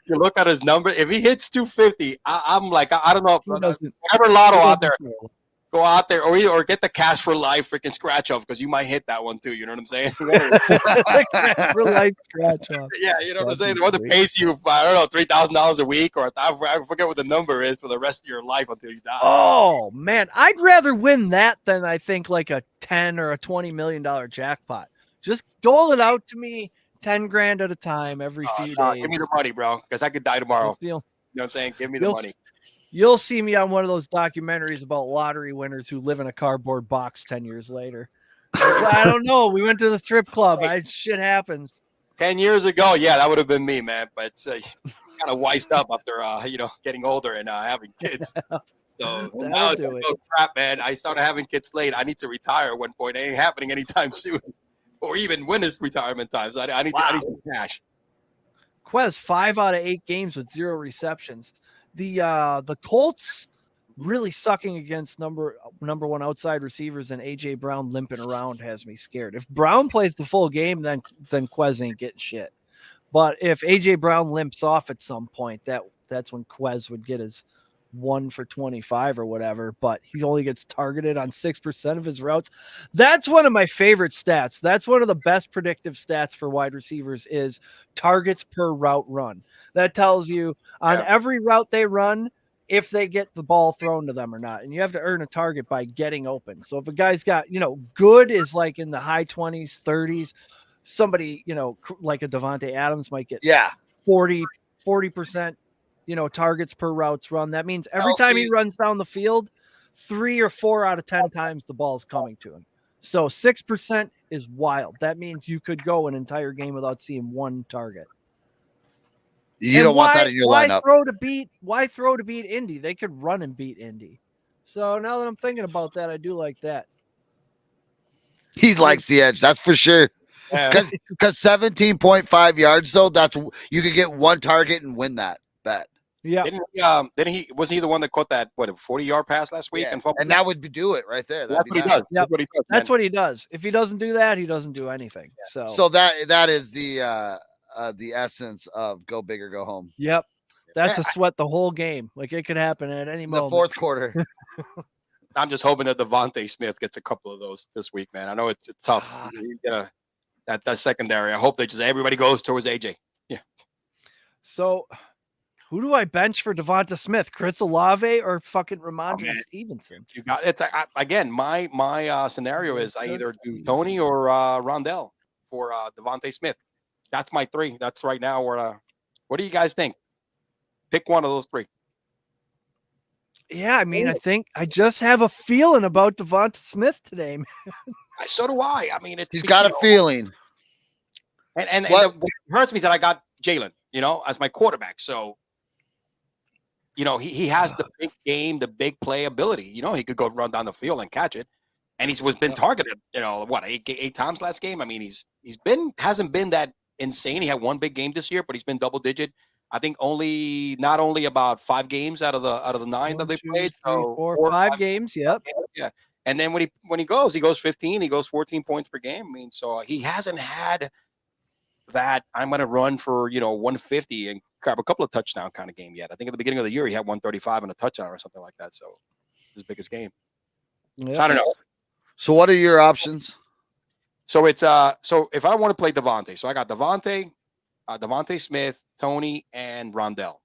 you look at his number, if he hits 250, I'm like, I don't know, whatever lotto out there. Go out there, or get the cash for life freaking scratch off because you might hit that one too. You know what I'm saying? For life scratch off. Yeah, you know what I'm That'd saying. be The one that sweet. pays you, I don't know, $3,000 a week, or I forget what the number is for the rest of your life until you die. Oh man, I'd rather win that than I think like a 10 or a $20 million jackpot. Just dole it out to me 10 grand at a time every few days. Give me the money, bro, because I could die tomorrow. You'll- You know what I'm saying? Give me the money. You'll see me on one of those documentaries about lottery winners who live in a cardboard box 10 years later. Like, I don't know. We went to the strip club. Shit happens. 10 years ago, yeah, that would have been me, man. But kind of wised up after getting older and having kids. So now it's crap, man. I started having kids late. I need to retire at one point. It ain't happening anytime soon, or even when it's retirement times. I need some cash. Quez 5 out of 8 games with 0 receptions. The Colts really sucking against number one outside receivers, and AJ Brown limping around has me scared. If Brown plays the full game, then Quez ain't getting shit. But if AJ Brown limps off at some point, that's when Quez would get his 1 for 25 or whatever. But he only gets targeted on 6% of his routes. That's one of my favorite stats. That's one of the best predictive stats for wide receivers is targets per route run. That tells you on every route they run if they get the ball thrown to them or not. And you have to earn a target by getting open. So if a guy's got, good is like in the high 20s, 30s, somebody, like a Devontae Adams might get 40%, targets per routes run. That means every time he runs down the field, 3 or 4 out of 10 times the ball's coming to him. So 6% is wild. That means you could go an entire game without seeing one target. You don't want that in your lineup. Why throw to beat Indy? They could run and beat Indy. So now that I'm thinking about that, I do like that. He likes the edge, that's for sure. Because 17.5 yards, though, you could get one target and win that bet. Yeah. Wasn't he the one that caught that a 40-yard pass last week? Yeah. And that would do it right there. That's what he does. Yep. That's what he does. If he doesn't do that, he doesn't do anything. Yeah. So that is the essence of go big or go home. Yep. That's a sweat the whole game. Like it could happen at any moment. The fourth quarter. I'm just hoping that Devontae Smith gets a couple of those this week, man. I know it's tough. You get that secondary. I hope everybody goes towards AJ. Yeah. So who do I bench for Devonta Smith? Chris Olave or fucking Ramondre Stevenson? You got it's again. My scenario is I either do Tony or Rondell for Devontae Smith. That's my 3. That's right now. What do you guys think? Pick one of those 3. Yeah, I mean, I think I just have a feeling about Devonta Smith today, man. So do I. I mean, he's got a feeling. And what hurts me is that I got Jalen, as my quarterback. So, he has the big game, the big play ability. He could go run down the field and catch it. And he's been targeted, 8 times last game. I mean, hasn't been that insane. He had one big game this year, but he's been double digit. I think not only about 5 games out of the 9 that they played. 5 games. Yep. Yeah. And then when he goes 15, he goes 14 points per game. I mean, so he hasn't had that I'm going to run for, 150 and grab a couple of touchdown kind of game yet. I think at the beginning of the year, he had 135 and a touchdown or something like that. So his biggest game. Yep. So I don't know. So what are your options? So it's so if I want to play Devontae, so I got Devontae Smith, Tony, and Rondell.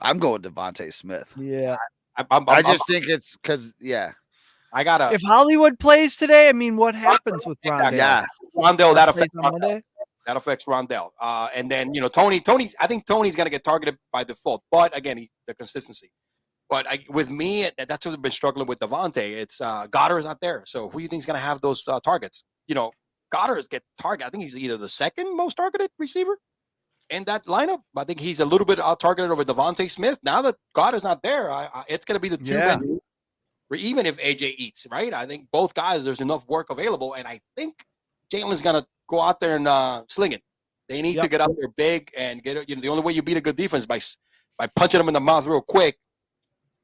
I'm going Devontae Smith. Yeah. I just think it's because I gotta. If Hollywood plays today, I mean, what happens with Rondell? Yeah, Rondell that affects Rondell. That affects Rondell. And then Tony's. I think Tony's gonna get targeted by default, but again, the consistency. But with me, that's what I've been struggling with Devontae. It's Goddard is not there, so who do you think is gonna have those targets? Goddard get targeted. I think he's either the second most targeted receiver in that lineup. I think he's a little bit out targeted over Devontae Smith. Now that Goddard's not there, it's going to be the 2 men. Or even if AJ eats, right? I think both guys, there's enough work available, and I think Jalen's going to go out there and sling it. They need to get out there big and get it. The only way you beat a good defense is by punching them in the mouth real quick,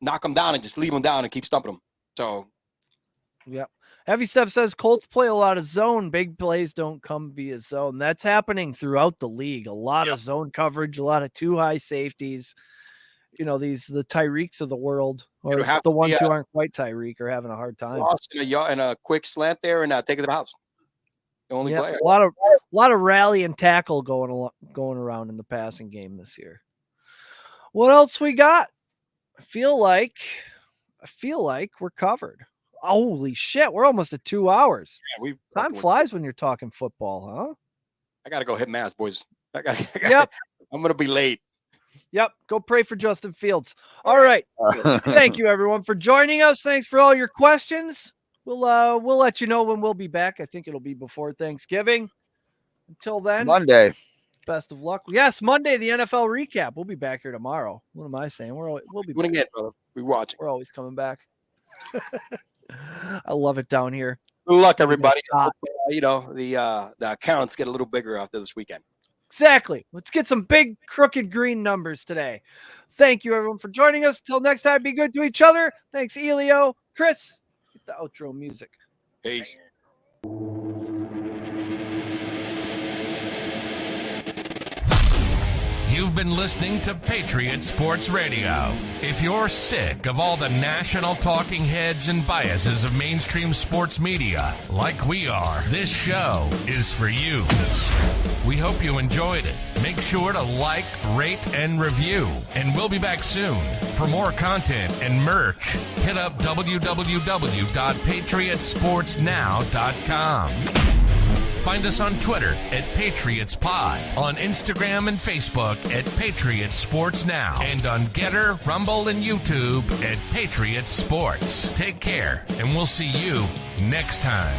knock them down, and just leave them down and keep stumping them. So, yep. Heavy Step says Colts play a lot of zone. Big plays don't come via zone. That's happening throughout the league. A lot of zone coverage, a lot of 2 high safeties. the Tyreeks of the world, or have the to ones be, who aren't quite Tyreek are having a hard time. Ross and a quick slant there and take it to the house. The only Yeah, player. a lot of rally and tackle going around in the passing game this year. What else we got? I feel like we're covered. Holy shit, we're almost at 2 hours. Yeah, Time flies when you're talking football, huh? I gotta go hit mass, boys. Yep. I'm gonna be late. Yep. Go pray for Justin Fields. All right. Thank you, everyone, for joining us. Thanks for all your questions. We'll let you know when we'll be back. I think it'll be before Thanksgiving. Until then, Monday. Best of luck. Yes, Monday, the NFL recap. We'll be back here tomorrow. What am I saying? We'll be Doing back. again, brother. We watching. We're always coming back. I love it down here. Good luck, everybody. Hot. The accounts get a little bigger after this weekend. Exactly. Let's get some big crooked green numbers today. Thank you, everyone, for joining us. Until next time, be good to each other. Thanks, Elio. Chris, get the outro music. Peace. You've been listening to Patriot Sports Radio. If you're sick of all the national talking heads and biases of mainstream sports media, like we are, this show is for you. We hope you enjoyed it. Make sure to like, rate, and review. And we'll be back soon. For more content and merch, hit up www.patriotsportsnow.com. Find us on Twitter at PatriotsPod, on Instagram and Facebook at Patriot Sports Now, and on Getter, Rumble, and YouTube at Patriot Sports. Take care, and we'll see you next time.